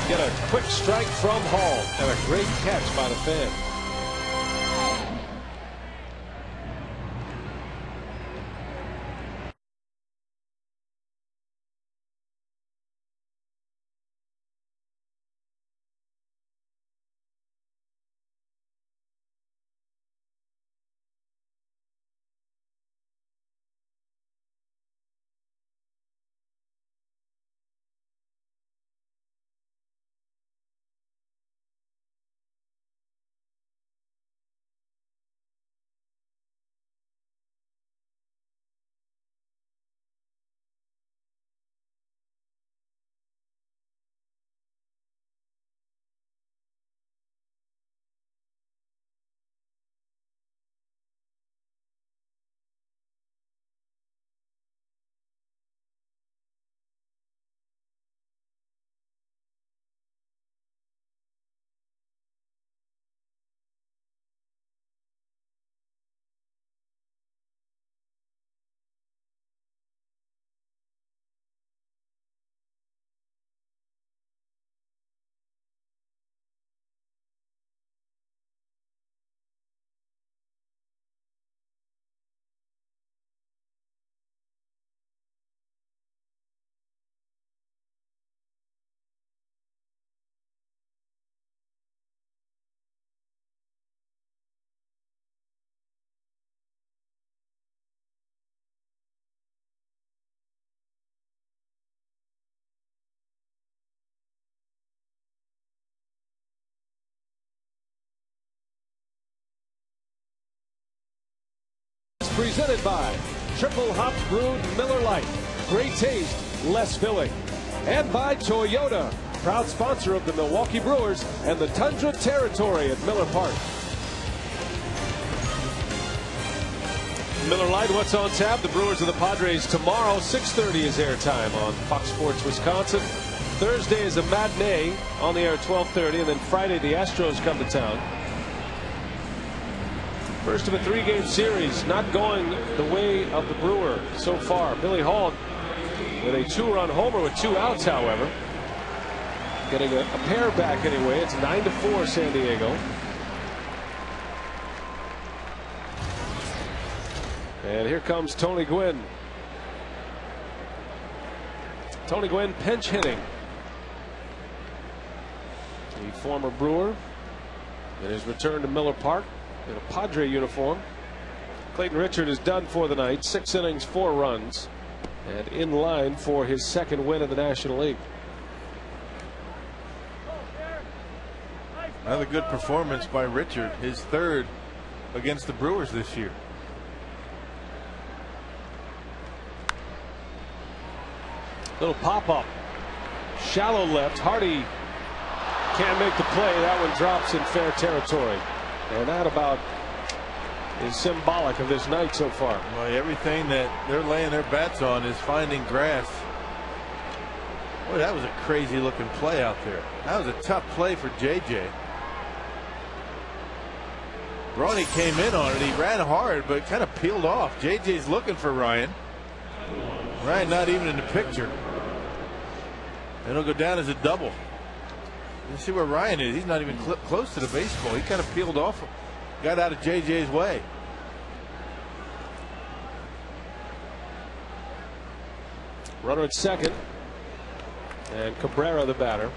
get a quick strike from Hall and a great catch by the fan. presented by Triple Hop Brewed Miller Lite. Great taste, less filling. And by Toyota, proud sponsor of the Milwaukee Brewers and the Tundra Territory at Miller Park. Miller Lite, what's on tap? The Brewers and the Padres tomorrow. 6:30 is airtime on Fox Sports Wisconsin. Thursday is a matinee on the air at 12:30, and then Friday the Astros come to town. First of a 3-game series, not going the way of the Brewer so far. Billy Hall with a 2-run homer with 2 outs, however. Getting a pair back anyway. It's 9-4 San Diego. And here comes Tony Gwynn. Tony Gwynn pinch hitting. The former Brewer in his return to Miller Park in a Padre uniform. Clayton Richard is done for the night. 6 innings, 4 runs, and in line for his 2nd win in the National League. Another good performance by Richard, his 3rd against the Brewers this year. Little pop-up, shallow left. Hardy can't make the play. That one drops in fair territory, and that about is symbolic of this night so far. Well, everything that they're laying their bats on is finding grass. Boy, that was a crazy looking play out there. That was a tough play for JJ. Ronnie came in on it. He ran hard, but kind of peeled off. JJ's looking for Ryan. Ryan not even in the picture. It'll go down as a double. You see where Ryan is. He's not even close to the baseball. He kind of peeled off, got out of JJ's way. Runner at second, and Cabrera the batter.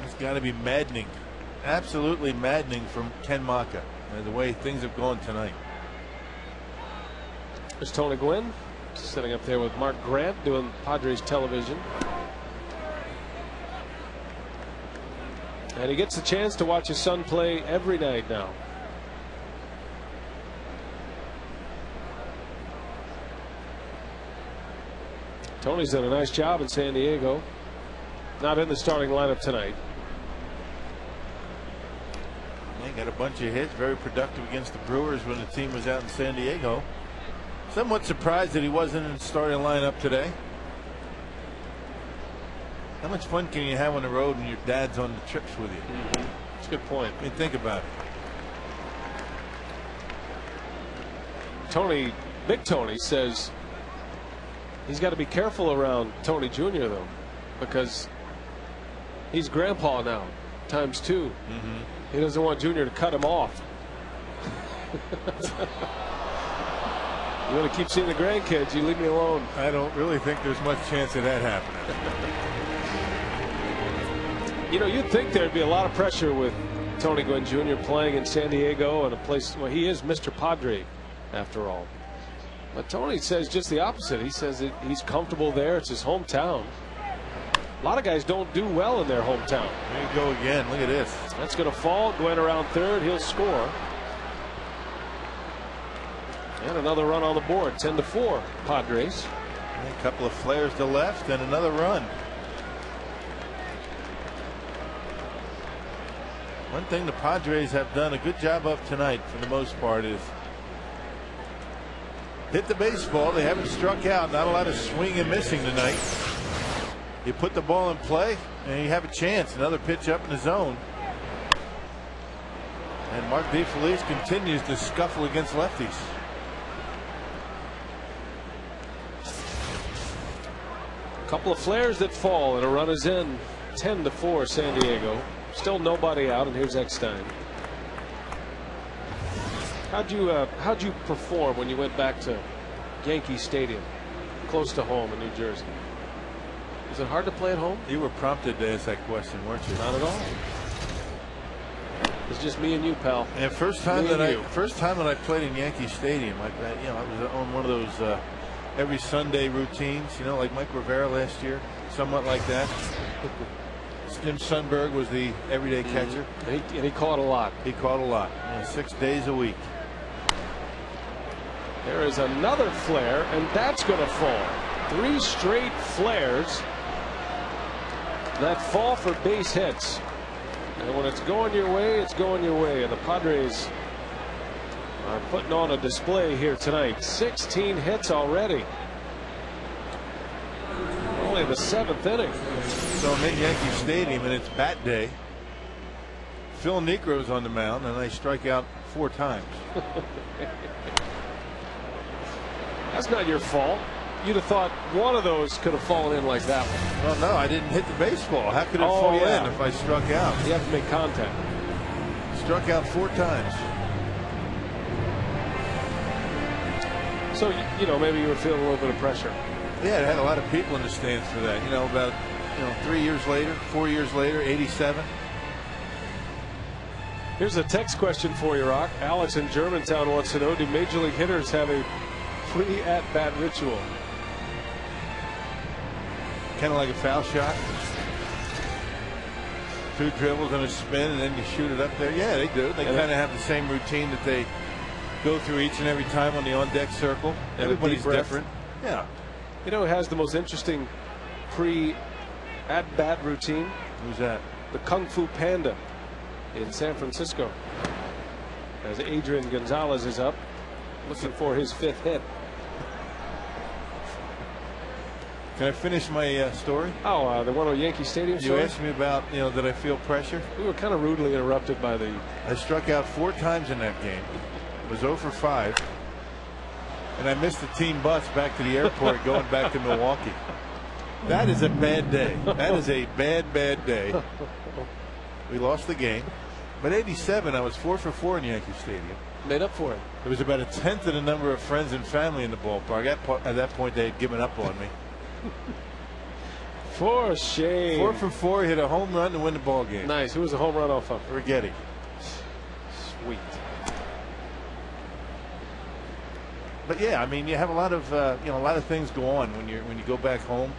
It's got to be maddening, absolutely maddening from Ken Maka, the way things have gone tonight. There's Tony Gwynn sitting up there with Mark Grant doing Padres television. And he gets a chance to watch his son play every night now. Tony's done a nice job in San Diego. Not in the starting lineup tonight. He got a bunch of hits, very productive against the Brewers when the team was out in San Diego. Somewhat surprised that he wasn't in the starting lineup today. How much fun can you have on the road when your dad's on the trips with you? That's a good point. I mean, think about it. Tony, Big Tony, says he's got to be careful around Tony Jr. though, because he's grandpa now, times 2. He doesn't want Jr. to cut him off. You want to keep seeing the grandkids, you leave me alone. I don't really think there's much chance of that happening. You know, you'd think there'd be a lot of pressure with Tony Gwynn Jr. playing in San Diego and a place, well, he is Mr. Padre after all. But Tony says just the opposite. He says that he's comfortable there. It's his hometown. A lot of guys don't do well in their hometown. There you go again. Look at this. That's going to fall. Gwynn around third. He'll score. And another run on the board. 10-4 Padres. A couple of flares to left and another run. One thing the Padres have done a good job of tonight for the most part is hit the baseball. They haven't struck out. Not a lot of swing and missing tonight. You put the ball in play and you have a chance. Another pitch up in the zone. And Mark DeFelice continues to scuffle against lefties. A couple of flares that fall and a run is in. 10-4 San Diego. Still nobody out, and here's Eckstein. How'd you perform when you went back to Yankee Stadium, close to home in New Jersey? Is it hard to play at home? You were prompted to ask that question, weren't you? Not at all. It's just me and you, pal. And first time that I played in Yankee Stadium, I was on one of those every Sunday routines, like Mike Rivera last year, somewhat like that. Jim Sundberg was the everyday catcher. And he caught a lot. He caught a lot. 6 days a week. There is another flare, and that's going to fall. 3 straight flares that fall for base hits. And when it's going your way, it's going your way. And the Padres are putting on a display here tonight. 16 hits already. Only the 7th inning. So I'm in Yankee Stadium, and it's bat day. Phil Niekro's on the mound, and I strike out 4 times. That's not your fault. You'd have thought one of those could have fallen in like that one. Well, no, I didn't hit the baseball. How could it fall in if I struck out? You have to make contact. Struck out 4 times. So, you know, maybe you were feeling a little bit of pressure. Yeah, it had a lot of people in the stands for that. You know, about 3 years later, 4 years later, 87. Here's a text question for you, Rock. Alex in Germantown wants to know, do major league hitters have a pre-at-bat ritual? Kind of like a foul shot. 2 dribbles and a spin, and then you shoot it up there. Yeah, they do. They kind of have the same routine that they go through each and every time on the on-deck circle. Everybody's different. Yeah. You know who has the most interesting pre-at-bat routine? Who's that? The Kung Fu Panda in San Francisco. As Adrian Gonzalez is up, looking for his 5th hit. Can I finish my story? Oh, the one on Yankee Stadium story? You asked me about, did I feel pressure? We were kind of rudely interrupted by the... I struck out 4 times in that game. Was 0 for 5. And I missed the team bus back to the airport going back to Milwaukee. That is a bad day. That is a bad, bad day. We lost the game. But 87, I was 4 for 4 in Yankee Stadium. Made up for it. There was about a 10th of the number of friends and family in the ballpark. At that point, they had given up on me. For shame. 4 for 4, hit a home run to win the ball game. Nice. Who was the home run off of? Rigetti. Sweet. But yeah, I mean, you have a lot of things go on when you go back home.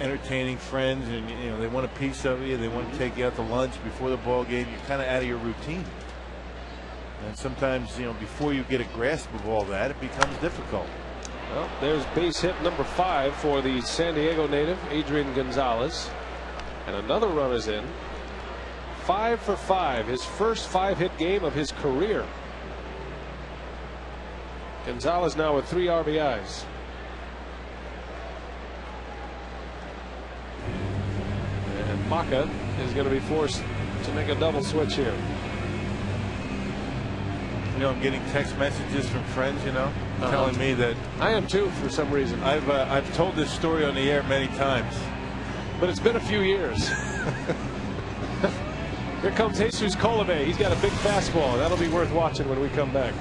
Entertaining friends, and they want a piece of you. They want to take you out to lunch before the ball game. You're kind of out of your routine, and sometimes before you get a grasp of all that, it becomes difficult. Well, there's base hit number 5 for the San Diego native, Adrian Gonzalez, and another run is in. 5 for 5, his first 5-hit game of his career. Gonzalez now with 3 RBIs. And Maka is going to be forced to make a double switch here. I'm getting text messages from friends, telling me that. I am too, for some reason. I've told this story on the air many times, but it's been a few years. Here comes Jesus Colome. He's got a big fastball. That'll be worth watching when we come back.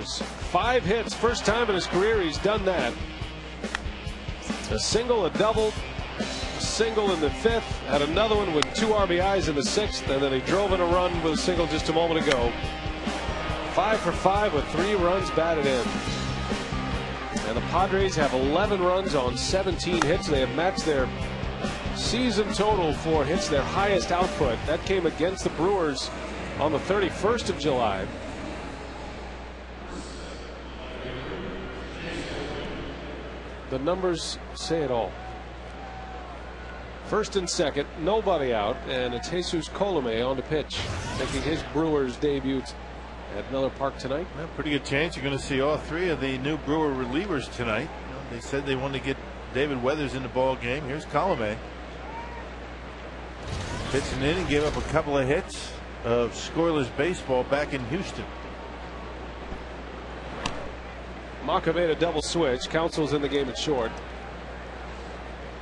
5 hits, first time in his career he's done that. A single, a double, a single in the 5th, had another one with 2 RBIs in the 6th, and then he drove in a run with a single just a moment ago. 5 for 5 with 3 runs batted in. And the Padres have 11 runs on 17 hits. They have matched their season total for hits, their highest output. That came against the Brewers on the 31st of July. The numbers say it all. First and second, nobody out, and it's Jesus Colome on the pitch, making his Brewers debut at Miller Park tonight. Well, pretty good chance you're going to see all 3 of the new Brewer relievers tonight. They said they wanted to get David Weathers in the ball game. Here's Colome. Pitching in and gave up a couple of hits of scoreless baseball back in Houston. Maka made a double switch. Council's in the game at short.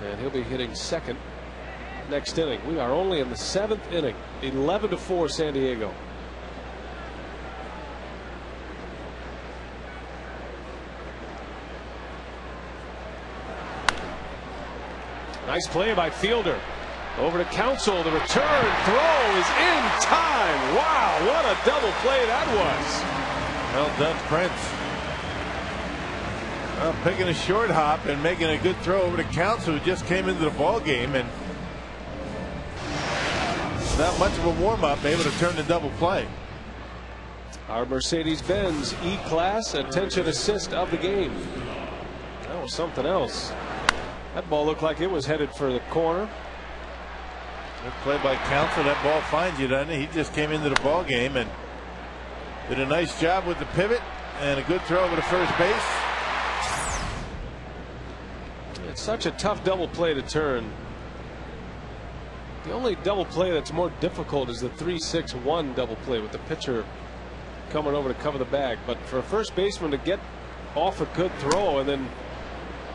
And he'll be hitting second next inning. We are only in the 7th inning. 11-4 San Diego. Nice play by Fielder. Over to Council. The return throw is in time. Wow, what a double play that was. Well done, Prince. Picking a short hop and making a good throw over to Council, who just came into the ball game, and not much of a warm-up, able to turn the double play. Our Mercedes-Benz E-Class attention assist of the game. That was something else. That ball looked like it was headed for the corner. Good play by Council. That ball finds you, doesn't it? He just came into the ball game and did a nice job with the pivot and a good throw over to first base. It's such a tough double play to turn. The only double play that's more difficult is the 3-6-1 double play with the pitcher coming over to cover the bag. But for a first baseman to get off a good throw and then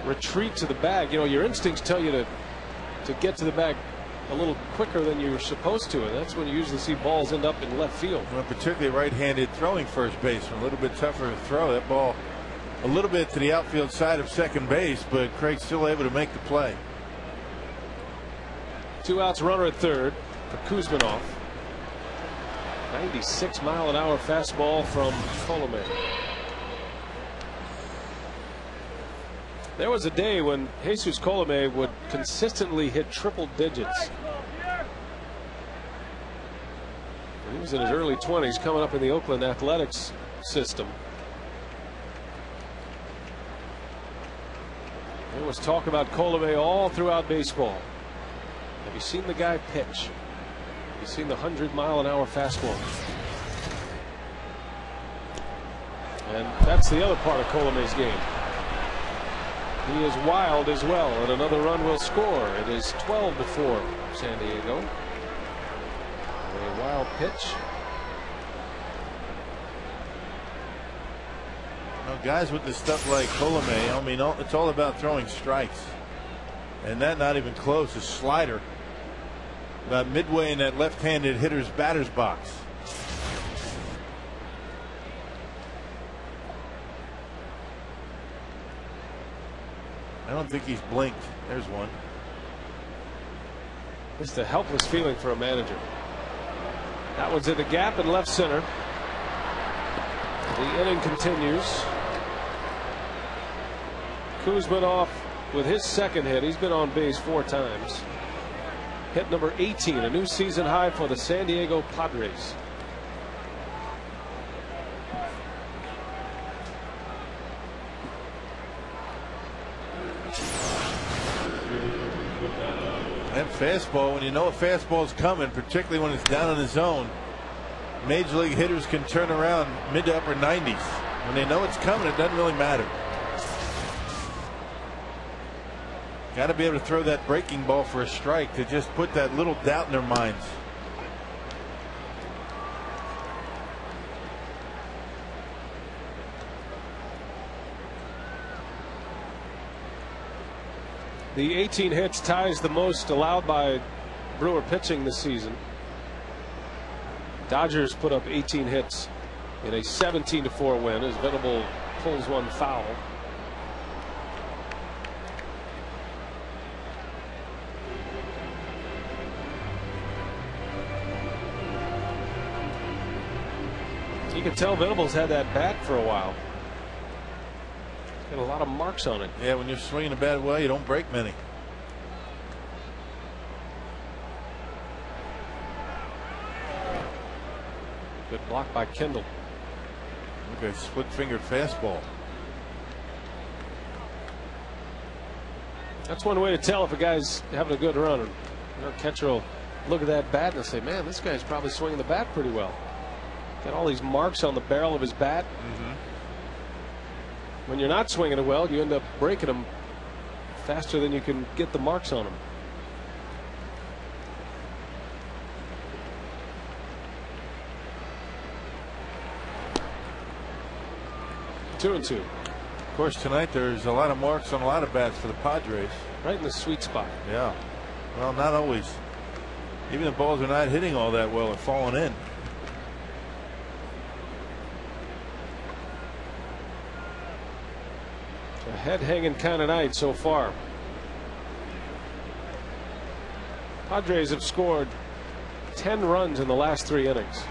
retreat to the bag, you know, your instincts tell you to get to the bag a little quicker than you're supposed to, and that's when you usually see balls end up in left field. Well, particularly right-handed throwing first baseman, a little bit tougher to throw. That ball a little bit to the outfield side of second base, but Craig's still able to make the play. 2 outs, runner at third for Kuzminoff. 96-mile-an-hour fastball from Colome. There was a day when Jesus Colome would consistently hit triple digits. He was in his early 20s, coming up in the Oakland Athletics system. There was talk about Colome all throughout baseball. Have you seen the guy pitch? Have you seen the 100-mile-an-hour fastball? And that's the other part of Colome's game. He is wild as well, and another run will score. It is 12-4 San Diego. A wild pitch. Now, guys with the stuff like Colome, I mean, it's all about throwing strikes, and that not even close. A slider about midway in that left-handed hitter's batter's box. I don't think he's blinked. There's one. Just a helpless feeling for a manager. That one's in the gap in left center. The inning continues. Kuzminoff with his second hit. He's been on base 4 times. Hit number 18, a new season high for the San Diego Padres. That fastball, when you know a fastball's coming, particularly when it's down in the zone, major league hitters can turn around mid to upper 90s. When they know it's coming, it doesn't really matter. Got to be able to throw that breaking ball for a strike to just put that little doubt in their minds. The 18 hits ties the most allowed by Brewer pitching this season. Dodgers put up 18 hits in a 17-4 win as Venable pulls one foul. You can tell Venable's had that bat for a while. Got a lot of marks on it. Yeah, when you're swinging a bat well, you don't break many. Good block by Kendall. Look at a split-fingered fastball. That's one way to tell if a guy's having a good run. Catcher will look at that bat and say, man, this guy's probably swinging the bat pretty well. Got all these marks on the barrel of his bat. When you're not swinging it well, you end up breaking them faster than you can get the marks on them. Two and two. Of course, tonight there's a lot of marks on a lot of bats for the Padres. Right in the sweet spot. Yeah. Well, not always. Even the balls are not hitting all that well, are falling in. A head hanging kind of night so far. Padres have scored 10 runs in the last 3 innings.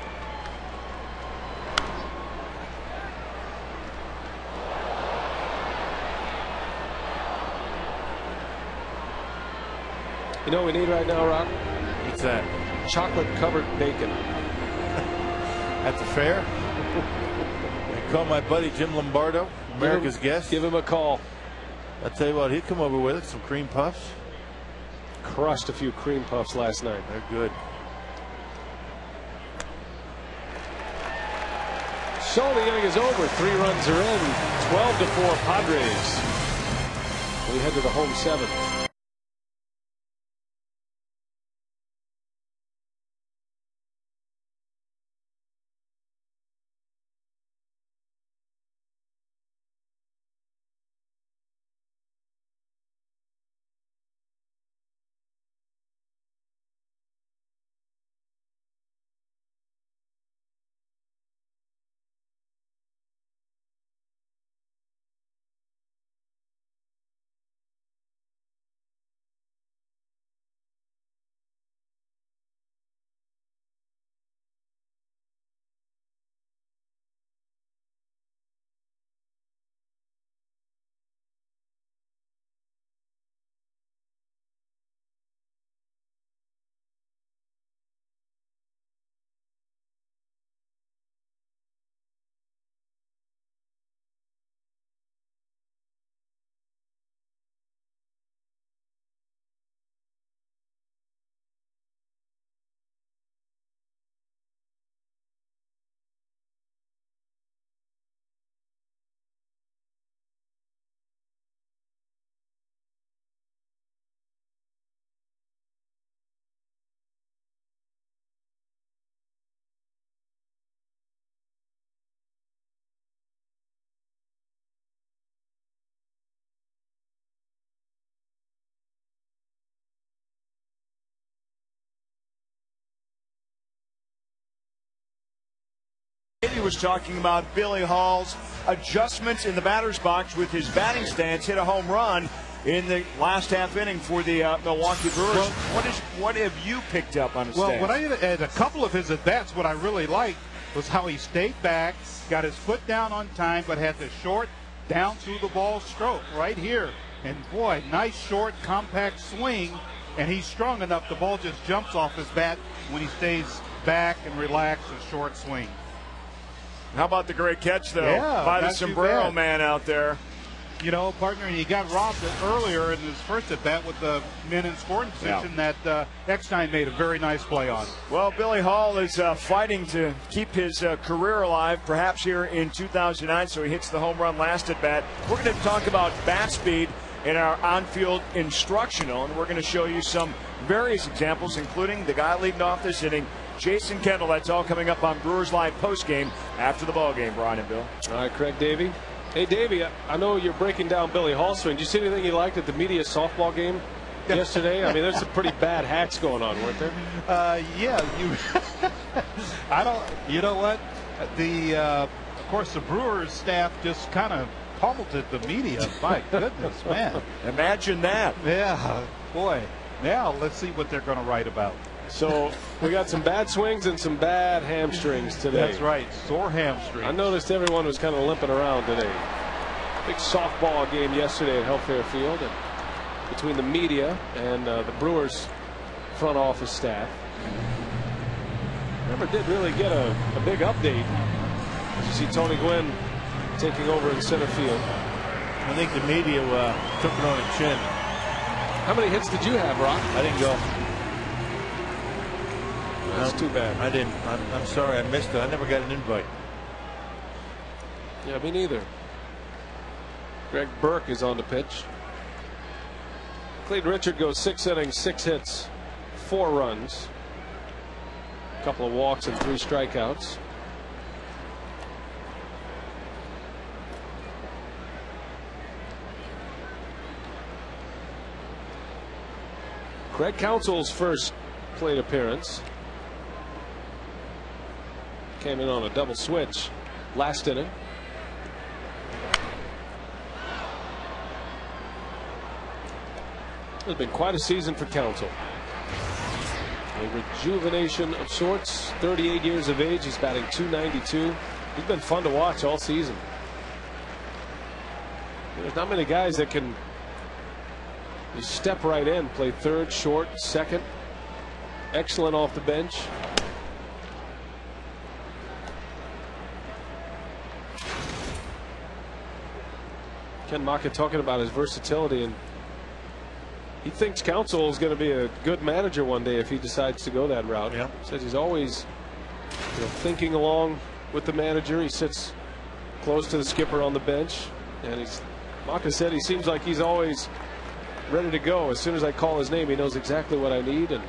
You know what we need right now, Rock? What's that? Chocolate covered bacon. At the fair? I call my buddy Jim Lombardo, America's Guest. Give him a call. I'll tell you what, he'd come over with it, some cream puffs. Crushed a few cream puffs last night. They're good. So the inning is over. 3 runs are in. 12-4 Padres. We head to the home 7th. He was talking about Billy Hall's adjustments in the batter's box with his batting stance. Hit a home run in the last half inning for the Milwaukee Brewers. Well, what have you picked up on his stance? Well, at a couple of his at-bats, what I really liked was how he stayed back, got his foot down on time, but had the short down through the ball stroke right here. And boy, nice short, compact swing, and he's strong enough. The ball just jumps off his bat when he stays back and relaxed, a short swing. How about the great catch, though, yeah, by the sombrero man out there? You know, partner, he got robbed earlier in his first at-bat with the men in scoring position that Eckstein made a very nice play on. Well, Billy Hall is fighting to keep his career alive, perhaps here in 2009, so he hits the home run last at-bat. We're going to talk about bat speed in our on-field instructional, and we're going to show you some various examples, including the guy leading off this inning, Jason Kendall. That's all coming up on Brewers Live postgame after the ballgame, Brian and Bill. All right, Craig Davey. Hey, Davey, I know you're breaking down Billy Hall's swing. Did you see anything you liked at the media softball game yesterday? I mean, there's some pretty bad hacks going on, weren't there? Yeah, I don't. You know what? Of course, the Brewers staff just kind of pummeled the media. My goodness, man. Imagine that. Yeah, boy. Now let's see what they're going to write about. So we got some bad swings and some bad hamstrings today. That's right, sore hamstrings. I noticed everyone was kind of limping around today. Big softball game yesterday at Health Fair Field, and between the media and the Brewers front office staff. Never did really get a big update. As you see Tony Gwynn taking over in center field. I think the media took it on the chin. How many hits did you have, Rock? I didn't go. That's too bad. I didn't. I'm sorry I missed it. I never got an invite. Yeah, me neither. Greg Burke is on the pitch. Clayton Richard goes 6 innings, 6 hits, 4 runs, a couple of walks and 3 strikeouts. Craig Counsell's first plate appearance. Came in on a double switch last inning. It's been quite a season for Counsell. A rejuvenation of sorts. 38 years of age. He's batting .292. He's been fun to watch all season. There's not many guys that can just step right in, play third, short, second. Excellent off the bench. Ken Maka talking about his versatility, and he thinks Counsell is going to be a good manager one day if he decides to go that route. Yeah. Says he's always, thinking along with the manager. He sits close to the skipper on the bench, and Maka said he seems like he's always ready to go. As soon as I call his name, he knows exactly what I need, and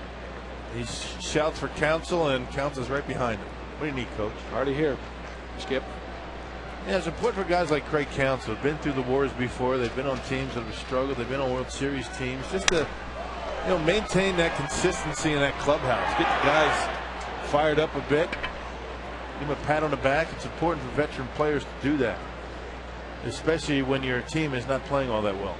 he shouts for Counsell, and Counsell's right behind him. What do you need, Coach? Already here, Skip. Yeah, it's important for guys like Craig Counsell. Been through the wars before. They've been on teams that have struggled. They've been on World Series teams. Just to, maintain that consistency in that clubhouse. Get the guys fired up a bit. Give them a pat on the back. It's important for veteran players to do that, especially when your team is not playing all that well.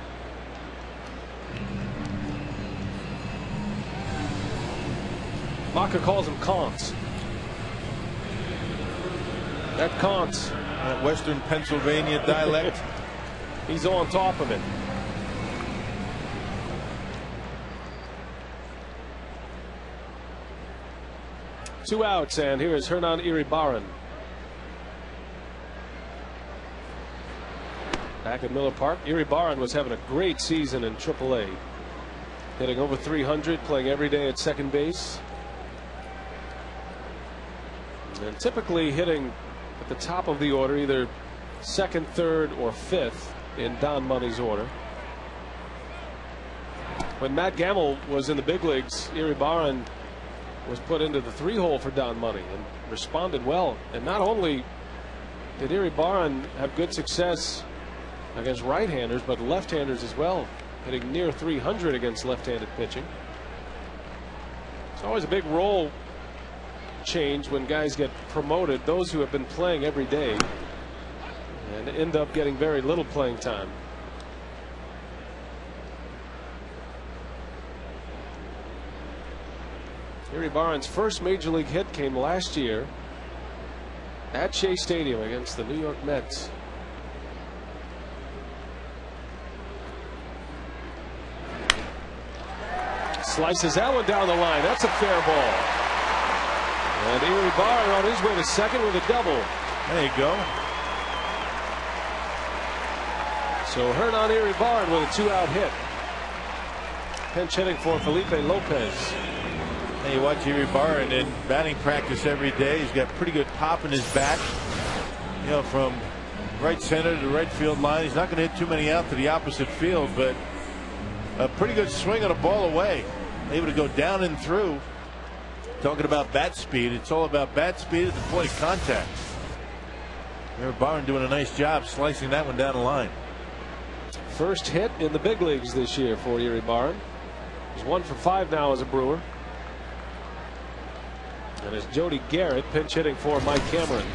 Maka calls him Kants. That Kants. That Western Pennsylvania dialect. He's on top of it. Two outs, and here is Hernan Iribarren. Back at Miller Park, Iribarren was having a great season in AAA. Hitting over 300, playing every day at second base. And typically hitting at the top of the order, either second, third, or fifth in Don Money's order. When Matt Gamble was in the big leagues, Iribarren was put into the 3-hole for Don Money and responded well. And not only did Iribarren have good success against right-handers, but left-handers as well, hitting near 300 against left-handed pitching. It's always a big role change when guys get promoted, those who have been playing every day and end up getting very little playing time. Iribarren's first major league hit came last year at Shea Stadium against the New York Mets. Slices that one down the line. That's a fair ball. And Iribarren on his way to second with a double. There you go. So Hernan Iribarren with a 2-out hit. Pinch hitting for Felipe Lopez. And you watch Iribarren in batting practice every day. He's got pretty good pop in his bat. From right center to the right field line. He's not going to hit too many out to the opposite field, but a pretty good swing on a ball away. Able to go down and through. Talking about bat speed, it's all about bat speed at the plate contact. Iribarren doing a nice job slicing that one down the line. First hit in the big leagues this year for Iribarren. He's 1 for 5 now as a Brewer. And as Jody Garrett pinch hitting for Mike Cameron.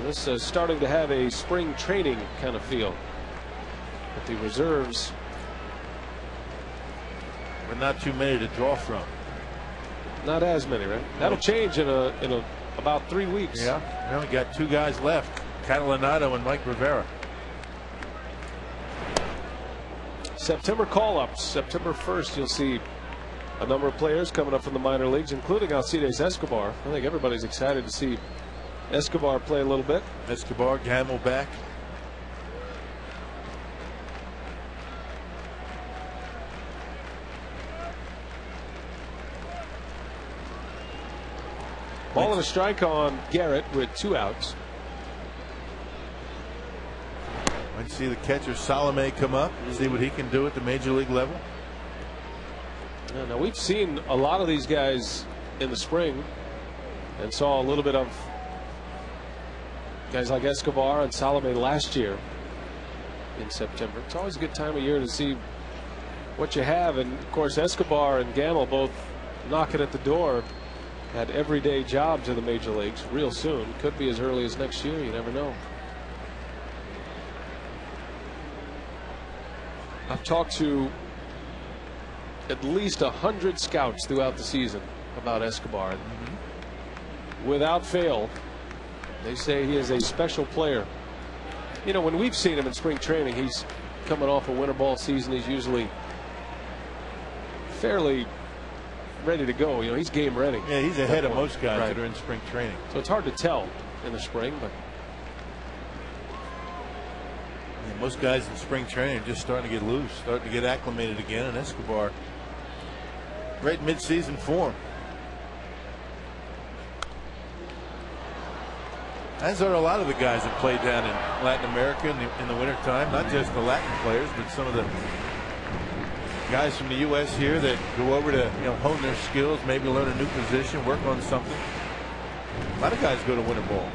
This is starting to have a spring training kind of feel. But the reserves, but not too many to draw from. not as many, right? That'll change in about 3 weeks. Yeah, we only got 2 guys left, Catalanato and Mike Rivera. September call-ups. September 1st, you'll see a number of players coming up from the minor leagues, including Alcides Escobar. I think everybody's excited to see Escobar play a little bit. Escobar, Gamble back. Ball and a strike on Garrett with 2 outs. Let's see the catcher Salome come up, see what he can do at the major league level. Yeah, now we've seen a lot of these guys in the spring and saw a little bit of guys like Escobar and Salome last year in September. It's always a good time of year to see what you have, and of course Escobar and Gamble both knocking at the door at everyday jobs in the major leagues real soon. Could be as early as next year. You never know. I've talked to at least 100 scouts throughout the season about Escobar. Without fail, they say he is a special player. You know, when we've seen him in spring training, he's coming off a winter ball season. He's usually fairly ready to go. You know, he's game ready. Yeah, he's ahead of most guys that are in spring training. So it's hard to tell in the spring, but yeah, most guys in spring training are just starting to get loose, starting to get acclimated again, and Escobar right mid-season form. As are a lot of the guys that play down in Latin America in the wintertime, not just the Latin players, but some of the guys from the U.S. here that go over to hone their skills, maybe learn a new position, work on something. A lot of guys go to winter ball.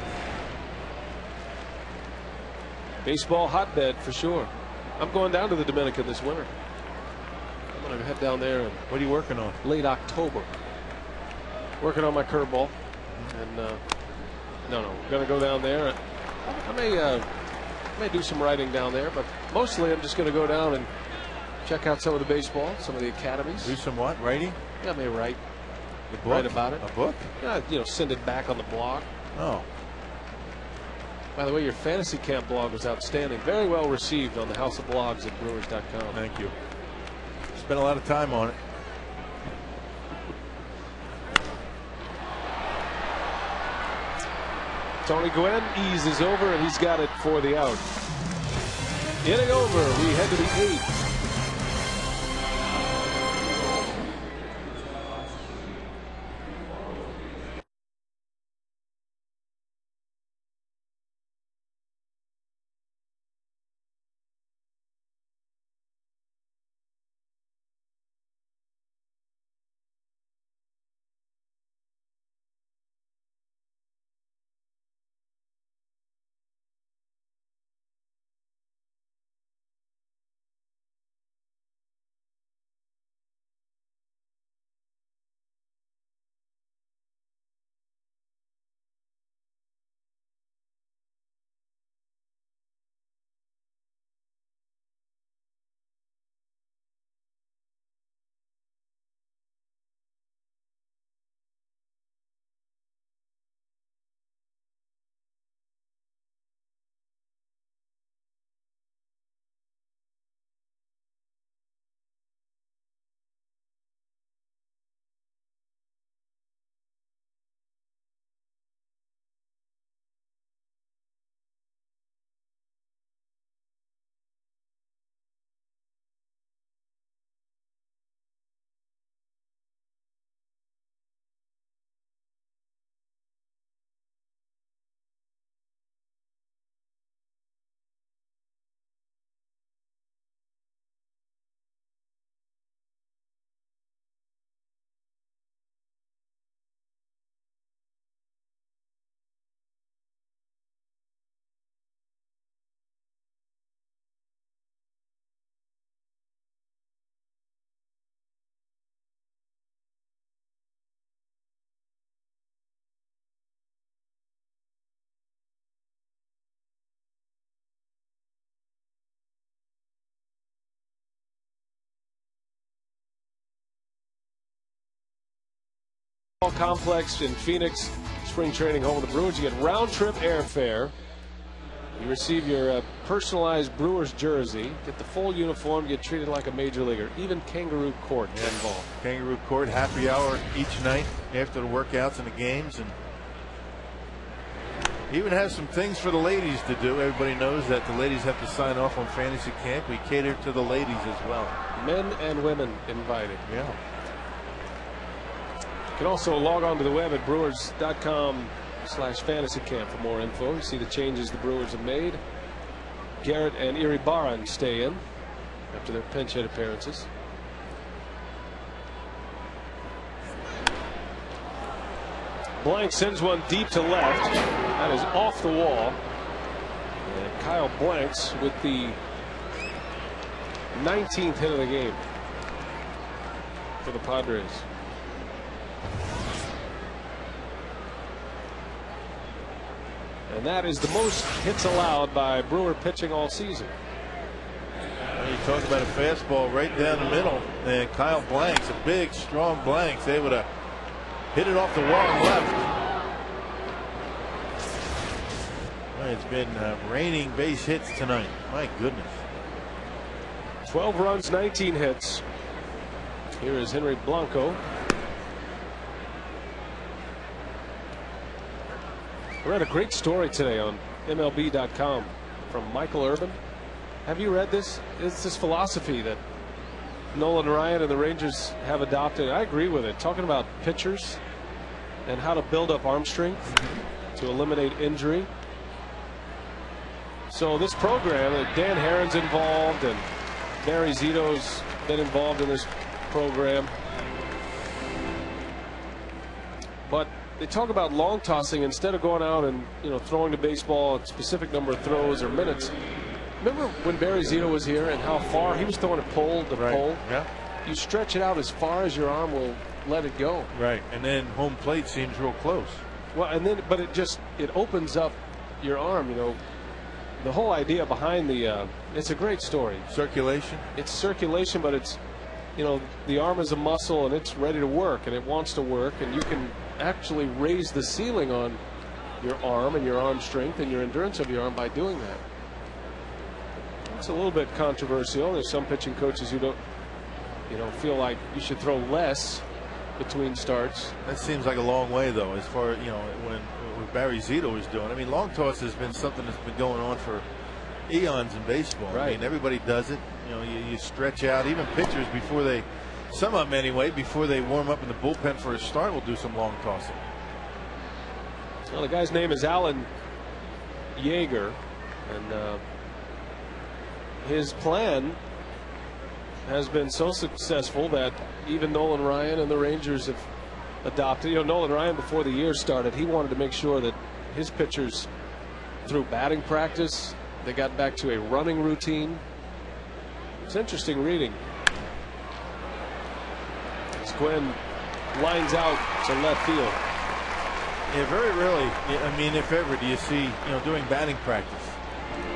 Baseball hotbed for sure. I'm going down to the Dominican this winter. I'm going to head down there. And what are you working on? Late October. Working on my curveball. And no, we're going to go down there. I may do some writing down there, but mostly I'm just going to go down and check out some of the baseball, some of the academies. Do some what? Writing? Yeah, I may write. The book? Write about it. A book? Yeah, send it back on the blog. Oh. By the way, your fantasy camp blog was outstanding. Very well received on the House of Blogs at Brewers.com. Thank you. Spent a lot of time on it. Tony Gwynn eases over, and he's got it for the out. Inning over. We head to the 8th. Complex in Phoenix, spring training home of the Brewers. You get round-trip airfare. You receive your personalized Brewers jersey, get the full uniform, get treated like a major leaguer. Even kangaroo court involved. Kangaroo court, happy hour each night after the workouts and the games, and even has some things for the ladies to do. Everybody knows that the ladies have to sign off on fantasy camp. We cater to the ladies as well. Men and women invited. Yeah. You can also log on to the web at brewers.com/fantasycamp for more info. You see the changes the Brewers have made. Garrett and Iribarren stay in after their pinch hit appearances. Blank sends one deep to left. That is off the wall. And Kyle Blanks with the 19th hit of the game for the Padres. And that is the most hits allowed by Brewer pitching all season. You talk about a fastball right down the middle, and Kyle Blanks, a big, strong Blanks, able to hit it off the wall and left. Well, it's been raining base hits tonight. My goodness. 12 runs, 19 hits. Here is Henry Blanco. I read a great story today on MLB.com from Michael Urban. Have you read this? It's this philosophy that Nolan Ryan and the Rangers have adopted. I agree with it. Talking about pitchers and how to build up arm strength to eliminate injury. So this program, Dan Herron's involved and Barry Zito's been involved in this program. But they talk about long tossing instead of going out and throwing the baseball a specific number of throws or minutes. Remember when Barry Zito was here and how far he was throwing a pole to pole? Yeah. You stretch it out as far as your arm will let it go. Right. And then home plate seems real close. Well, and then it opens up your arm. The whole idea behind it's a great story. Circulation. It's circulation, but it's the arm is a muscle and it's ready to work and it wants to work, and you can actually raise the ceiling on your arm and your arm strength and your endurance of your arm by doing that. It's a little bit controversial. There's some pitching coaches who don't feel like you should throw less between starts. That seems like a long way, though, as far when Barry Zito was doing. I mean, long toss has been something that's been going on for eons in baseball. Right. I mean, everybody does it. You stretch out. Even pitchers, before they, some of them anyway, before they warm up in the bullpen for a start, will do some long tossing. Well, the guy's name is Alan Yeager, and his plan has been so successful that even Nolan Ryan and the Rangers have adopted. Nolan Ryan, before the year started, he wanted to make sure that his pitchers, through batting practice, they got back to a running routine. It's interesting reading. As Gwen lines out to left field. Yeah, very rarely. I mean, if ever, do you see during batting practice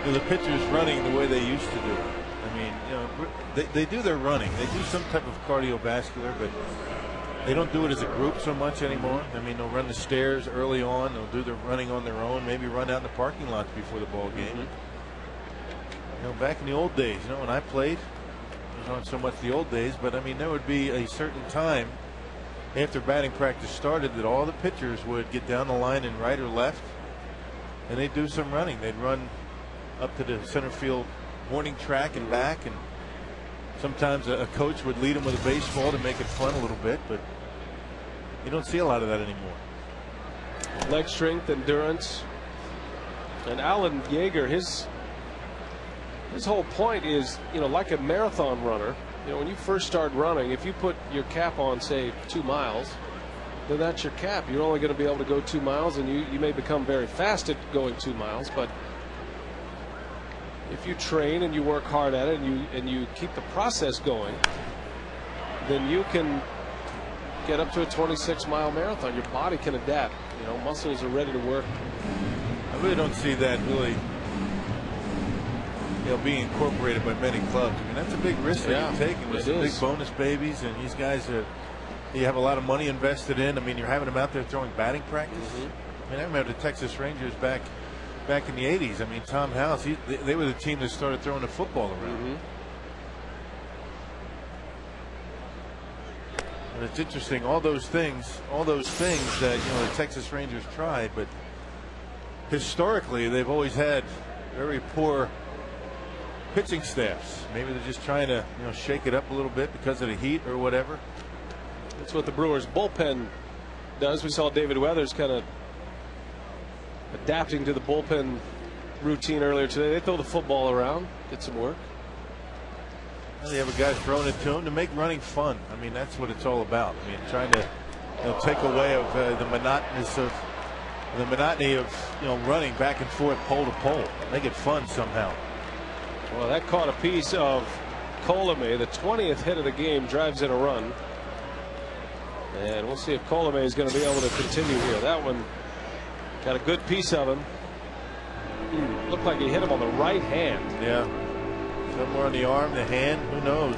the pitchers running the way they used to do. I mean, they do their running. They do some type of cardiovascular, but they don't do it as a group so much anymore. I mean, they'll run the stairs early on. They'll do their running on their own. Maybe run out in the parking lots before the ball game. Back in the old days, when I played, it wasn't so much the old days, but I mean, there would be a certain time after batting practice started that all the pitchers would get down the line in right or left, and they'd do some running. They'd run up to the center field warning track and back, and sometimes a coach would lead them with a baseball to make it fun a little bit, but you don't see a lot of that anymore. Leg strength, endurance, and Alan Yeager, his whole point is, like a marathon runner, when you first start running, if you put your cap on, say 2 miles, then that's your cap. You're only going to be able to go 2 miles, and you may become very fast at going 2 miles, but if you train and you work hard at it and you keep the process going, then you can get up to a 26-mile marathon. Your body can adapt. Muscles are ready to work. I really don't see that really being incorporated by many clubs. I mean, that's a big risk that you're taking with some big bonus babies, and these guys you have a lot of money invested in. I mean, you're having them out there throwing batting practice. I mean, I remember the Texas Rangers back in the 80s. I mean, Tom House, they were the team that started throwing the football around. And it's interesting, all those things that, you know, the Texas Rangers tried, but historically they've always had very poor pitching staffs. Maybe they're just trying to, you know, shake it up a little bit because of the heat or whatever. That's what the Brewers bullpen does. We saw David Weathers kind of adapting to the bullpen routine earlier today. They throw the football around, get some work. Well, they have a guy throwing it to them to make running fun. I mean, that's what it's all about. I mean, trying to, you know, take away of the monotony of, you know, running back and forth pole to pole. Make it fun somehow. Well, that caught a piece of Colomé. The 20th hit of the game, drives in a run. And we'll see if Colomé is going to be able to continue here. That one got a good piece of him. Looked like he hit him on the right hand. Yeah. Somewhere on the arm, the hand, who knows?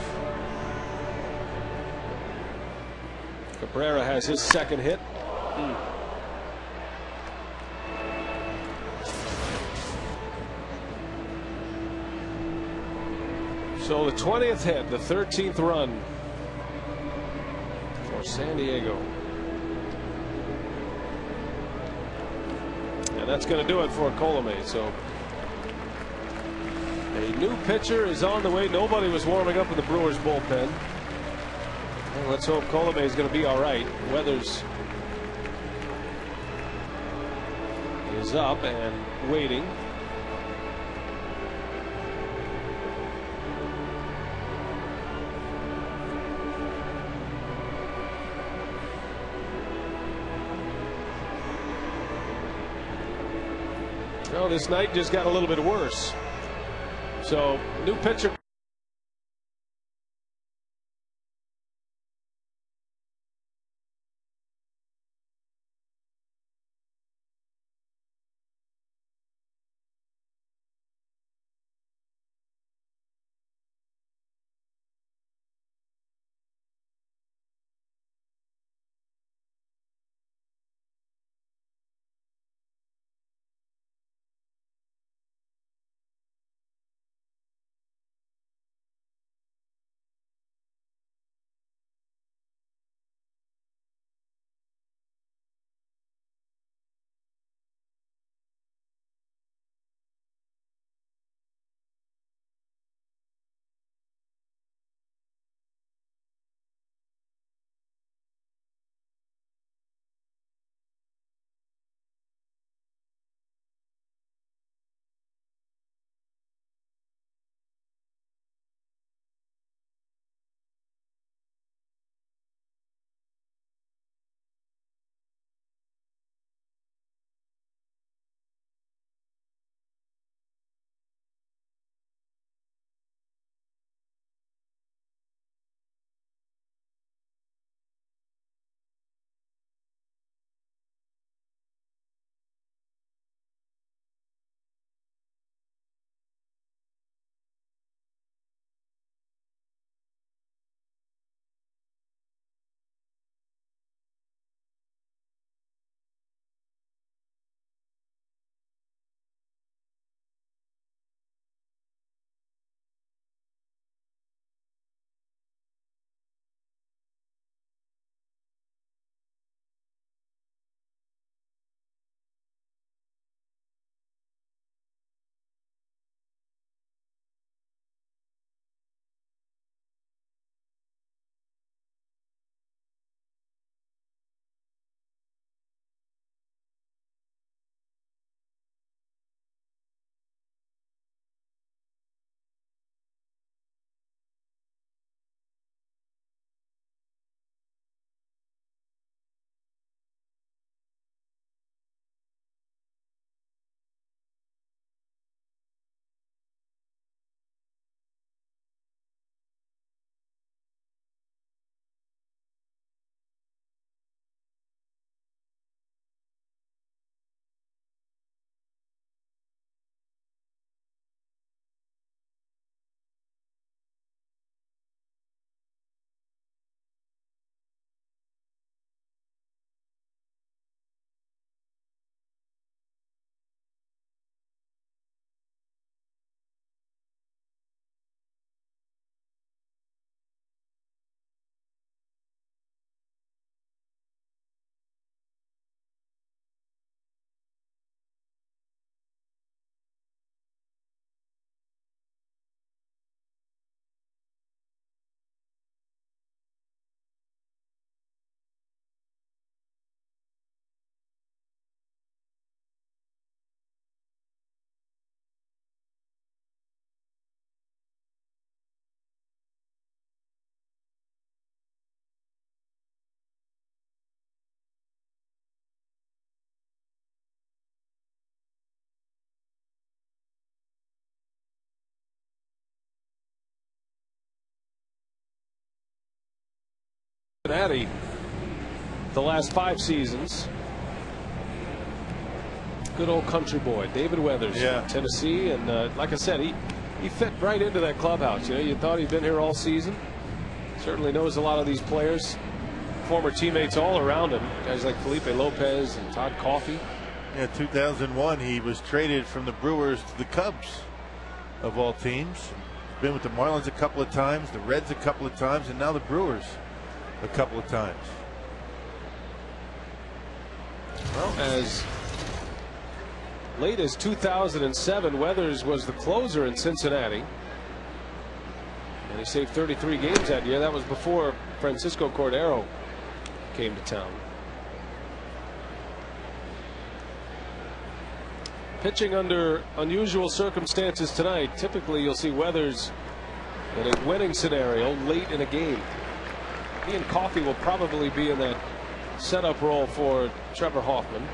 Cabrera has his second hit. So the 20th hit, the 13th run for San Diego. And that's going to do it for Colomé. So a new pitcher is on the way. Nobody was warming up in the Brewers bullpen. Well, let's hope Colomé is going to be all right. Weathers is up and waiting. Well, this night just got a little bit worse. So, new pitcher. Cincinnati the last 5 seasons. Good old country boy, David Weathers, from Tennessee, and like I said, he fit right into that clubhouse. You know, you thought he'd been here all season. Certainly knows a lot of these players, former teammates all around him, guys like Felipe Lopez and Todd Coffey. Yeah, 2001 he was traded from the Brewers to the Cubs, of all teams. Been with the Marlins a couple of times, the Reds a couple of times, and now the Brewers a couple of times. Well, as late as 2007, Weathers was the closer in Cincinnati, and he saved 33 games that year. That was before Francisco Cordero came to town. Pitching under unusual circumstances tonight. Typically you'll see Weathers in a winning scenario late in a game. He and Coffey will probably be in that setup role for Trevor Hoffman.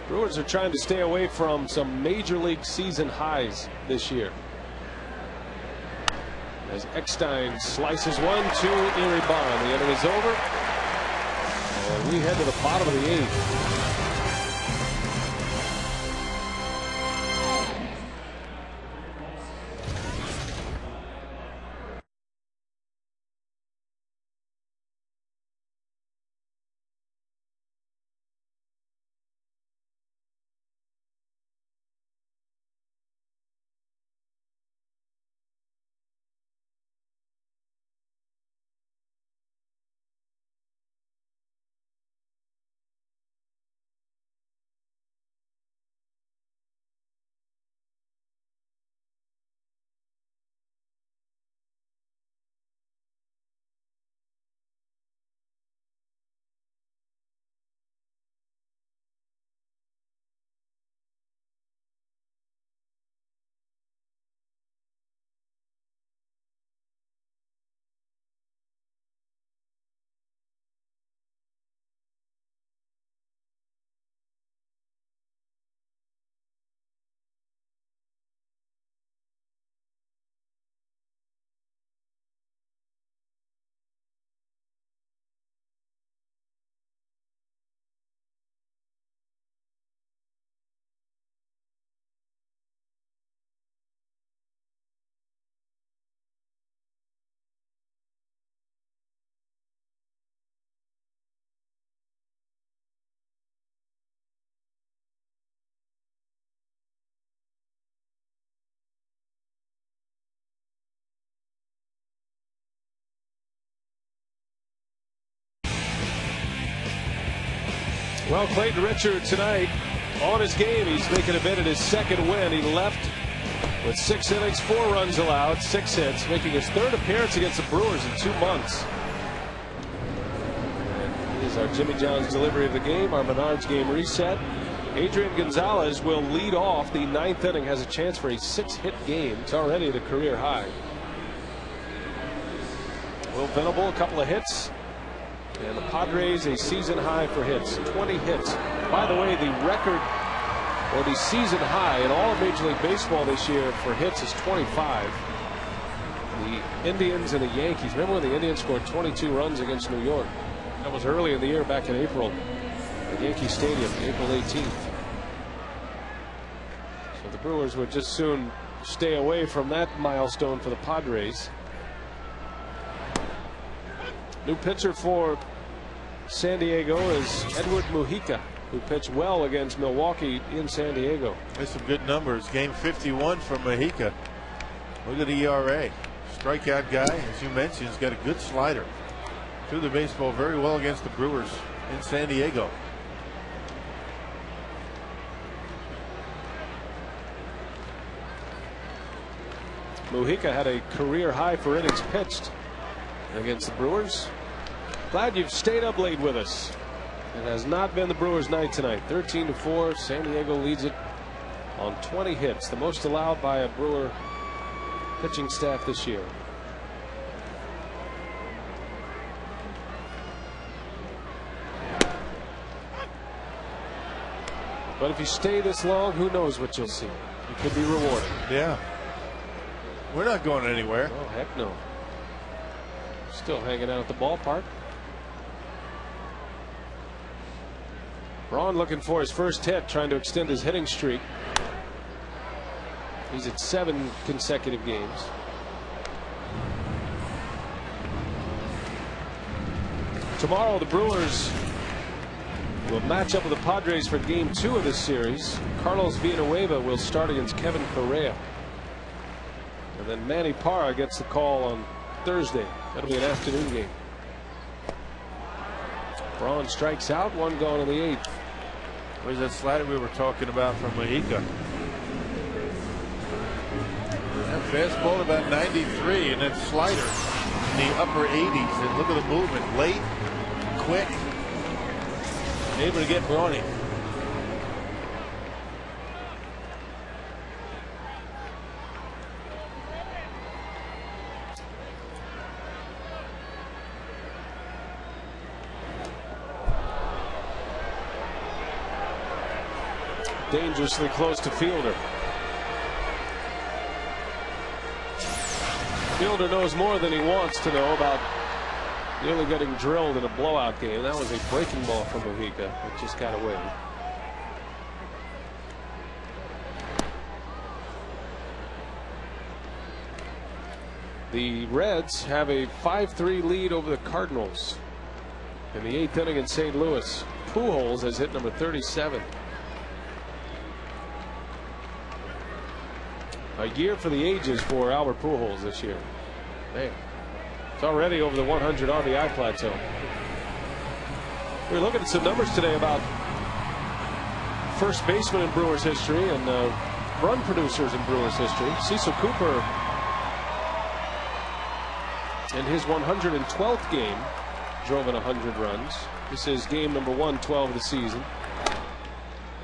Brewers are trying to stay away from some major league season highs this year. As Eckstein slices 1-2, Erie Bond. The inning is over, and we head to the bottom of the 8th. Well, Clayton Richard tonight on his game. He's making a bid at his 2nd win. He left with 6 innings, 4 runs allowed, 6 hits, making his 3rd appearance against the Brewers in 2 months. And here's our Jimmy John's delivery of the game, our Menards game reset. Adrian Gonzalez will lead off the 9th inning, has a chance for a 6-hit game. It's already the career high. Will Venable, a couple of hits. And the Padres a season high for hits, 20 hits. By the way, the record or the season high in all of Major League Baseball this year for hits is 25. The Indians and the Yankees. Remember when the Indians scored 22 runs against New York? That was early in the year, back in April at Yankee Stadium, April 18th. So the Brewers would just soon stay away from that milestone for the Padres. New pitcher for San Diego is Edward Mujica, who pitched well against Milwaukee in San Diego. There's some good numbers. Game 51 for Mujica. Look at the ERA. Strikeout guy, as you mentioned, has got a good slider. Threw the baseball very well against the Brewers in San Diego. Mujica had a career high for innings pitched against the Brewers. Glad you've stayed up late with us. It has not been the Brewers' night tonight. 13-4. San Diego leads it on 20 hits, the most allowed by a Brewer pitching staff this year. But if you stay this long, who knows what you'll see. You could be rewarded. Yeah. We're not going anywhere. Oh, heck no. Still hanging out at the ballpark. Braun looking for his first hit, trying to extend his hitting streak. He's at 7 consecutive games. Tomorrow the Brewers will match up with the Padres for game 2 of this series. Carlos Villanueva will start against Kevin Correa. And then Manny Parra gets the call on Thursday. That'll be an afternoon game. Braun strikes out, 1 gone in the 8th. Where's that slider we were talking about from Mojica? That fastball about 93, and that slider in the upper 80s. And look at the movement, late, quick, able to get Brawny. Dangerously close to Fielder. Fielder knows more than he wants to know about nearly getting drilled in a blowout game. That was a breaking ball from Mojica. It just got away. The Reds have a 5-3 lead over the Cardinals in the 8th inning in St. Louis. Pujols has hit number 37. A year for the ages for Albert Pujols this year. Man, it's already over the 100 RBI plateau. We were looking at some numbers today about first baseman in Brewers history and run producers in Brewers history. Cecil Cooper in his 112th game drove in 100 runs. This is game number 112 of the season.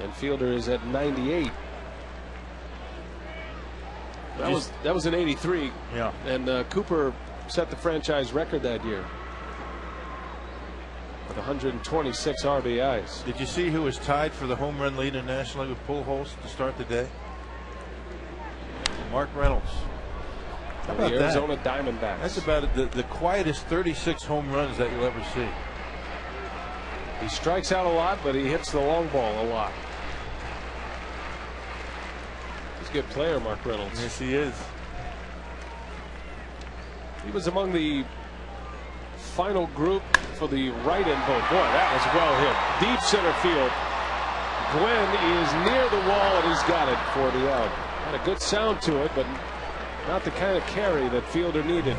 And Fielder is at 98. That was in '83. Yeah. And Cooper set the franchise record that year with 126 RBIs. Did you see who was tied for the home run lead in National League with Pujols to start the day? Mark Reynolds. How about the Arizona Diamondbacks. That's about the quietest 36 home runs that you'll ever see. He strikes out a lot, but he hits the long ball a lot. He's a good player, Mark Reynolds. Yes, he is. He was among the final group for the write-in vote. Boy, that was well hit. Deep center field. Gwen is near the wall, and he's got it for the out. Had a good sound to it, but not the kind of carry that Fielder needed.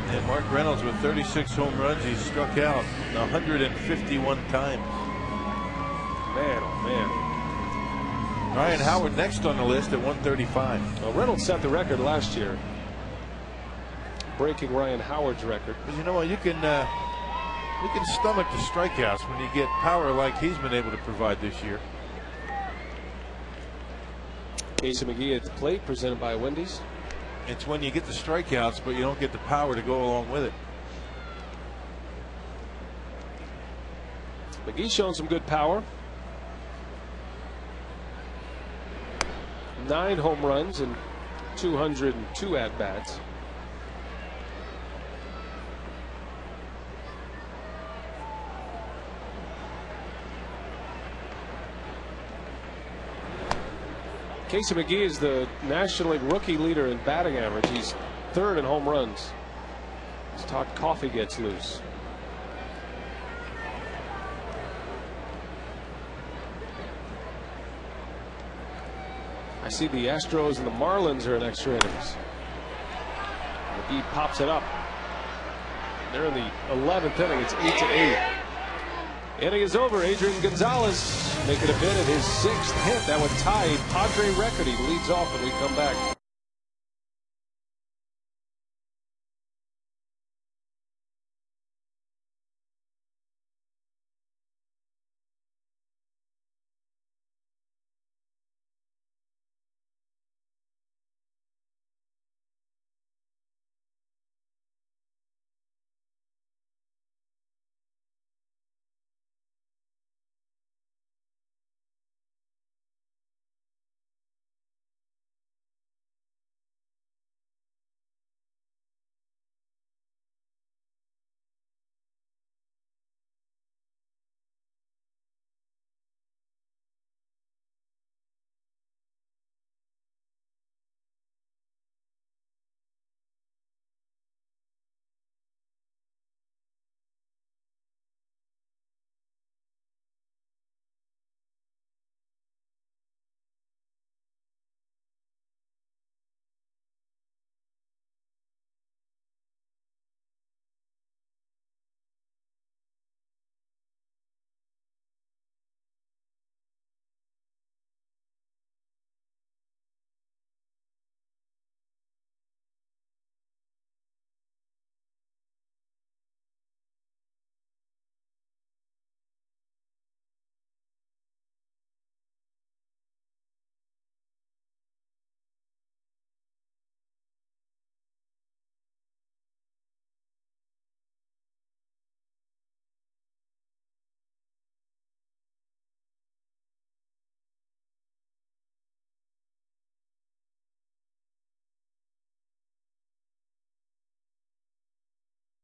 And Mark Reynolds with 36 home runs. He struck out 151 times. Man, oh man. Ryan Howard next on the list at 135. Well, Reynolds set the record last year, breaking Ryan Howard's record. But you know what? You can stomach the strikeouts when you get power like he's been able to provide this year. Casey McGee at the plate, presented by Wendy's. It's when you get the strikeouts, but you don't get the power to go along with it. McGee's shown some good power. 9 home runs and 202 at-bats. Casey McGee is the National League rookie leader in batting average. He's 3rd in home runs. As Todd Coffey gets loose. I see the Astros and the Marlins are in extra innings. McGee pops it up. They're in the 11th inning. It's 8-8. Inning is over. Adrian Gonzalez making a bid at his 6th hit. That would tie a Padre record. He leads off when we come back.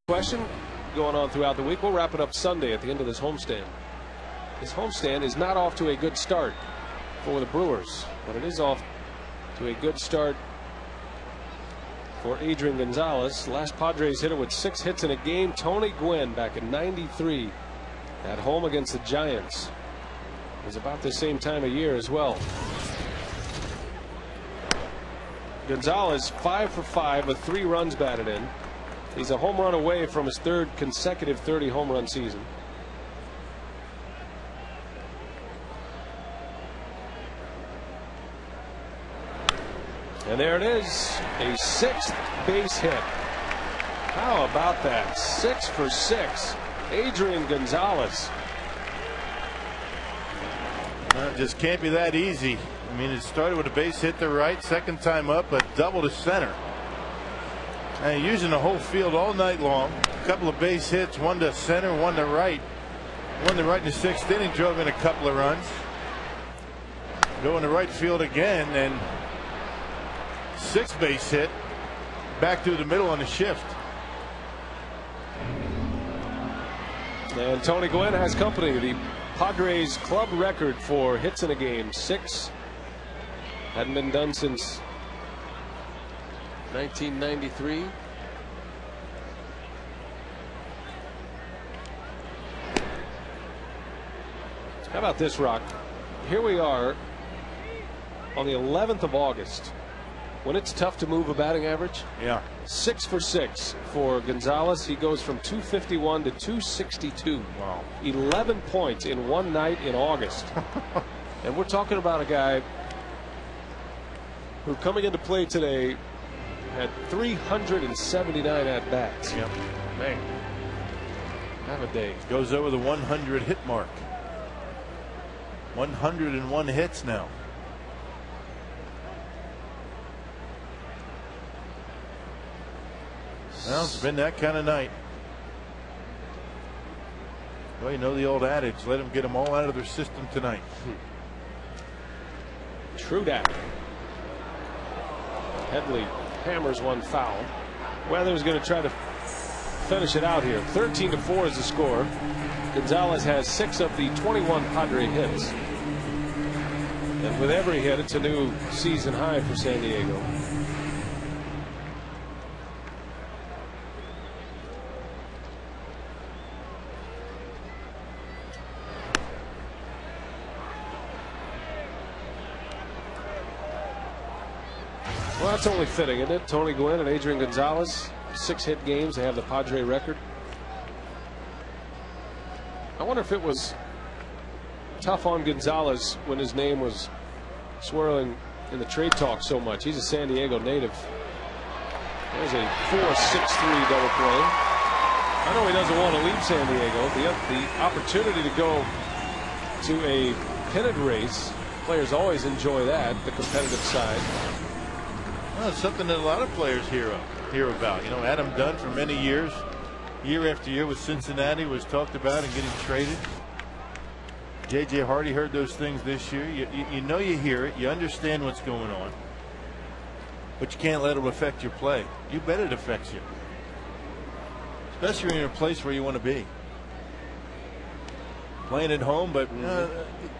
Question going on throughout the week. We'll wrap it up Sunday at the end of this homestand. This homestand is not off to a good start for the Brewers, but it is off to a good start for Adrian Gonzalez. Last Padres hitter with 6 hits in a game, Tony Gwynn, back in '93 at home against the Giants. It was about the same time of year as well. Gonzalez 5 for 5 with 3 runs batted in. He's a home run away from his 3rd consecutive 30 home run season. And there it is, a 6th base hit. How about that? 6 for 6. Adrian Gonzalez. It just can't be that easy. I mean, it started with a base hit to right, second time up, a double to center. And using the whole field all night long. A couple of base hits, one to center, one to right. One to right in the 6th inning, drove in a couple of runs. Going to right field again, and 6th base hit back through the middle on the shift. And Tony Gwynn has company. The Padres club record for hits in a game, 6. Hadn't been done since 1993. How about this, Rock? Here we are on the 11th of August. When it's tough to move a batting average, 6 for 6 for Gonzalez. He goes from 251 to 262. Wow. 11 points in one night in August. And we're talking about a guy who, coming into play today, had 379 at bats. Yep. Man, have a day. Goes over the 100 hit mark. 101 hits now. Well, it's been that kind of night. Well, you know the old adage, let them get them all out of their system tonight. True that. Headley hammers one foul. Weather's going to try to finish it out here. 13-4 is the score. Gonzalez has 6 of the 21 Padre hits. And with every hit, it's a new season high for San Diego. Well, that's only fitting, isn't it? Tony Gwynn and Adrian Gonzalez, 6 hit games. They have the Padre record. I wonder if it was tough on Gonzalez when his name was swirling in the trade talk so much. He's a San Diego native. There's a 4-6-3 double play. I know he doesn't want to leave San Diego. The opportunity to go to a pennant race, players always enjoy that, the competitive side. Well, it's something that a lot of players hear about. You know, Adam Dunn for many years, year after year with Cincinnati, was talked about and getting traded. J.J. Hardy heard those things this year. You know, you hear it, you understand what's going on, but you can't let it affect your play. You bet it affects you, especially in a place where you want to be. Playing at home, but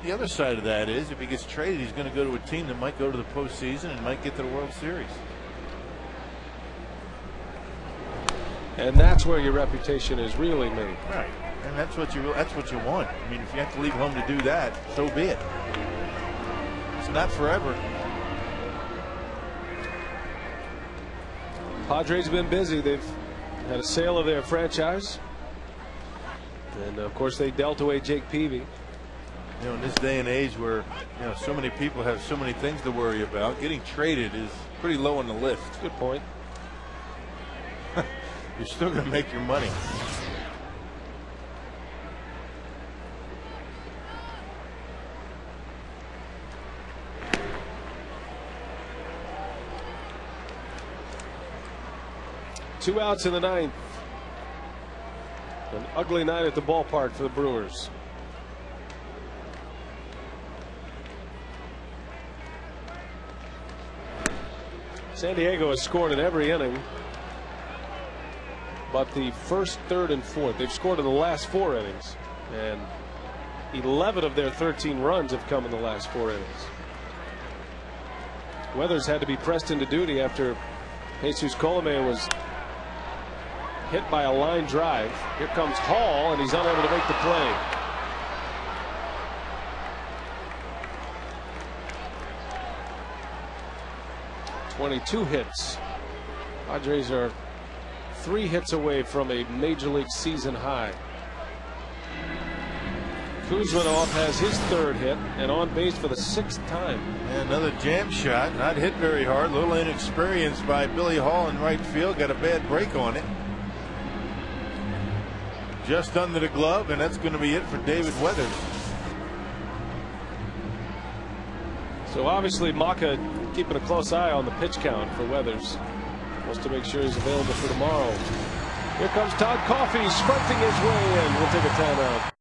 the other side of that is if he gets traded, he's going to go to a team that might go to the postseason and might get to the World Series. And that's where your reputation is really made. Right, and that's what you want. I mean, if you have to leave home to do that, so be it. It's not forever. Padres have been busy. They've had a sale of their franchise. And of course, they dealt away Jake Peavy. You know, in this day and age where, you know, so many people have so many things to worry about, getting traded is pretty low on the list. Good point. You're still going to make your money. Two outs in the 9th. An ugly night at the ballpark for the Brewers. San Diego has scored in every inning. but the first, third, and fourth. They've scored in the last 4 innings, and 11 of their 13 runs have come in the last 4 innings. Weathers had to be pressed into duty after Jesus Colome was hit by a line drive. Here comes Hall, and he's unable to make the play. .22 hits. Padres are 3 hits away from a major league season high. Kuzmanov has his 3rd hit and on base for the 6th time. And another jam shot, not hit very hard. A little inexperienced by Billy Hall in right field. Got a bad break on it. Just under the glove, and that's going to be it for David Weathers. So obviously Maka keeping a close eye on the pitch count for Weathers. Wants to make sure he's available for tomorrow. Here comes Todd Coffey sprinting his way in. We'll take a timeout.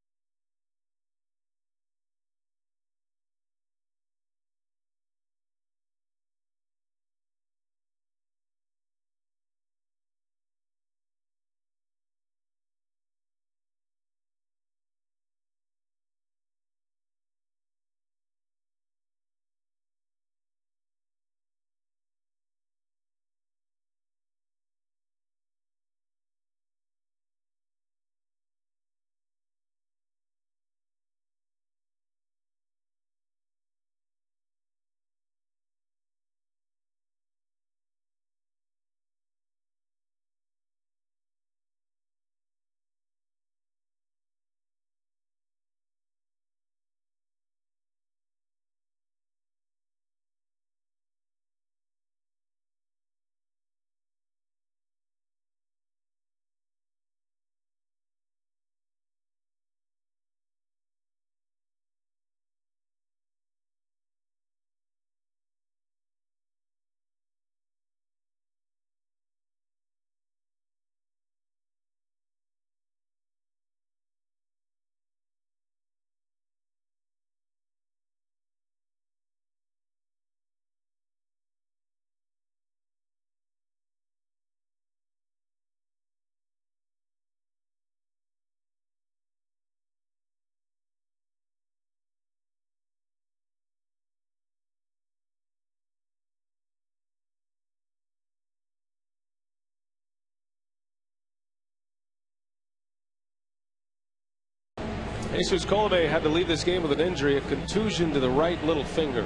Jesus Colome had to leave this game with an injury, a contusion to the right little finger.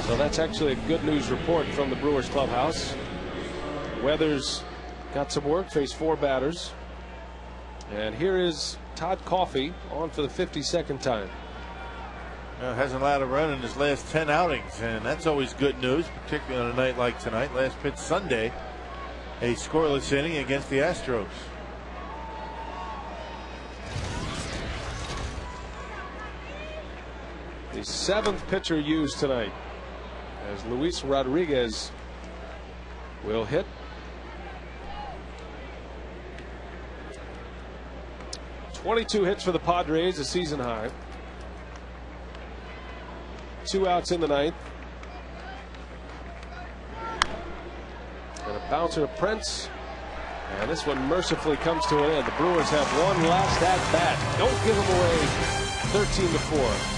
So that's actually a good news report from the Brewers clubhouse. Weathers got some work, faced 4 batters. And here is Todd Coffey on for the 52nd time. Hasn't allowed a run in his last 10 outings, and that's always good news, particularly on a night like tonight. Last pitch Sunday, a scoreless inning against the Astros. The 7th pitcher used tonight, as Luis Rodriguez will hit. .22 hits for the Padres, a season high. 2 outs in the 9th. And a bouncer to Prince. And this one mercifully comes to an end. The Brewers have one last at bat. Don't give them away. 13-4.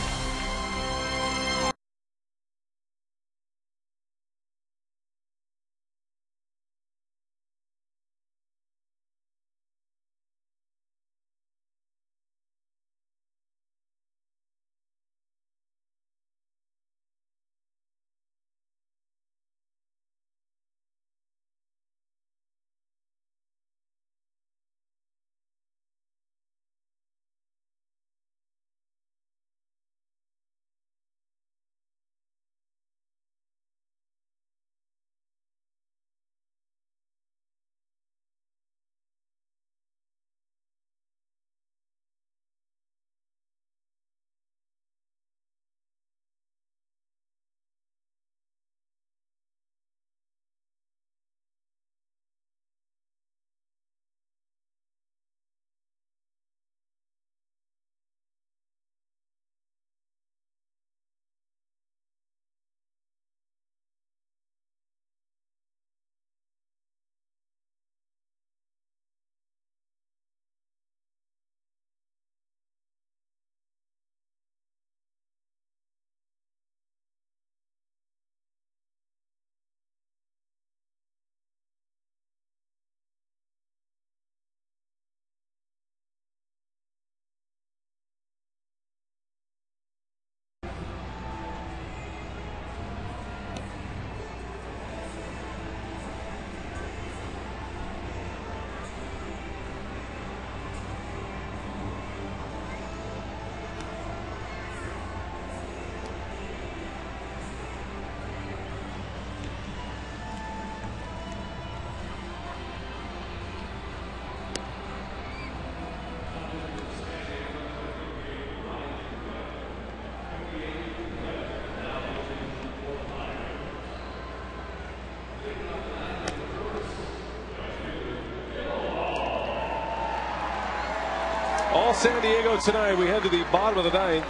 all San Diego tonight. We head to the bottom of the ninth.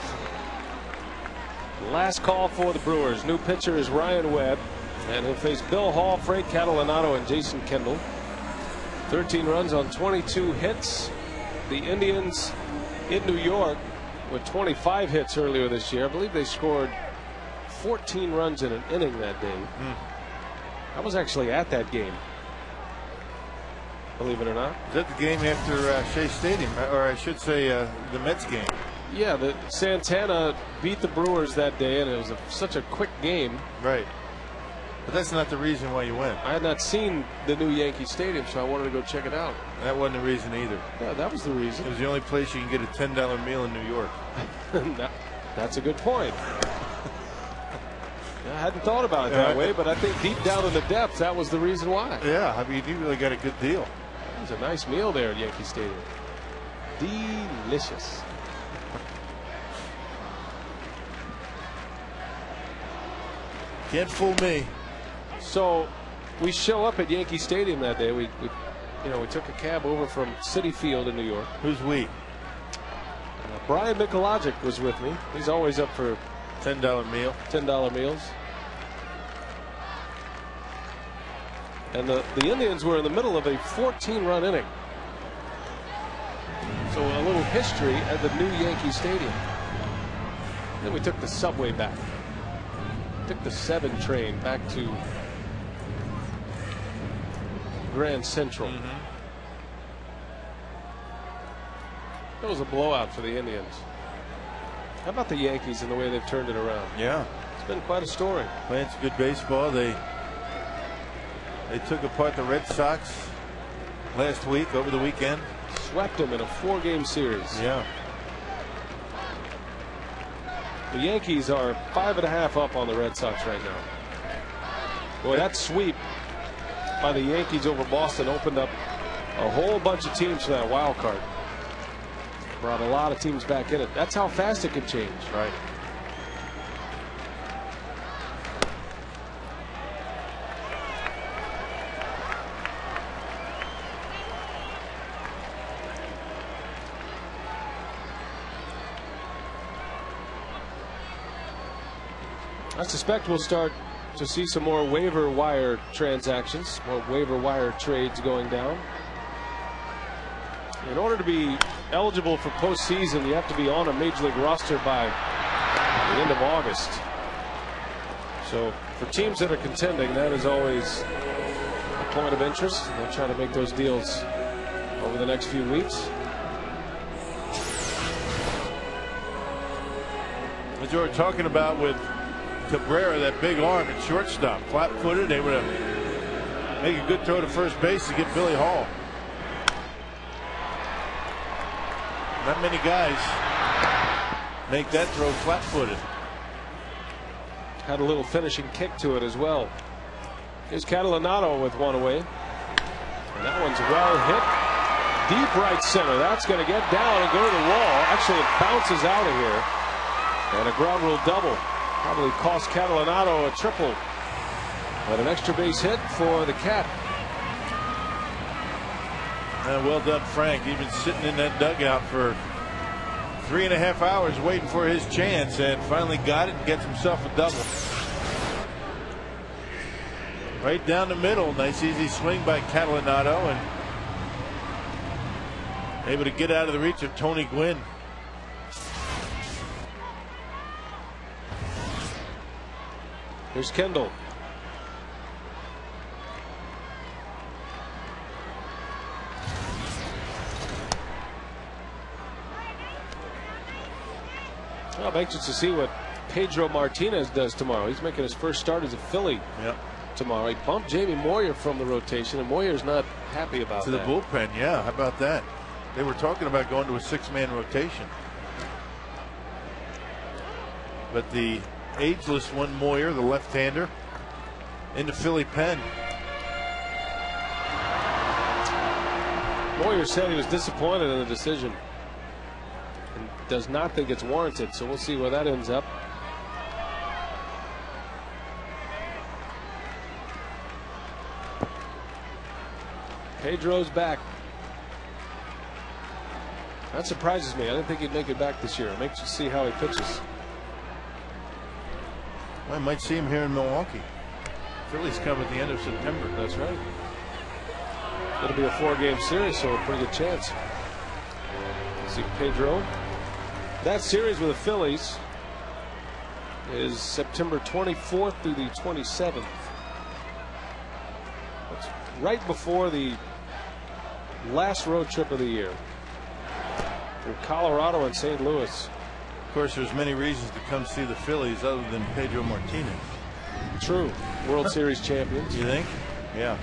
Last call for the Brewers. New pitcher is Ryan Webb, and he'll face Bill Hall, Frank Catalanato, and Jason Kendall. 13 runs on 22 hits. The Indians in New York with 25 hits earlier this year. I believe they scored 14 runs in an inning that day. I was actually at that game, believe it or not. Is that the game after Shea Stadium, or I should say the Mets game? Yeah, Santana beat the Brewers that day, and it was such a quick game. Right. But that's not the reason why you went. I had not seen the new Yankee Stadium, so I wanted to go check it out. That wasn't the reason either. Yeah, that was the reason. It was the only place you can get a $10 meal in New York. That's a good point. I hadn't thought about it that way, but I think deep down in the depths, that was the reason why. Yeah, I mean, you really got a good deal. It was a nice meal there at Yankee Stadium. Delicious. Can't fool me. So we show up at Yankee Stadium that day. We took a cab over from Citi Field in New York. Who's we? Brian Mikulajic was with me. He's always up for $10 meal. $10 meals. And the Indians were in the middle of a 14-run inning. So a little history at the new Yankee Stadium. Then we took the subway back. Took the 7 train back to Grand Central. That was a blowout for the Indians. How about the Yankees and the way they've turned it around? Yeah. It's been quite a story. Playing some good baseball. They took apart the Red Sox last week, over the weekend. Swept them in a 4-game series. Yeah. The Yankees are 5.5 up on the Red Sox right now. Boy, that sweep by the Yankees over Boston opened up a whole bunch of teams for that wild card. Brought a lot of teams back in it. That's how fast it can change. Right. I suspect we'll start to see some more waiver wire transactions, more waiver wire trades going down. In order to be eligible for postseason, you have to be on a major league roster by the end of August. So for teams that are contending, that is always a point of interest. They'll try to make those deals over the next few weeks. As you were talking about with Cabrera, that big arm at shortstop, flat-footed, they would make a good throw to first base to get Billy Hall. Not many guys make that throw flat-footed. Had a little finishing kick to it as well. Here's Catalanato with one away. And that one's well hit. Deep right center. That's going to get down and go to the wall. Actually, it bounces out of here. And a ground rule double. Probably cost Catalanato a triple. But an extra base hit for the Cat. Well done, Frank. He's been sitting in that dugout for 3.5 hours waiting for his chance, and finally got it and gets himself a double. Right down the middle. Nice easy swing by Catalanato, and able to get out of the reach of Tony Gwynn. Here's Kendall. Well, I'm anxious to see what Pedro Martinez does tomorrow. He's making his first start as a Philly tomorrow. He bumped Jamie Moyer from the rotation, and Moyer's not happy about that. To the bullpen, yeah. How about that? They were talking about going to a 6-man rotation. But the ageless one, Moyer, the left-hander, in the Philly pen. Moyer said he was disappointed in the decision and does not think it's warranted, so we'll see where that ends up. Pedro's back. That surprises me. I didn't think he'd make it back this year. It makes you see how he pitches. Well, I might see him here in Milwaukee. Phillies come at the end of September. That's right. It'll be a 4-game series, so a pretty good chance. See Pedro. That series with the Phillies is September 24th through the 27th. That's right before the last road trip of the year. Through Colorado and St. Louis. Of course, there's many reasons to come see the Phillies other than Pedro Martinez. True. World Series champions. You think? Yeah.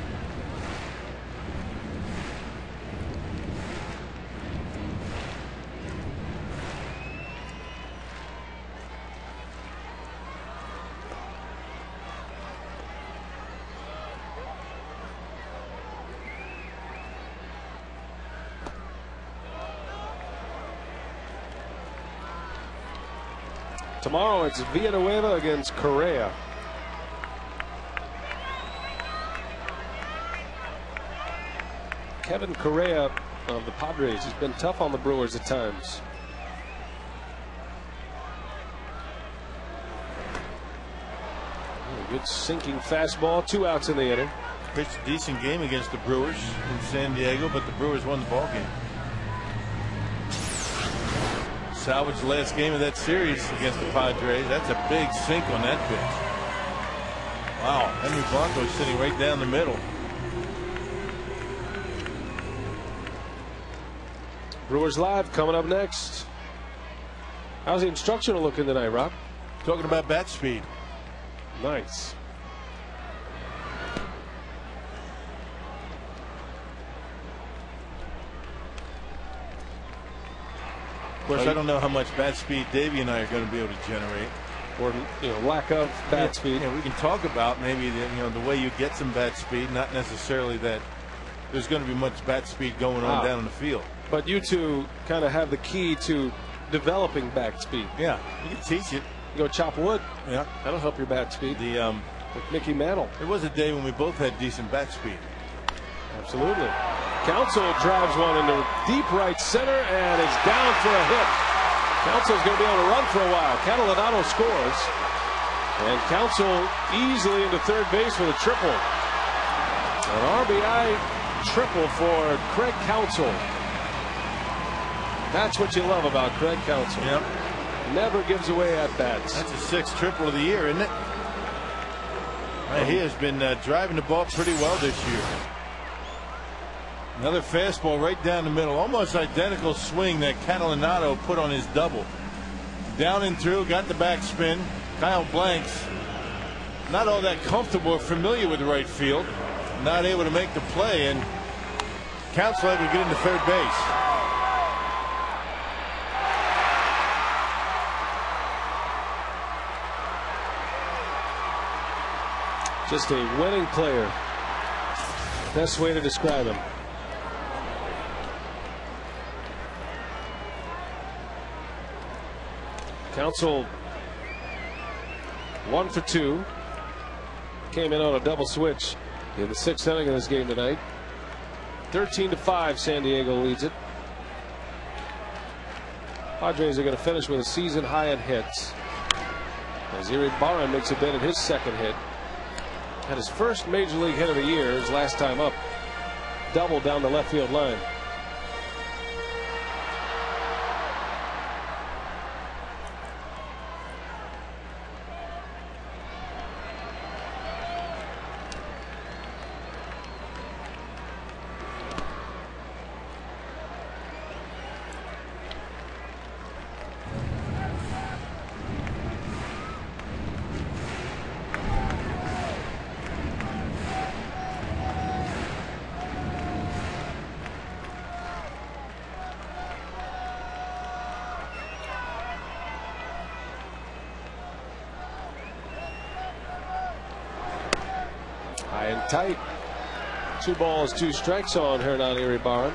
Tomorrow it's Villanueva against Correa. Kevin Correa of the Padres has been tough on the Brewers at times. Good sinking fastball, 2 outs in the inning. Pitched a decent game against the Brewers in San Diego, but the Brewers won the ball game. Salvaged the last game of that series against the Padres. That's a big sink on that pitch. Wow, Henry Blanco's sitting right down the middle. Brewers Live coming up next. How's the instructional looking tonight, Rob? Talking about bat speed. Nice. Of course, I don't know how much bat speed Davey and I are going to be able to generate, or lack of bat speed. Yeah, we can talk about maybe the way you get some bat speed, not necessarily that there's going to be much bat speed going on down in the field. But you two kind of have the key to developing bat speed. Yeah, you can teach it. You go chop wood. Yeah, that'll help your bat speed. With Mickey Mantle. There was a day when we both had decent bat speed. Absolutely. Counsell drives one into deep right center, and it's down for a hit. Counsell's going to be able to run for a while. Catalinato scores, and Counsell easily into third base with a triple. An RBI triple for Craig Counsell. That's what you love about Craig Counsell. Yep. Never gives away at bats. That's his 6th triple of the year, isn't it? He has been driving the ball pretty well this year. Another fastball right down the middle, almost identical swing that Catalinato put on his double. Down and through, got the backspin. Kyle Blanks, not all that comfortable or familiar with right field, not able to make the play, and Counsell able to get into third base. Just a winning player. Best way to describe him. Counsell 1 for 2. Came in on a double switch in the 6th inning of this game tonight. 13-5, San Diego leads it. Padres are going to finish with a season high in hits. As Iribarren makes a bid at his 2nd hit. Had his first major league hit of the year, his last time up. Double down the left field line. High and tight. 2 balls, 2 strikes on Hernan Iribarren.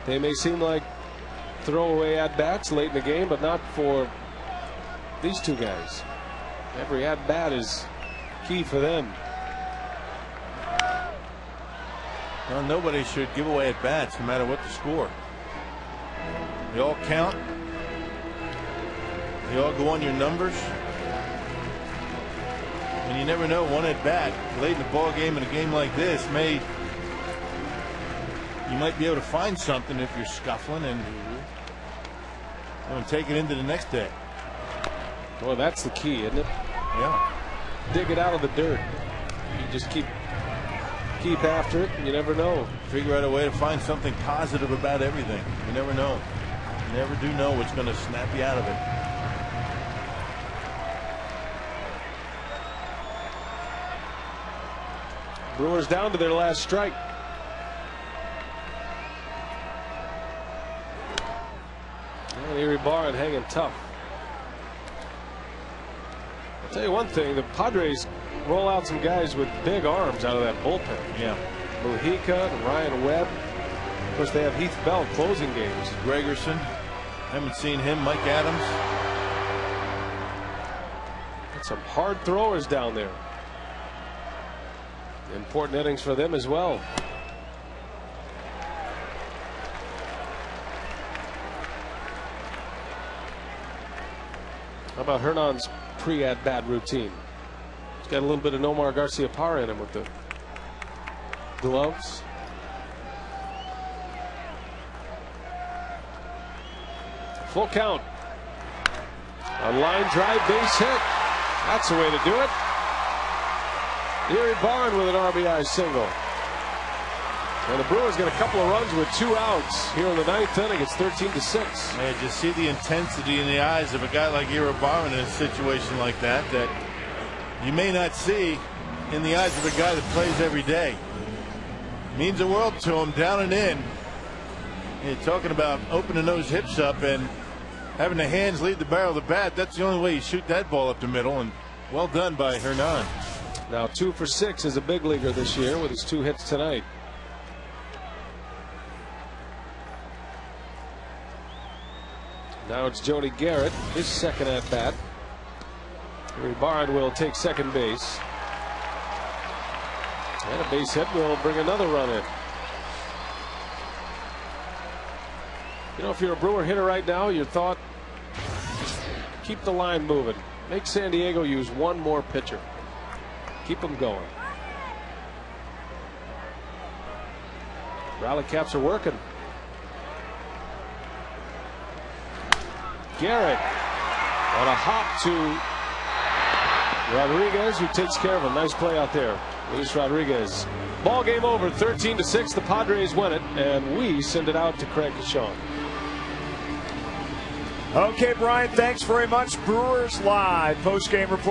They may seem like throwaway at bats late in the game, but not for these 2 guys. Every at bat is key for them. Well, nobody should give away at bats, no matter what the score. They all count. They all go on your numbers. And you never know, one at bat late in the ball game in a game like this you might be able to find something if you're scuffling and take it into the next day. Well, that's the key, isn't it? Yeah. Dig it out of the dirt. You just keep after it, and you never know. Figure out a way to find something positive about everything. You never know. You never do know what's going to snap you out of it. Brewers down to their last strike. And Erie Barn hanging tough. I'll tell you one thing, the Padres roll out some guys with big arms out of that bullpen. Yeah. Mujica and Ryan Webb. Of course, they have Heath Bell closing games. Gregerson, haven't seen him. Mike Adams. Got some hard throwers down there. Important innings for them as well. How about Hernan's pre-at-bat routine? He's got a little bit of Nomar Garciaparra in him with the gloves. Full count. A line drive base hit. That's the way to do it. Erie Barn with an RBI single. And the Brewers get a couple of runs with 2 outs here in the 9th inning. It's 13-6. Man, just see the intensity in the eyes of a guy like Erie Barn in a situation like that you may not see in the eyes of a guy that plays every day. Means the world to him, down and in. You're talking about opening those hips up and having the hands lead the barrel of the bat. That's the only way you shoot that ball up the middle, and well done by Hernan. Now 2 for 6 as a big leaguer this year with his 2 hits tonight. Now it's Jody Garrett, his second at bat. Erie Barn will take second base. And a base hit will bring another run in. You know, if you're a Brewer hitter right now, your thought, just keep the line moving. Make San Diego use one more pitcher. Keep them going. Rally caps are working. Garrett on a hop to Rodriguez, who takes care of him. Nice play out there. Luis Rodriguez. Ball game over, 13-6. The Padres win it, and we send it out to Craig Kashawn. Okay, Brian, thanks very much. Brewers Live post-game report.